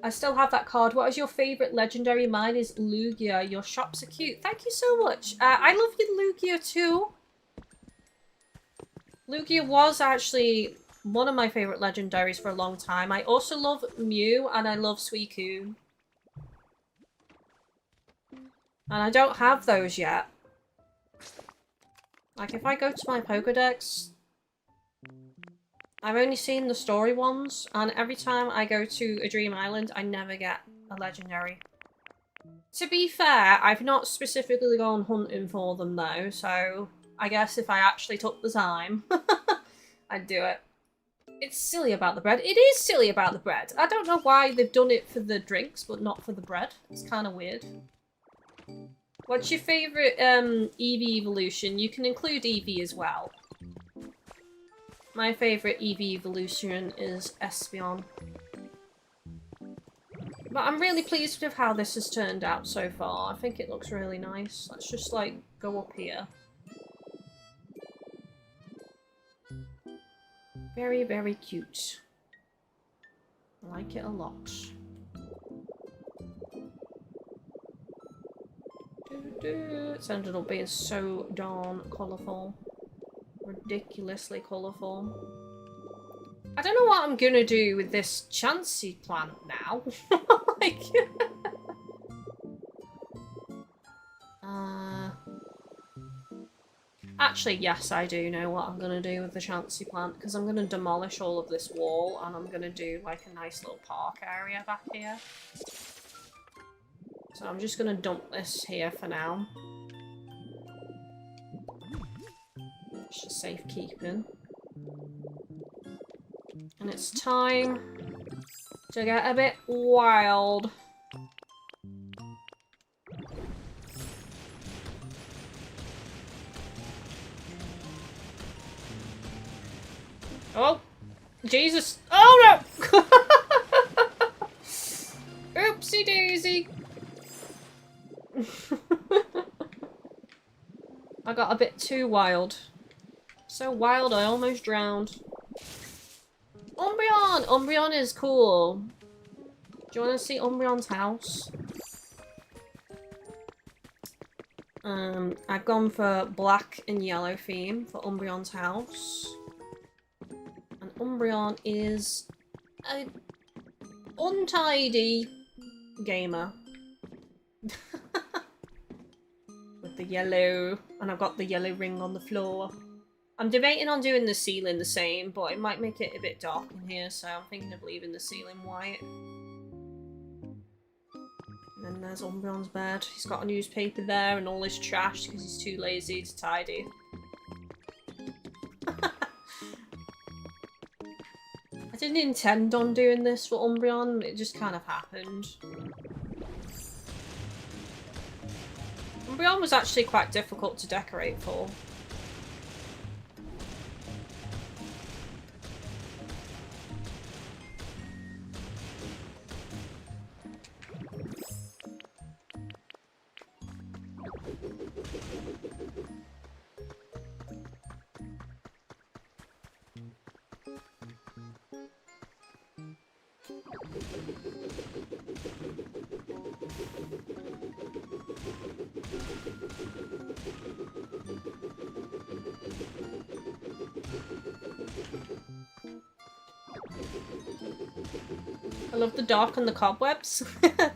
I still have that card. What is your favourite legendary? Mine is Lugia. Your shops are cute. Thank you so much. I love your Lugia too. Lugia was actually one of my favourite legendaries for a long time. I also love Mew and I love Suicune. And I don't have those yet. Like, if I go to my Pokedex, I've only seen the story ones, and every time I go to a Dream Island, I never get a legendary. To be fair, I've not specifically gone hunting for them though, so I guess if I actually took the time, I'd do it. It's silly about the bread. It is silly about the bread. I don't know why they've done it for the drinks, but not for the bread. It's kind of weird. What's your favourite Eevee evolution? You can include Eevee as well. My favourite Eevee evolution is Espeon. But I'm really pleased with how this has turned out so far. I think it looks really nice. Let's just, like, go up here. Very, very cute. I like it a lot. It's ended up being so darn colourful. Ridiculously colourful. I don't know what I'm gonna do with this Chansey plant now. Like... Actually, yes, I do know what I'm gonna do with the Chansey plant, because I'm gonna demolish all of this wall and I'm gonna do like a nice little park area back here. So I'm just gonna dump this here for now. It's just safekeeping. And it's time to get a bit wild. Oh! Jesus! Oh no! Oopsie daisy! I got a bit too wild. So wild I almost drowned. Umbreon! Umbreon is cool. Do you want to see Umbreon's house? I've gone for black and yellow theme for Umbreon's house. And Umbreon is a untidy gamer. With the yellow, and I've got the yellow ring on the floor. I'm debating on doing the ceiling the same, but it might make it a bit dark in here, so I'm thinking of leaving the ceiling white. And then there's Umbreon's bed. He's got a newspaper there and all his trash because he's too lazy to tidy. I didn't intend on doing this for Umbreon, it just kind of happened. Umbreon was actually quite difficult to decorate for. I love the dark and the cobwebs.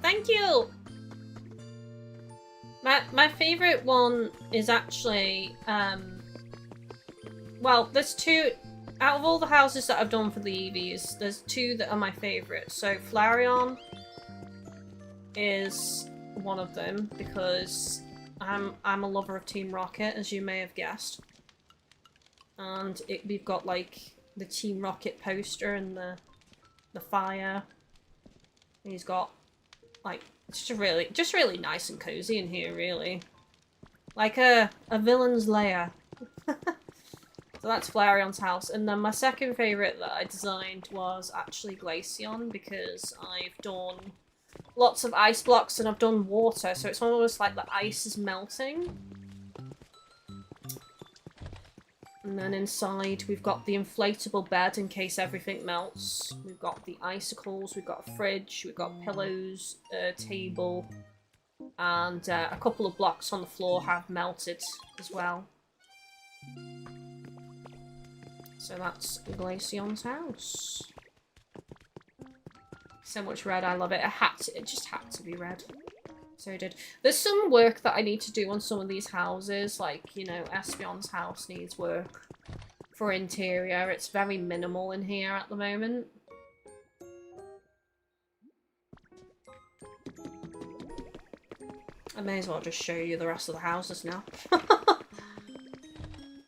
Thank you! My favourite one is actually, well, there's two, out of all the houses that I've done for the EVs, there's two that are my favourite. So Flareon is one of them, because I'm a lover of Team Rocket, as you may have guessed. And we've got, like, the Team Rocket poster and the fire. He's got, like, it's just really nice and cozy in here, really. Like a villain's lair. So that's Flareon's house. And then my second favourite that I designed was actually Glaceon, because I've done lots of ice blocks and I've done water, so it's almost like the ice is melting. And then inside we've got the inflatable bed in case everything melts. We've got the icicles, we've got a fridge, we've got pillows, a table, and a couple of blocks on the floor have melted as well. So that's Glaceon's house. So much red, I love it. It just had to be red. So it did. There's some work that I need to do on some of these houses, like, you know, Espion's house needs work for interior. It's very minimal in here at the moment. I may as well just show you the rest of the houses now.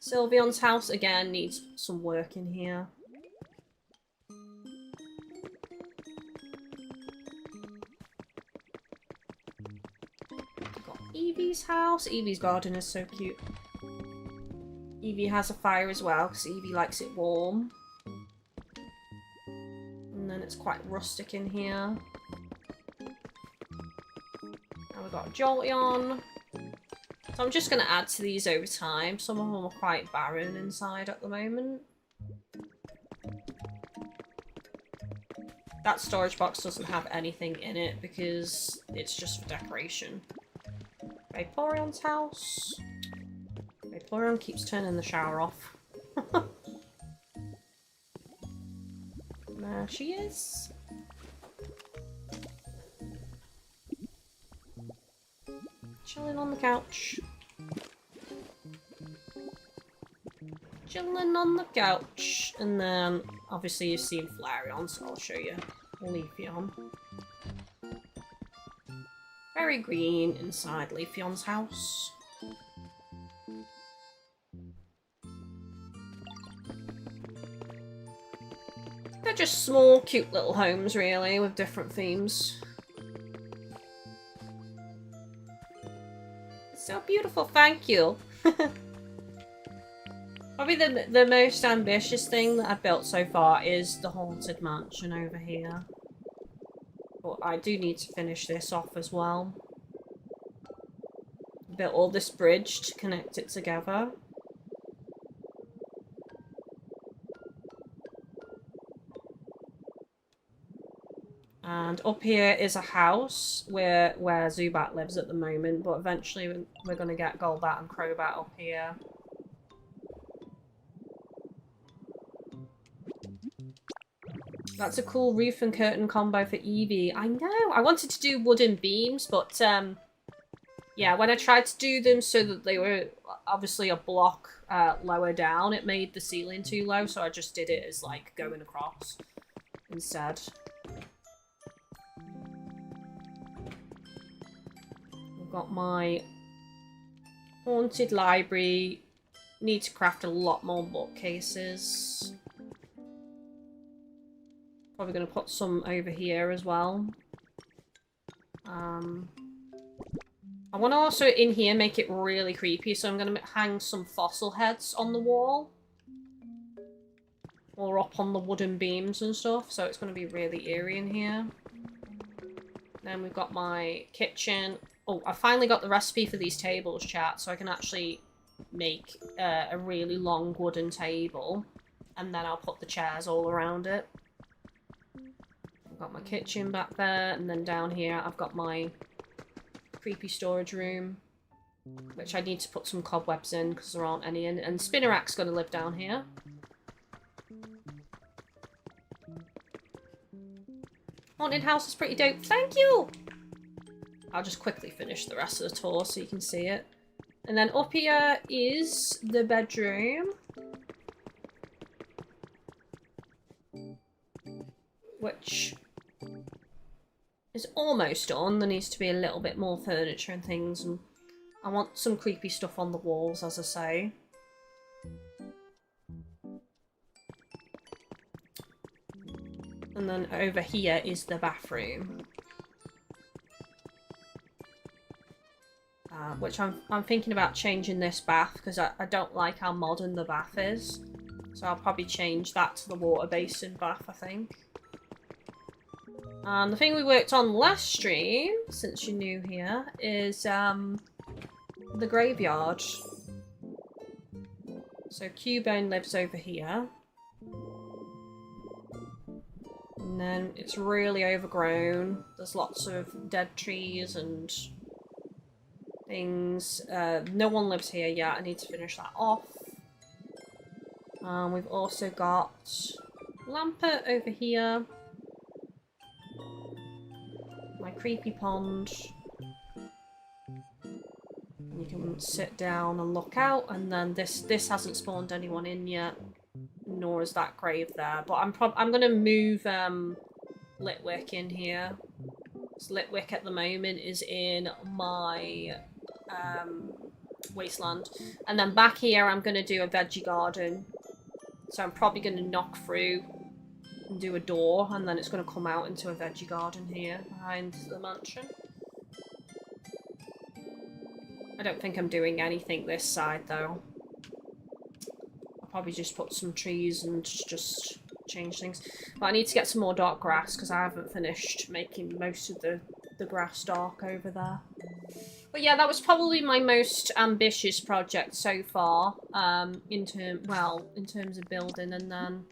Sylveon's house, again, needs some work in here. Got Evie's house. Evie's garden is so cute. Evie has a fire as well, because Evie likes it warm. And then it's quite rustic in here. Now we've got a Jolteon. So I'm just going to add to these over time. Some of them are quite barren inside at the moment. That storage box doesn't have anything in it because it's just for decoration. Vaporeon's house. Vaporeon keeps turning the shower off. There she is. Chilling on the couch. Chilling on the couch. And then, obviously you've seen Flareon, so I'll show you Leafeon. Very green inside Leafeon's house. They're just small, cute little homes, really, with different themes. So beautiful, thank you. Probably the most ambitious thing that I've built so far is the Haunted Mansion over here. But I do need to finish this off as well. Built all this bridge to connect it together. And up here is a house where Zubat lives at the moment, but eventually we're going to get Golbat and Crobat up here. That's a cool roof and curtain combo for Eevee. I know! I wanted to do wooden beams, but yeah, when I tried to do them so that they were obviously a block lower down, it made the ceiling too low, so I just did it as like going across instead. Got my haunted library. Need to craft a lot more bookcases. Probably going to put some over here as well. I want to also in here make it really creepy, so I'm going to hang some fossil heads on the wall. Or up on the wooden beams and stuff, so it's going to be really eerie in here. Then we've got my kitchen. Oh, I finally got the recipe for these tables, chat, so I can actually make a really long wooden table. And then I'll put the chairs all around it. I've got my kitchen back there, and then down here I've got my creepy storage room, which I need to put some cobwebs in because there aren't any in. And Spinnerak's going to live down here. Haunted house is pretty dope. Thank you! I'll just quickly finish the rest of the tour so you can see it. And then up here is the bedroom. Which is almost done. There needs to be a little bit more furniture and things. And I want some creepy stuff on the walls, as I say. And then over here is the bathroom. Which I'm thinking about changing this bath because I don't like how modern the bath is. So I'll probably change that to the water basin bath, I think. And the thing we worked on last stream, since you're new here, is the graveyard. So Cubone lives over here. And then it's really overgrown. There's lots of dead trees and things. No one lives here yet. I need to finish that off. We've also got Lampert over here. My creepy pond. You can sit down and look out, and then this hasn't spawned anyone in yet, nor is that grave there. But I'm gonna move Litwick in here. So Litwick at the moment is in my wasteland, and then back here I'm gonna do a veggie garden. So I'm probably gonna knock through and do a door, and then it's gonna come out into a veggie garden here behind the mansion. I don't think I'm doing anything this side though. I'll probably just put some trees and just change things. But I need to get some more dark grass because I haven't finished making most of the grass dark over there. But yeah, that was probably my most ambitious project so far, in terms of building. And then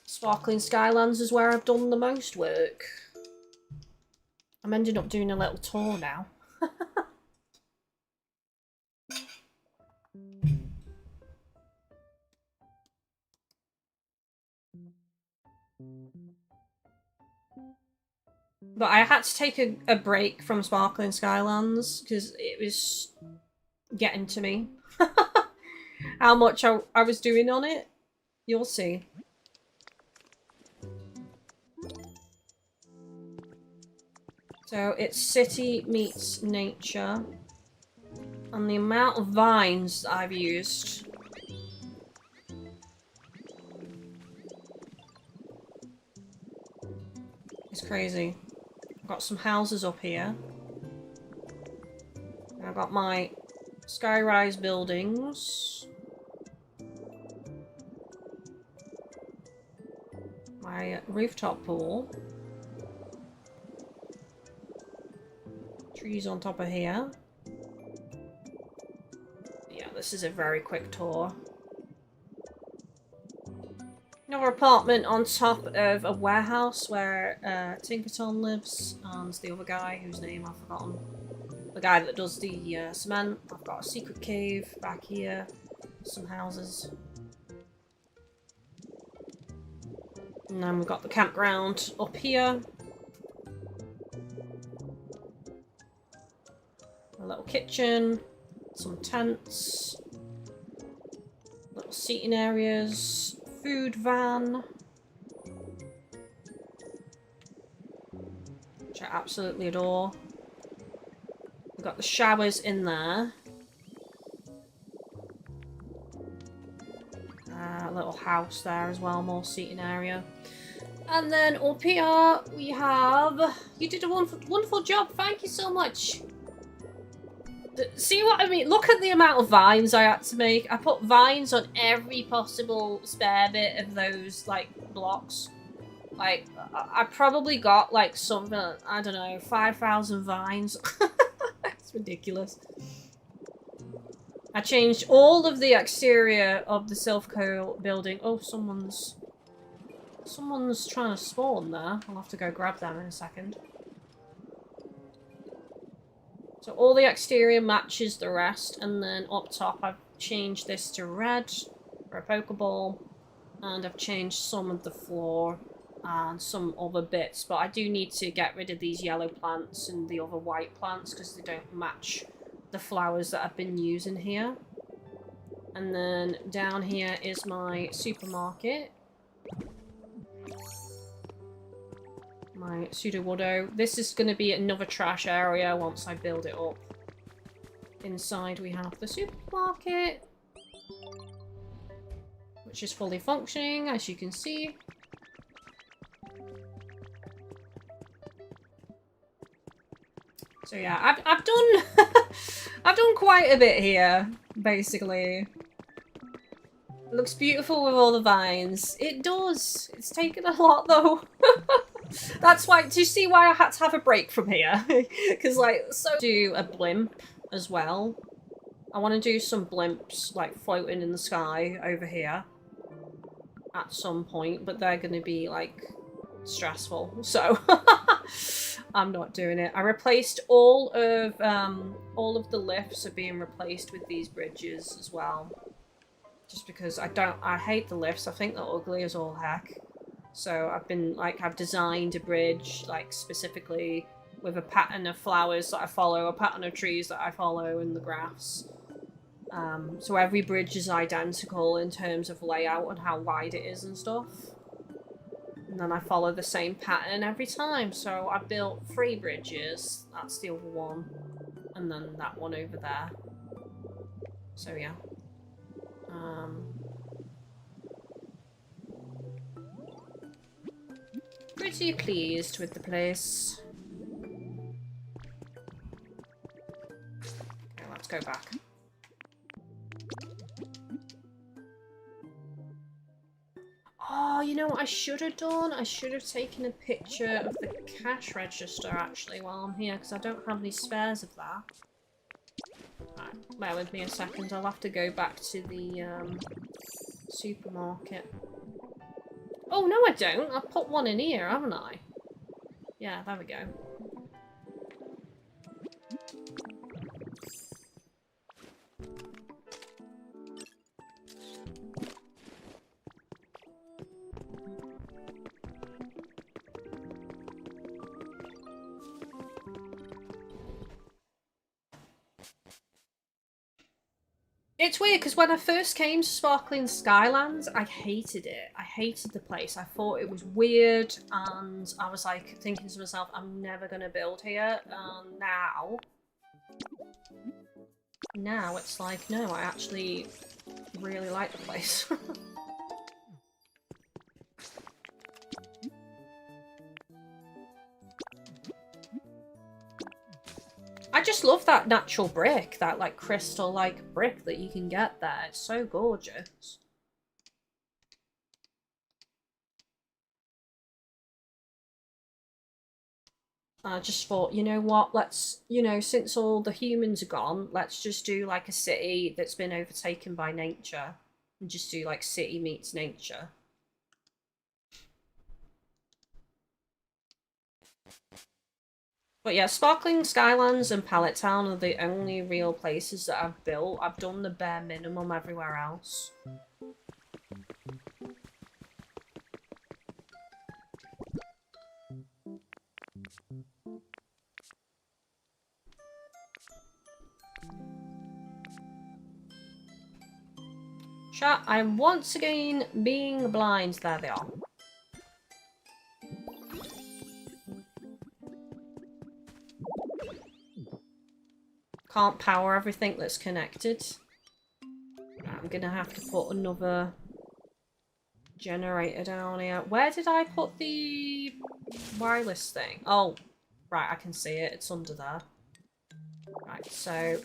Sparkling Skylands is where I've done the most work. I'm ending up doing a little tour now. But I had to take a break from Sparkling Skylands because it was getting to me. How much I was doing on it, you'll see. So it's city meets nature. And the amount of vines that I've used. It's crazy. I've got some houses up here. I've got my skyrise buildings. My rooftop pool. Trees on top of here. Yeah, this is a very quick tour. Another apartment on top of a warehouse where Tinkerton lives, and the other guy whose name I've forgotten. The guy that does the cement. I've got a secret cave back here. Some houses. And then we've got the campground up here. A little kitchen, some tents, little seating areas, food van, which I absolutely adore. We've got the showers in there. A little house there as well, more seating area. And then up here we have... You did a wonderful job, thank you so much. See what I mean? Look at the amount of vines I had to make. I put vines on every possible spare bit of those, like, blocks. Like, I probably got, like, something, I don't know, 5,000 vines. It's ridiculous. I changed all of the exterior of the Silphco building. Oh, someone's trying to spawn there. I'll have to go grab them in a second. So all the exterior matches the rest, and then up top I've changed this to red for a Pokeball, and I've changed some of the floor and some other bits, but I do need to get rid of these yellow plants and the other white plants because they don't match the flowers that I've been using here. And then down here is my supermarket. My pseudo-woodo. This is going to be another trash area once I build it up. Inside we have the supermarket, which is fully functioning, as you can see. So yeah, I've done I've done quite a bit here, basically. It looks beautiful with all the vines. It does. It's taken a lot though. That's why, do you see why I had to have a break from here? Because, like, so do a blimp as well. I want to do some blimps, like, floating in the sky over here at some point, but they're going to be, like, stressful, so I'm not doing it. I replaced all of the lifts are being replaced with these bridges as well. Just because I hate the lifts. I think they're ugly as all heck. So I've designed a bridge, like, specifically with a pattern of flowers that I follow, a pattern of trees that I follow, and the grass. So every bridge is identical in terms of layout and how wide it is and stuff. And then I follow the same pattern every time. So I built 3 bridges. That's the other one. And then that one over there. So yeah. Pretty pleased with the place. Okay, let's go back. Oh, you know what I should have done? I should have taken a picture of the cash register, actually, while I'm here, because I don't have any spares of that. Right, bear with me a second. I'll have to go back to the supermarket. Oh, no I don't. I've put one in here, haven't I? Yeah, there we go. It's weird, because when I first came to Sparkling Skylands, I hated it. I hated the place. I thought it was weird, and I was like thinking to myself, I'm never going to build here. Now it's like, no, I actually really like the place. I just love that natural brick, that like crystal-like brick that you can get there. It's so gorgeous. I just thought, you know what, let's, you know, since all the humans are gone, let's just do like a city that's been overtaken by nature. And just do like city meets nature. But yeah, Sparkling Skylands and Pallet Town are the only real places that I've built. I've done the bare minimum everywhere else. Chat, I'm once again being blind. There they are. Can't power everything that's connected. I'm gonna have to put another generator down here. Where did I put the wireless thing? Oh, right, I can see it. It's under there. Right, so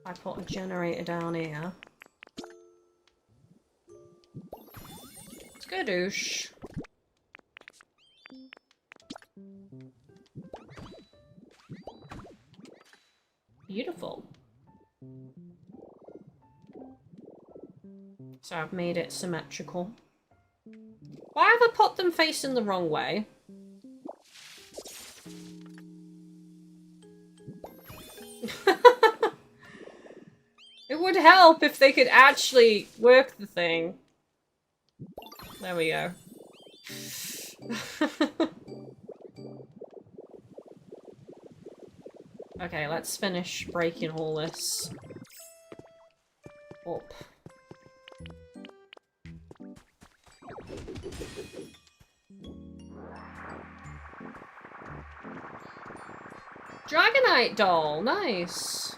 I put a generator down here. Skadoosh. Beautiful. So I've made it symmetrical. Why have I put them facing the wrong way? It would help if they could actually work the thing. There we go. Okay, let's finish breaking all this up. Dragonite doll, nice.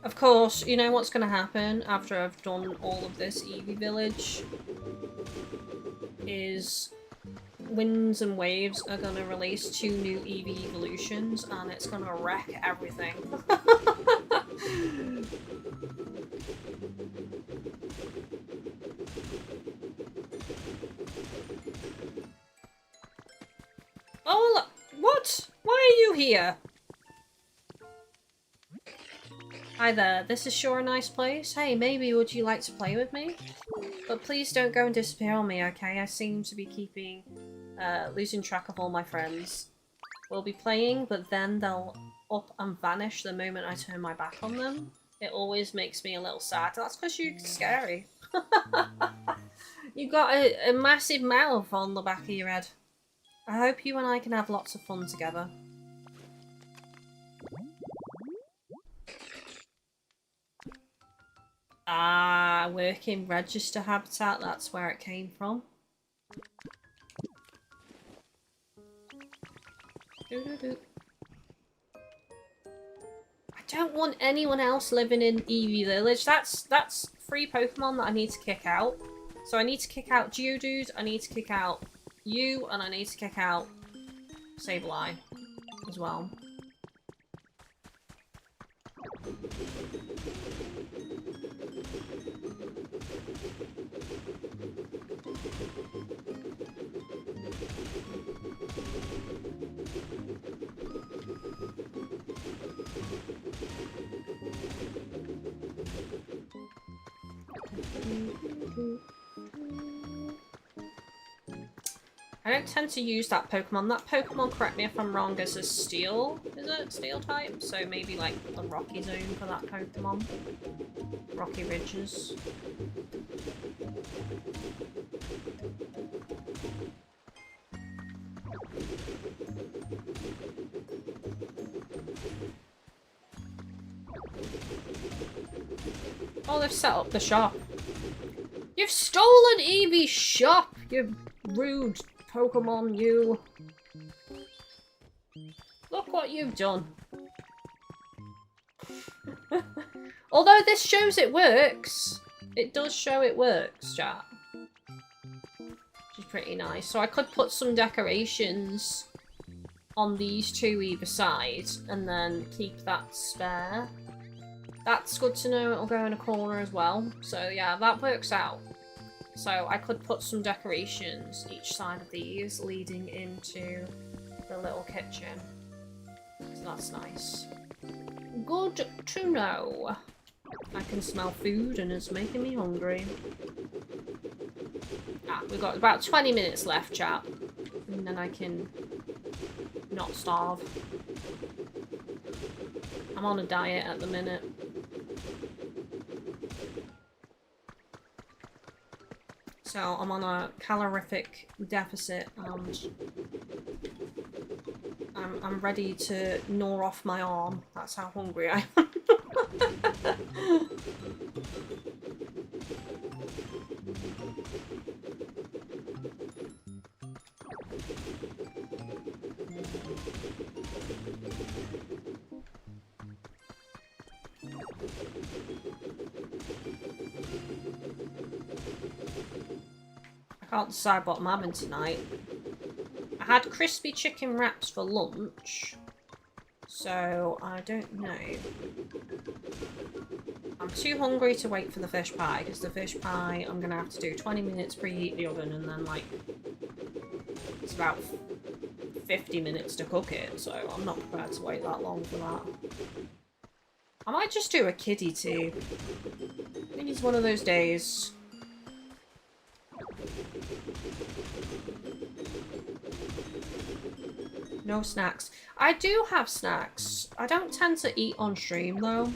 Of course, you know what's going to happen after I've done all of this Eevee Village is Winds and Waves are going to release 2 new Eevee evolutions and it's going to wreck everything. Oh, look. What? Why are you here? Hi there, this is sure a nice place. Hey, maybe would you like to play with me? But please don't go and disappear on me, okay? I seem to be losing track of all my friends. We'll be playing, but then they'll up and vanish the moment I turn my back on them. It always makes me a little sad. That's because you're scary. You got a massive mouth on the back of your head. I hope you and I can have lots of fun together. Ah, working register habitat, that's where it came from. I don't want anyone else living in Eevee Village. That's 3 Pokemon that I need to kick out. So I need to kick out Geodude, I need to kick out you, and I need to kick out Sableye as well. I don't tend to use that Pokemon. That Pokemon, correct me if I'm wrong, is a Steel, is it? Steel type? So maybe like the Rocky Zone for that Pokemon. Rocky Ridges. Oh, they've set up the shop. You've stolen Eevee's shop, you rude Pokemon, you. Look what you've done. Although this shows it works. It does show it works, chat. Which is pretty nice. So I could put some decorations on these two either side and then keep that spare. That's good to know. It'll go in a corner as well. So yeah, that works out. So I could put some decorations each side of these leading into the little kitchen. So that's nice. Good to know. I can smell food and it's making me hungry. Ah, we've got about 20 minutes left, chat. And then I can not starve. I'm on a diet at the minute. So I'm on a calorific deficit and I'm ready to gnaw off my arm. That's how hungry I am. I can't decide what I'm having tonight. I had crispy chicken wraps for lunch, so I don't know. I'm too hungry to wait for the fish pie, because the fish pie I'm going to have to do 20 minutes preheat the oven and then like it's about 50 minutes to cook it, so I'm not prepared to wait that long for that. I might just do a kiddie tea. I think it's one of those days. No snacks. I do have snacks. I don't tend to eat on stream though.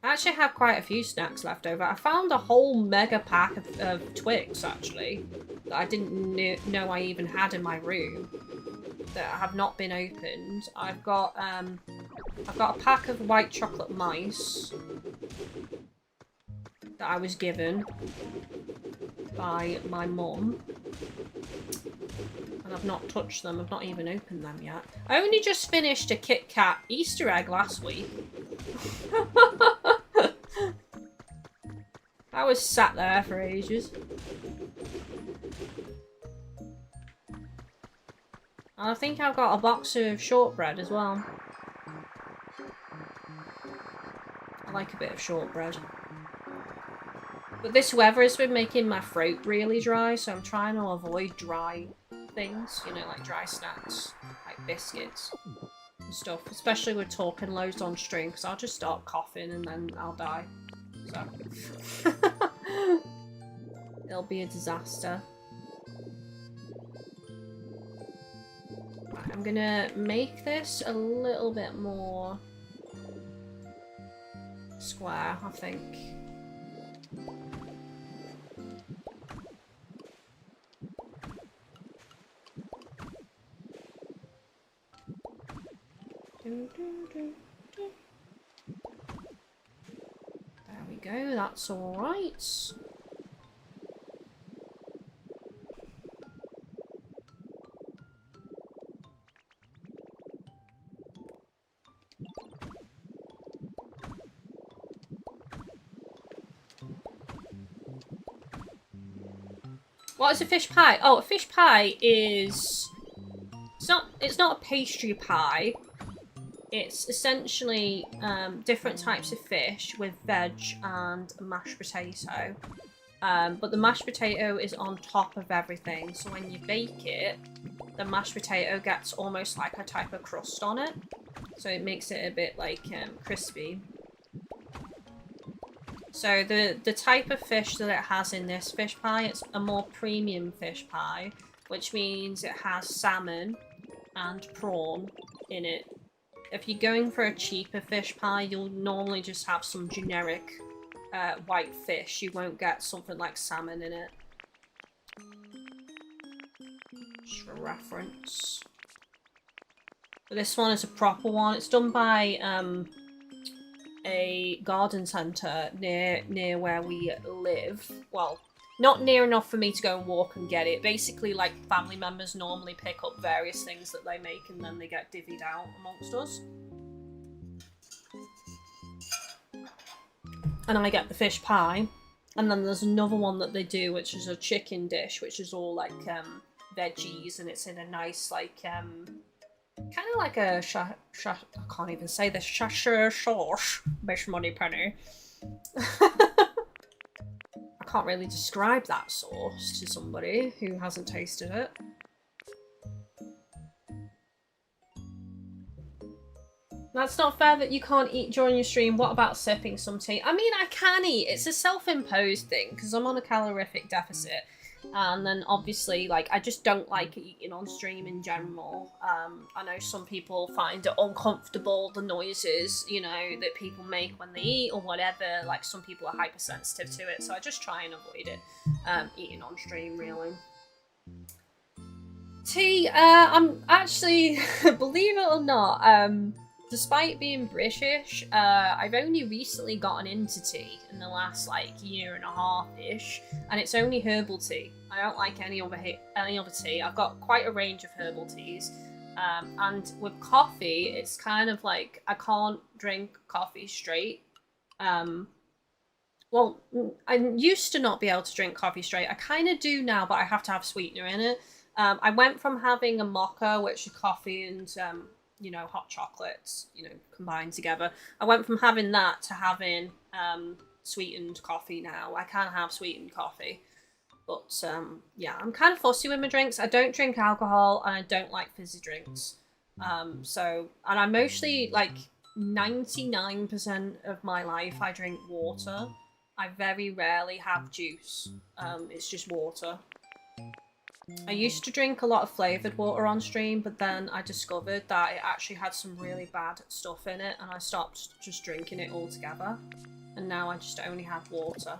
I actually have quite a few snacks left over. I found a whole mega pack of Twix actually that I didn't know I even had in my room that have not been opened. I've got a pack of white chocolate mice that I was given by my mum. And I've not touched them. I've not even opened them yet. I only just finished a Kit Kat Easter egg last week. I was sat there for ages. And I think I've got a box of shortbread as well. I like a bit of shortbread. But this weather has been making my throat really dry, so I'm trying to avoid dry things, you know, like dry snacks, like biscuits and stuff. Especially with talking loads on stream, because I'll just start coughing and then I'll die. So it'll be a disaster. Right, I'm gonna make this a little bit more square, I think. There we go, that's alright. What is a fish pie? Oh, a fish pie is... It's not a pastry pie. It's essentially different types of fish with veg and mashed potato. But the mashed potato is on top of everything. So when you bake it, the mashed potato gets almost like a type of crust on it. So it makes it a bit like crispy. So the type of fish that it has in this fish pie, it's a more premium fish pie, which means it has salmon and prawn in it. If you're going for a cheaper fish pie, you'll normally just have some generic white fish. You won't get something like salmon in it. Just for reference. But this one is a proper one. It's done by a garden centre near where we live. Well, not near enough for me to go and walk and get it. Basically, like, family members normally pick up various things that they make and then they get divvied out amongst us. And I get the fish pie. And then there's another one that they do, which is a chicken dish, which is all, like, veggies, and it's in a nice, like, kind of like a I can't even say this. Sauce. Bish money penny. I can't really describe that sauce to somebody who hasn't tasted it. That's not fair that you can't eat during your stream. What about sipping some tea? I mean, I can eat. It's a self-imposed thing because I'm on a calorific deficit. And then obviously, like, I just don't like eating on stream in general. I know some people find it uncomfortable, the noises, you know, that people make when they eat or whatever. Like, some people are hypersensitive to it, so I just try and avoid it, eating on stream, really. Tea, I'm actually, believe it or not, despite being British, I've only recently gotten into tea in the last, like, year and a half-ish, and it's only herbal tea. I don't like any other tea. I've got quite a range of herbal teas, and with coffee, it's kind of like I can't drink coffee straight. Well, I used to not be able to drink coffee straight. I kind of do now, but I have to have sweetener in it. I went from having a mocha, which is coffee and you know, hot chocolates, you know, combined together. I went from having that to having sweetened coffee now. I can have sweetened coffee. But, yeah, I'm kind of fussy with my drinks. I don't drink alcohol, and I don't like fizzy drinks. And I mostly, like, 99% of my life, I drink water. I very rarely have juice. It's just water. I used to drink a lot of flavoured water on stream, but then I discovered that it actually had some really bad stuff in it, and I stopped just drinking it altogether. And now I just only have water.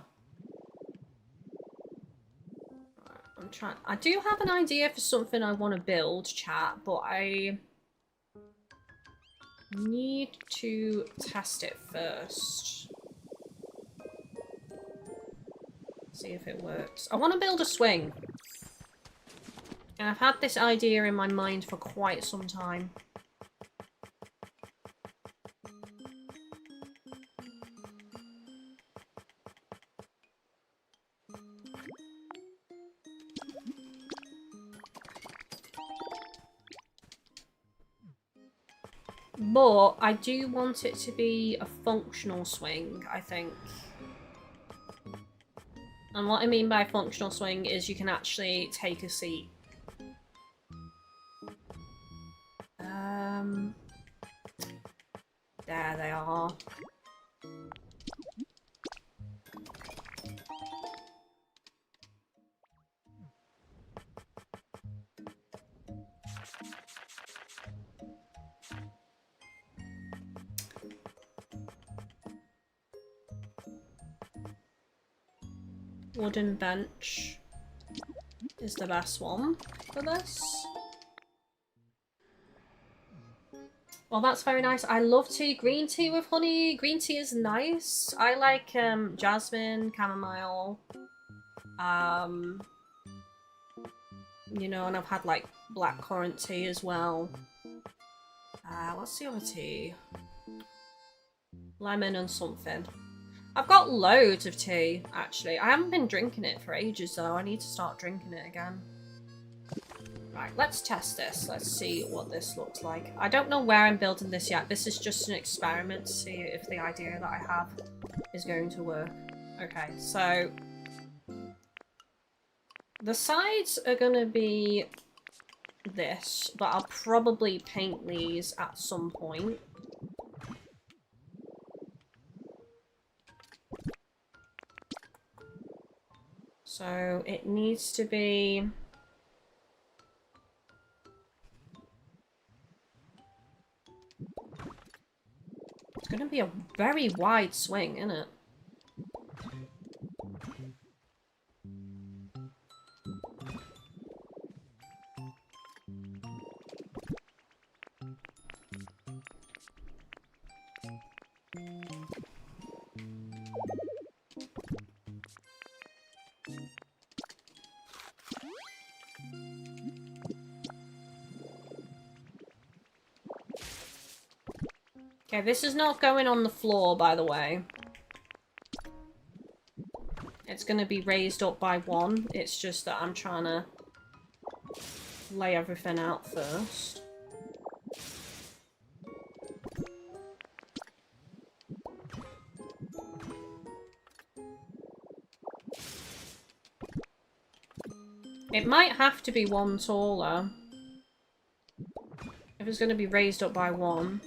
Right, I do have an idea for something I want to build, chat, but I need to test it first. See if it works. I want to build a swing. And I've had this idea in my mind for quite some time. But I do want it to be a functional swing, I think. And what I mean by functional swing is you can actually take a seat. There they are. Wooden bench is the best one for this. Well, that's very nice. I love tea. Green tea with honey. Green tea is nice. I like jasmine, chamomile. You know, and I've had like blackcurrant tea as well. What's the other tea? Lemon and something. I've got loads of tea, actually. I haven't been drinking it for ages, though. I need to start drinking it again. Right, let's test this. Let's see what this looks like. I don't know where I'm building this yet. This is just an experiment to see if the idea that I have is going to work. Okay, so the sides are going to be this, but I'll probably paint these at some point. So it needs to be... It's going to be a very wide swing, isn't it? Okay, this is not going on the floor, by the way. It's going to be raised up by one. It's just that I'm trying to lay everything out first. It might have to be one taller. If it's going to be raised up by one.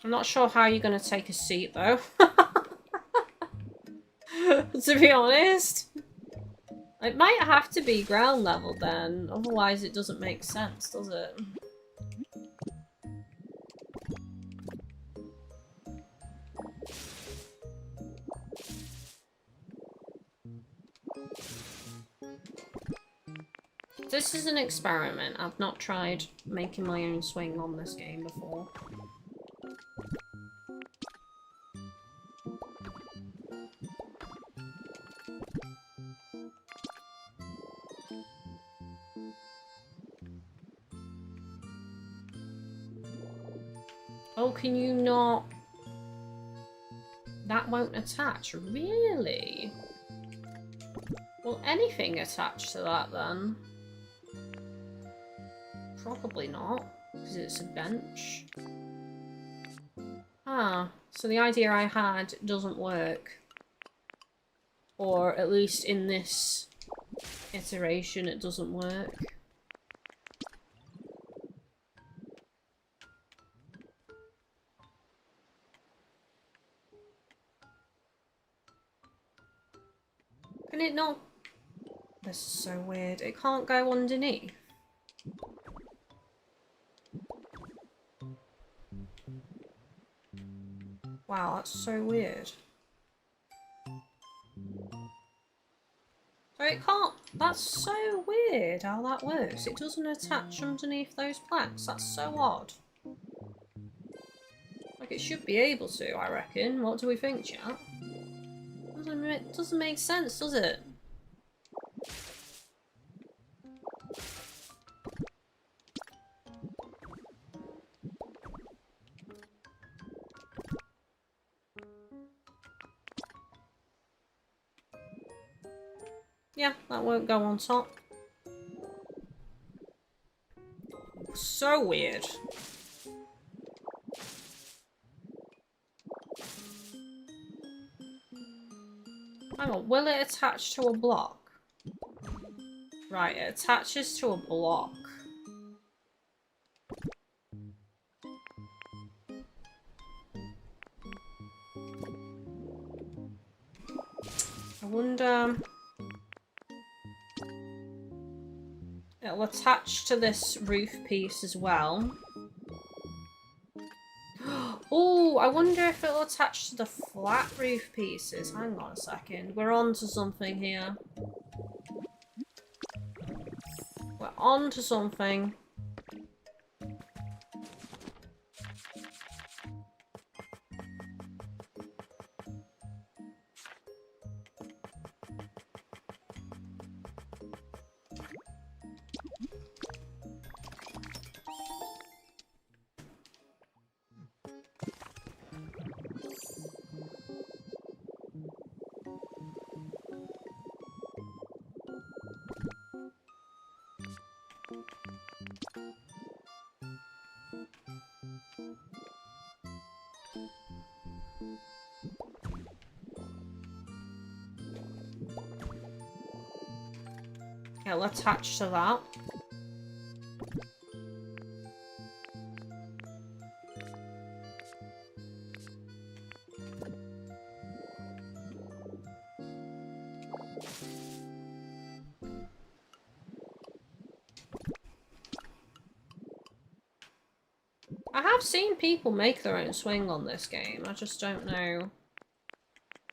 I'm not sure how you're going to take a seat, though. To be honest. It might have to be ground level, then. Otherwise, it doesn't make sense, does it? This is an experiment. I've not tried making my own swing on this game before. Oh, can you not? That won't attach, really? Will anything attach to that then? Probably not, because it's a bench. Ah, so the idea I had doesn't work. Or at least in this iteration it doesn't work. Can it not? This is so weird. It can't go underneath. Wow, that's so weird. So it can't... That's so weird how that works. It doesn't attach underneath those planks. That's so odd. Like, it should be able to, I reckon. What do we think, chat? Doesn't make sense, does it? Yeah, that won't go on top. So weird. Hang on, will it attach to a block? Right, it attaches to a block. I wonder... It'll attach to this roof piece as well. Oh, I wonder if it'll attach to the flat roof pieces. Hang on a second. We're on to something here. We're on to something. It'll attach to that. I have seen people make their own swing on this game. I just don't know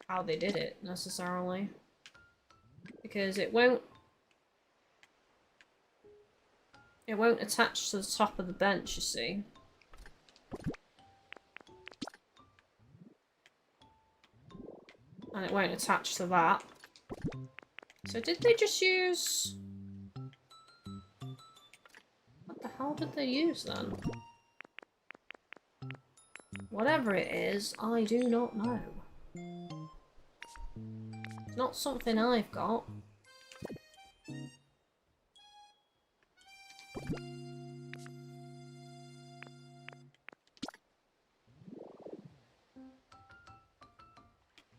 how they did it, necessarily. Because it won't attach to the top of the bench, you see. And it won't attach to that. So did they just use... What the hell did they use then? Whatever it is, I do not know. It's not something I've got.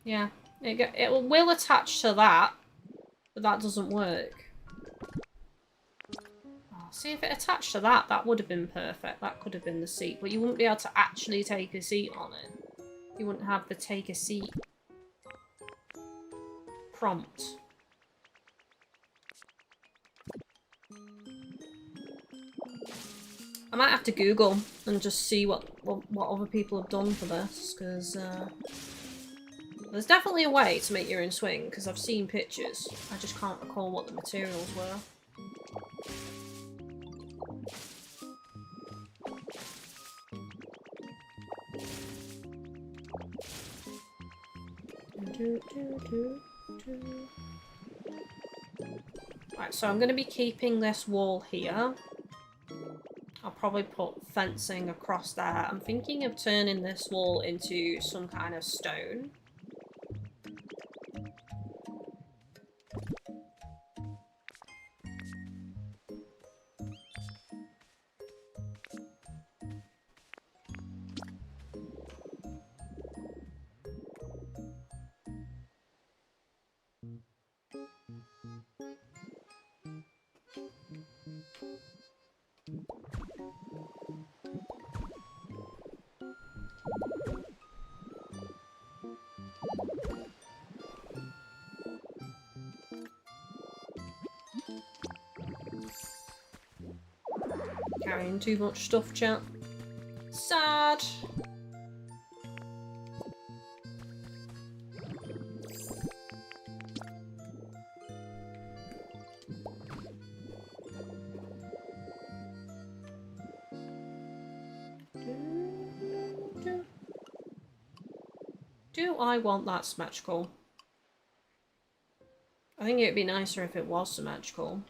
Yeah, it will attach to that, but that doesn't work. Oh, see, if it attached to that, that would have been perfect. That could have been the seat, but you wouldn't be able to actually take a seat on it. You wouldn't have the take a seat prompt. I might have to Google and just see what other people have done for this, because there's definitely a way to make your own swing, because I've seen pictures. I just can't recall what the materials were. Right, so I'm going to be keeping this wall here. I'll probably put fencing across there. I'm thinking of turning this wall into some kind of stone. Carrying too much stuff, chat. Sad. Do I want that symmetrical? I think it'd be nicer if it was symmetrical.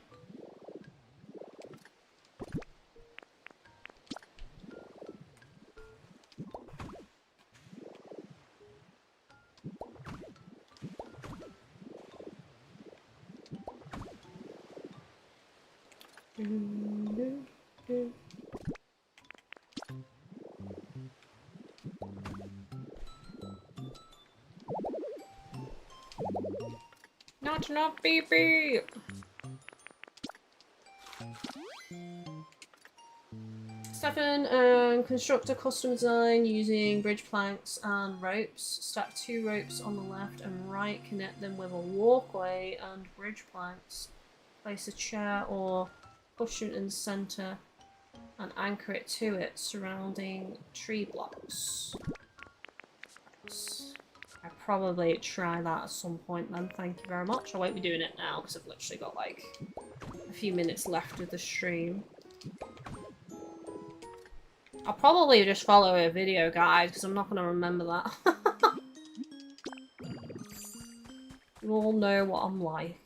Not enough BB! Stefan, construct a custom design using bridge planks and ropes. Stack 2 ropes on the left and right, connect them with a walkway and bridge planks. Place a chair or cushion in the centre and anchor it to it, surrounding tree blocks. I'll probably try that at some point then, thank you very much. I won't be doing it now because I've literally got like a few minutes left of the stream. I'll probably just follow a video guide because I'm not going to remember that. You all know what I'm like.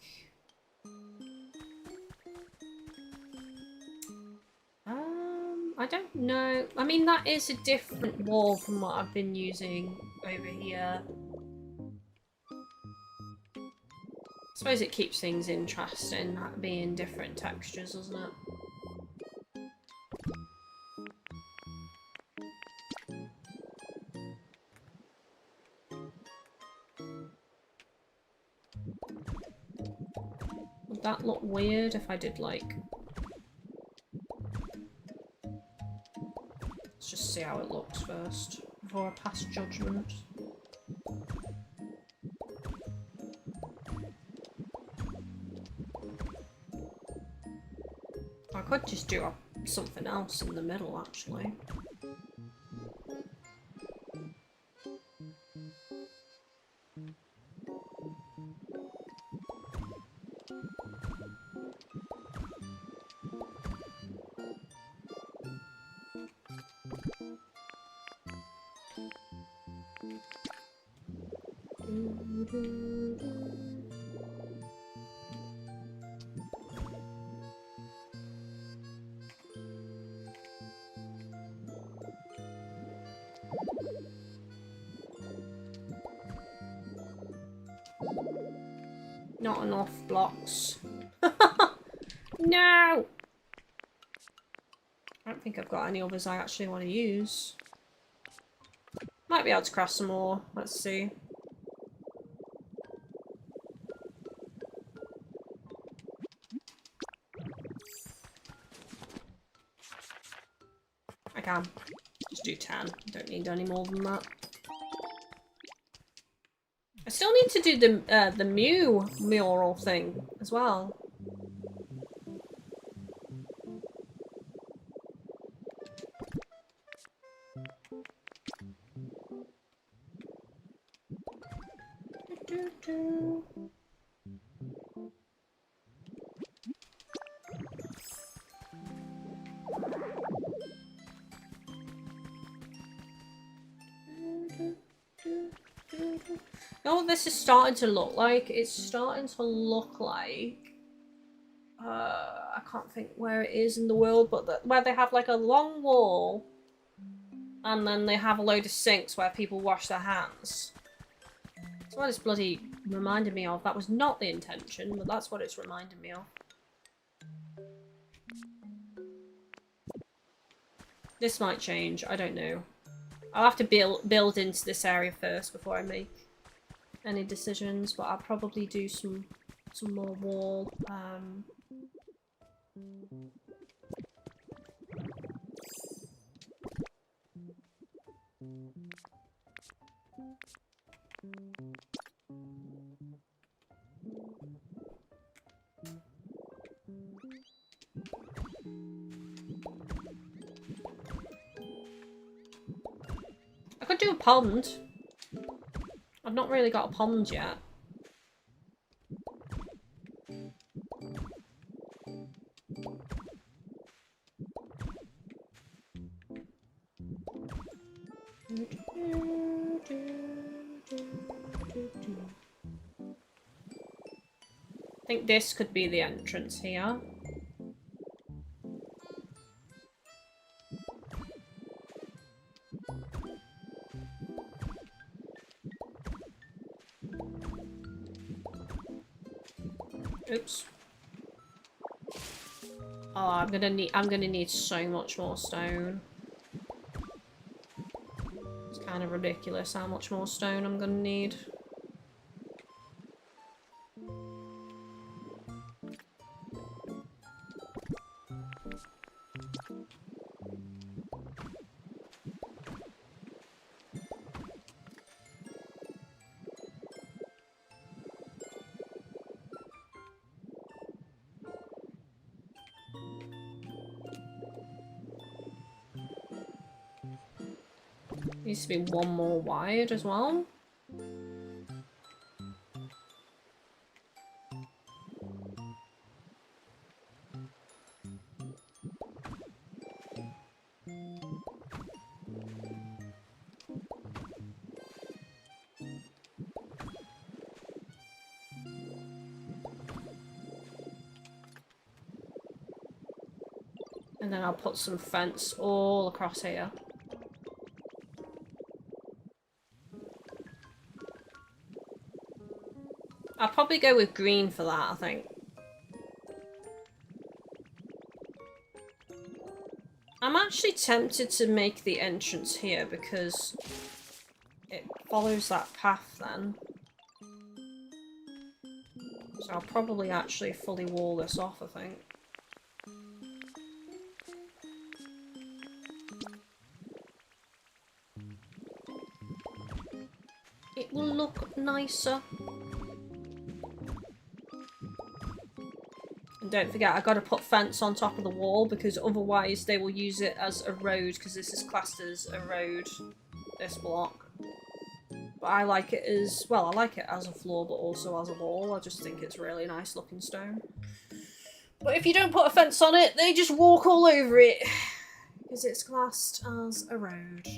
I don't know. I mean, that is a different wall from what I've been using over here. I suppose it keeps things interesting, that being different textures, doesn't it? Would that look weird if I did like... Let's just see how it looks first, before I pass judgment. I could just do something else in the middle, actually. Not enough blocks. No! I don't think I've got any others I actually want to use. Might be able to craft some more. Let's see. I can. Just do 10. Don't need any more than that. I still need to do the Mew mural thing as well. You know what this is starting to look like? It's starting to look like... I can't think where it is in the world, but where they have like a long wall and then they have a load of sinks where people wash their hands. That's what it's bloody reminded me of. That was not the intention, but that's what it's reminded me of. This might change, I don't know. I'll have to build into this area first before I make any decisions, but I'll probably do some more wall. I could do a pond. I've not really got a pond yet. I think this could be the entrance here. Oops. Oh, I'm gonna need so much more stone. It's kind of ridiculous how much more stone I'm gonna need. Needs to be one more wide as well. And then I'll put some fence all across here. I'll probably go with green for that, I think. I'm actually tempted to make the entrance here because it follows that path then. So I'll probably actually fully wall this off, I think. It will look nicer. And don't forget, I gotta put fence on top of the wall because otherwise they will use it as a road because this is classed as a road, this block. But I like it as, well, I like it as a floor but also as a wall. I just think it's really nice looking stone. But if you don't put a fence on it, they just walk all over it because it's classed as a road.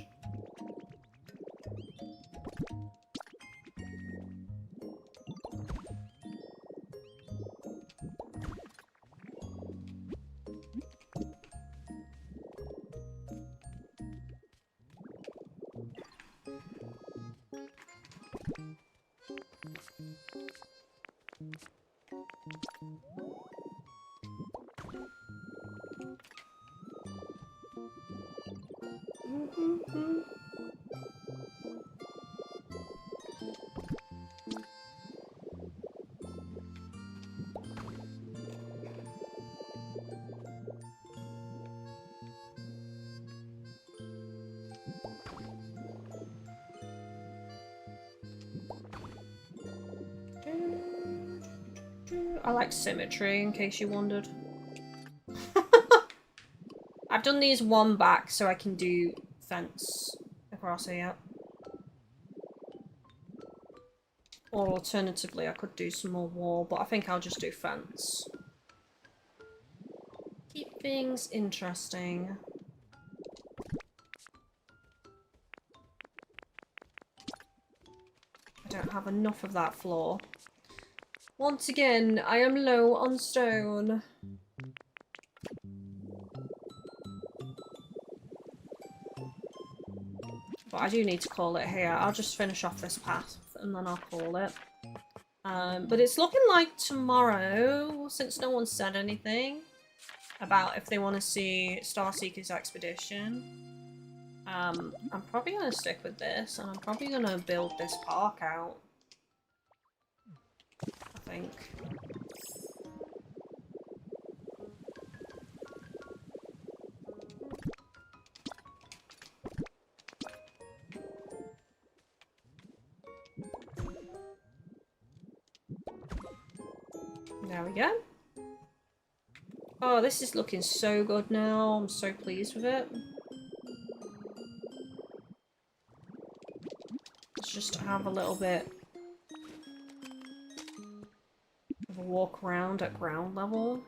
I like symmetry, in case you wondered. I've done these one back so I can do fence across here. Or alternatively, I could do some more wall, but I think I'll just do fence. Keep things interesting. I don't have enough of that floor. Once again, I am low on stone. But I do need to call it here. I'll just finish off this path and then I'll call it. But it's looking like tomorrow, since no one said anything about if they want to see Starseeker's Expedition, I'm probably going to stick with this and I'm probably going to build this park out. I think. There we go. Oh, this is looking so good now. I'm so pleased with it. Let's just have a little bit of a walk around at ground level.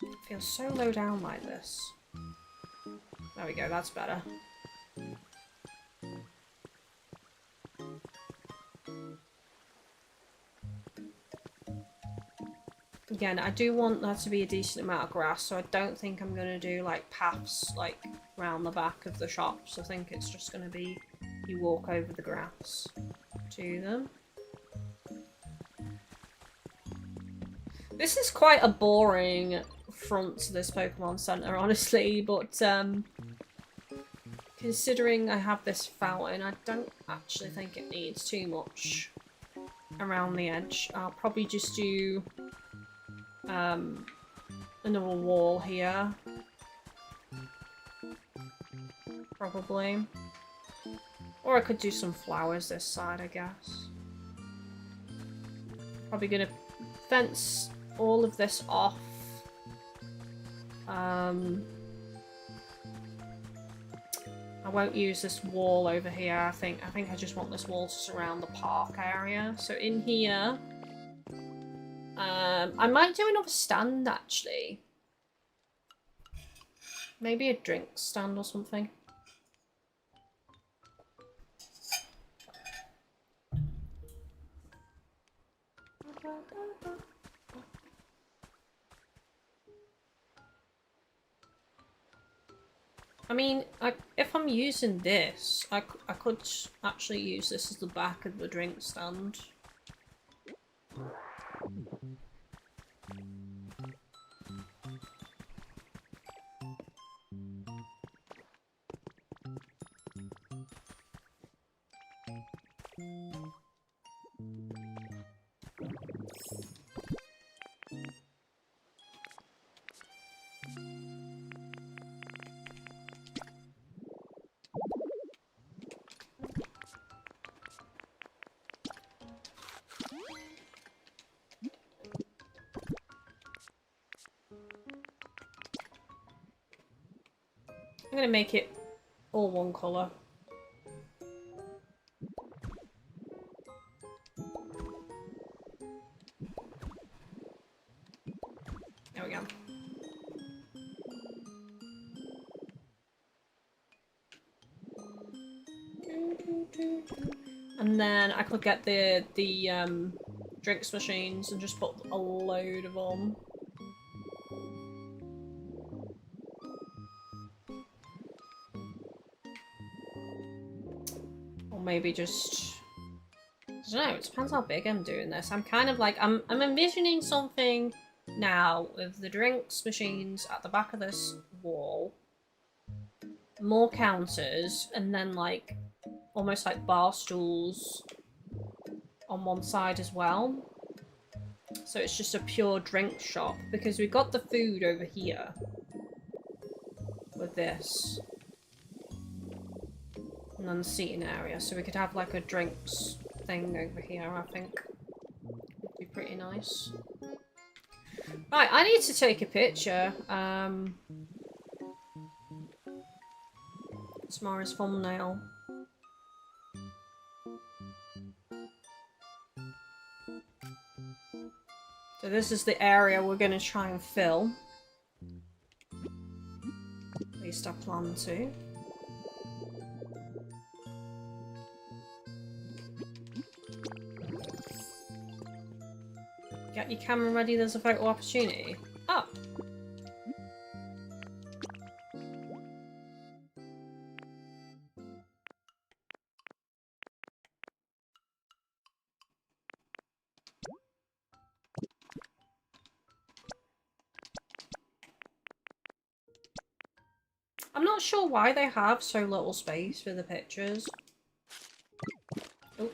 It feels so low down like this. There we go, that's better. Again, I do want there to be a decent amount of grass, so I don't think I'm going to do like paths like around the back of the shops. I think it's just going to be you walk over the grass to them. This is quite a boring front to this Pokemon Center, honestly, but considering I have this fountain, I don't actually think it needs too much around the edge. I'll probably just do another wall here. Probably. Or I could do some flowers this side, I guess. Probably gonna fence all of this off. I won't use this wall over here. I think I just want this wall to surround the park area. So in here, I might do another stand actually. Maybe a drink stand or something. I mean, if I'm using this, I could actually use this as the back of the drink stand. I'm gonna make it all one colour. There we go. And then I could get the drinks machines and just put a load of them. Maybe just, I don't know, it depends how big I'm doing this. I'm kind of like, I'm envisioning something now with the drinks machines at the back of this wall, more counters, and then like, almost like bar stools on one side as well. So it's just a pure drink shop, because we've got the food over here with this. And then the seating area, so we could have like a drinks thing over here, I think. Would be pretty nice. Right, I need to take a picture. Tomorrow's thumbnail. So this is the area we're going to try and fill. At least I plan to. Get your camera ready, there's a photo opportunity. Oh! I'm not sure why they have so little space for the pictures. Oh.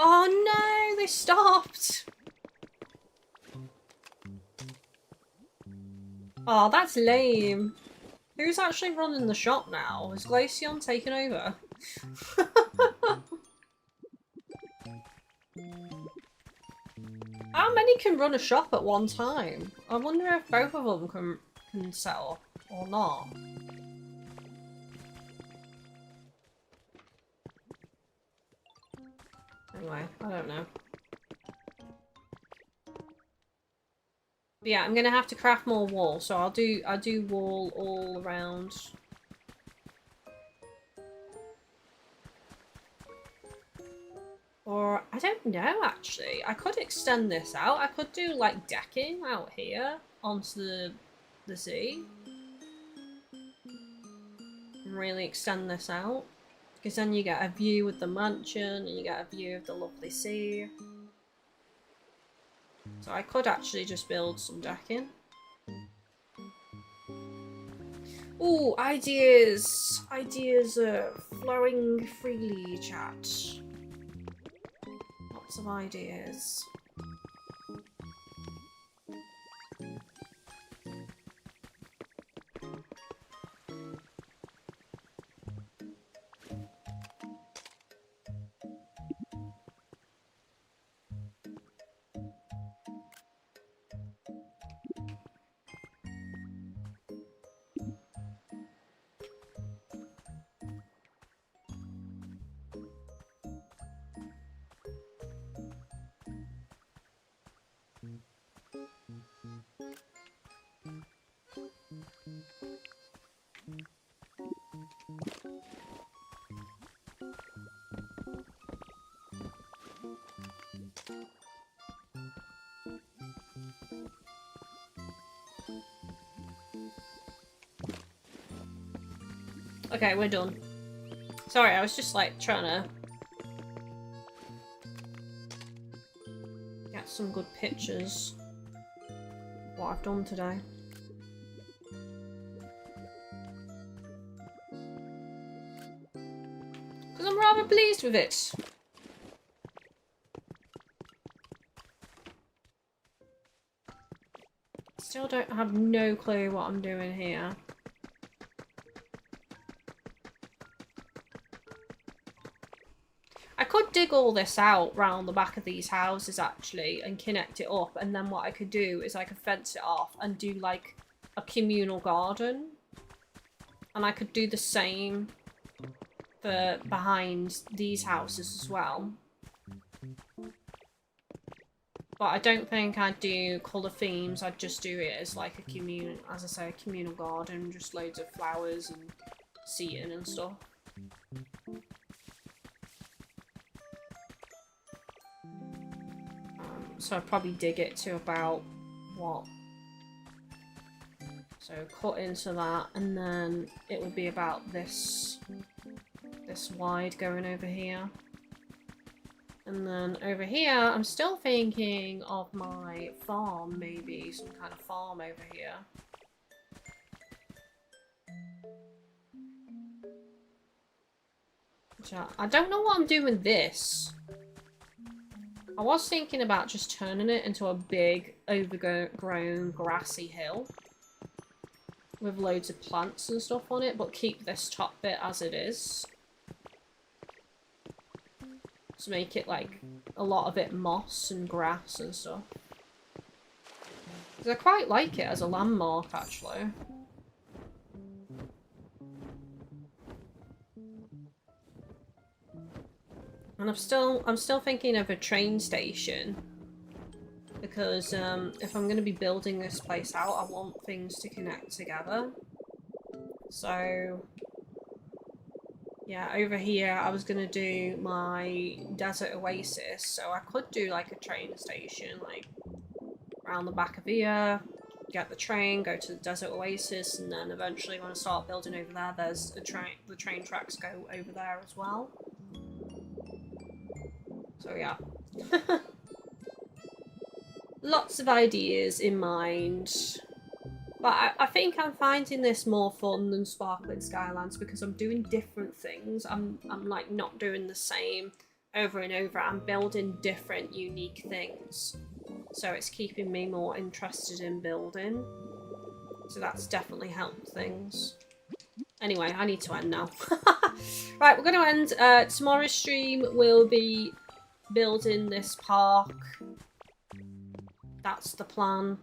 Oh no, they stopped! Oh, that's lame. Who's actually running the shop now? Is Glaceon taking over? How many can run a shop at one time? I wonder if both of them can sell or not. Anyway, I don't know. But yeah, I'm gonna have to craft more wool, so I'll do wool all around. Or, I don't know actually. I could extend this out. I could do like decking out here onto the sea. And really extend this out. Because then you get a view of the mansion and you get a view of the lovely sea. So I could actually just build some decking. Ooh, ideas! Ideas are flowing freely, chat. Lots of ideas. Okay, we're done. Sorry, I was just like trying to get some good pictures of what I've done today. Because I'm rather pleased with it. Still don't have no clue what I'm doing here. I could dig all this out round the back of these houses actually and connect it up, and then what I could do is I could fence it off and do like a communal garden. And I could do the same for behind these houses as well. But I don't think I'd do colour themes, I'd just do it as like a as I say, a communal garden, just loads of flowers and seating and stuff. So I'd probably dig it to about, what? So cut into that, and then it would be about this wide going over here. And then over here, I'm still thinking of my farm, maybe some kind of farm over here. I don't know what I'm doing with this. I was thinking about just turning it into a big, overgrown, grassy hill with loads of plants and stuff on it, but keep this top bit as it is. To make it, like, a lot of it moss and grass and stuff. Because I quite like it as a landmark, actually. And I'm still thinking of a train station, because if I'm going to be building this place out, I want things to connect together. So yeah, over here I was going to do my desert oasis, so I could do like a train station, like around the back of here, get the train, go to the desert oasis, and then eventually when I start building over there, there's a the train tracks go over there as well. So yeah. Lots of ideas in mind. But I think I'm finding this more fun than Sparkling Skylands because I'm doing different things. I'm like not doing the same over and over. I'm building different, unique things. So it's keeping me more interested in building. So that's definitely helped things. Anyway, I need to end now. Right, we're going to end. Tomorrow's stream will be building this park. That's the plan.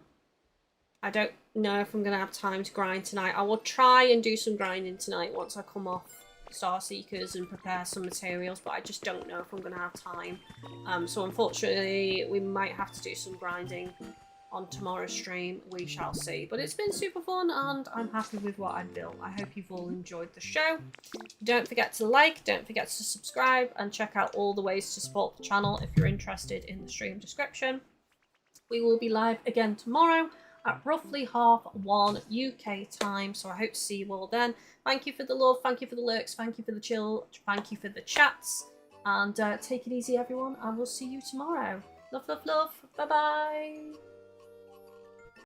I don't know if I'm going to have time to grind tonight. I will try and do some grinding tonight once I come off Star Seekers and prepare some materials, but I just don't know if I'm going to have time. So unfortunately, we might have to do some grinding on tomorrow's stream. We shall see. But it's been super fun and I'm happy with what I've built. I hope you've all enjoyed the show. Don't forget to like, don't forget to subscribe, and check out all the ways to support the channel if you're interested in the stream description. We will be live again tomorrow at roughly 1:30 UK time, so I hope to see you all then. Thank you for the love, thank you for the lurks, thank you for the chill, thank you for the chats, and take it easy everyone, and we'll see you tomorrow. Love, love, love. Bye-bye.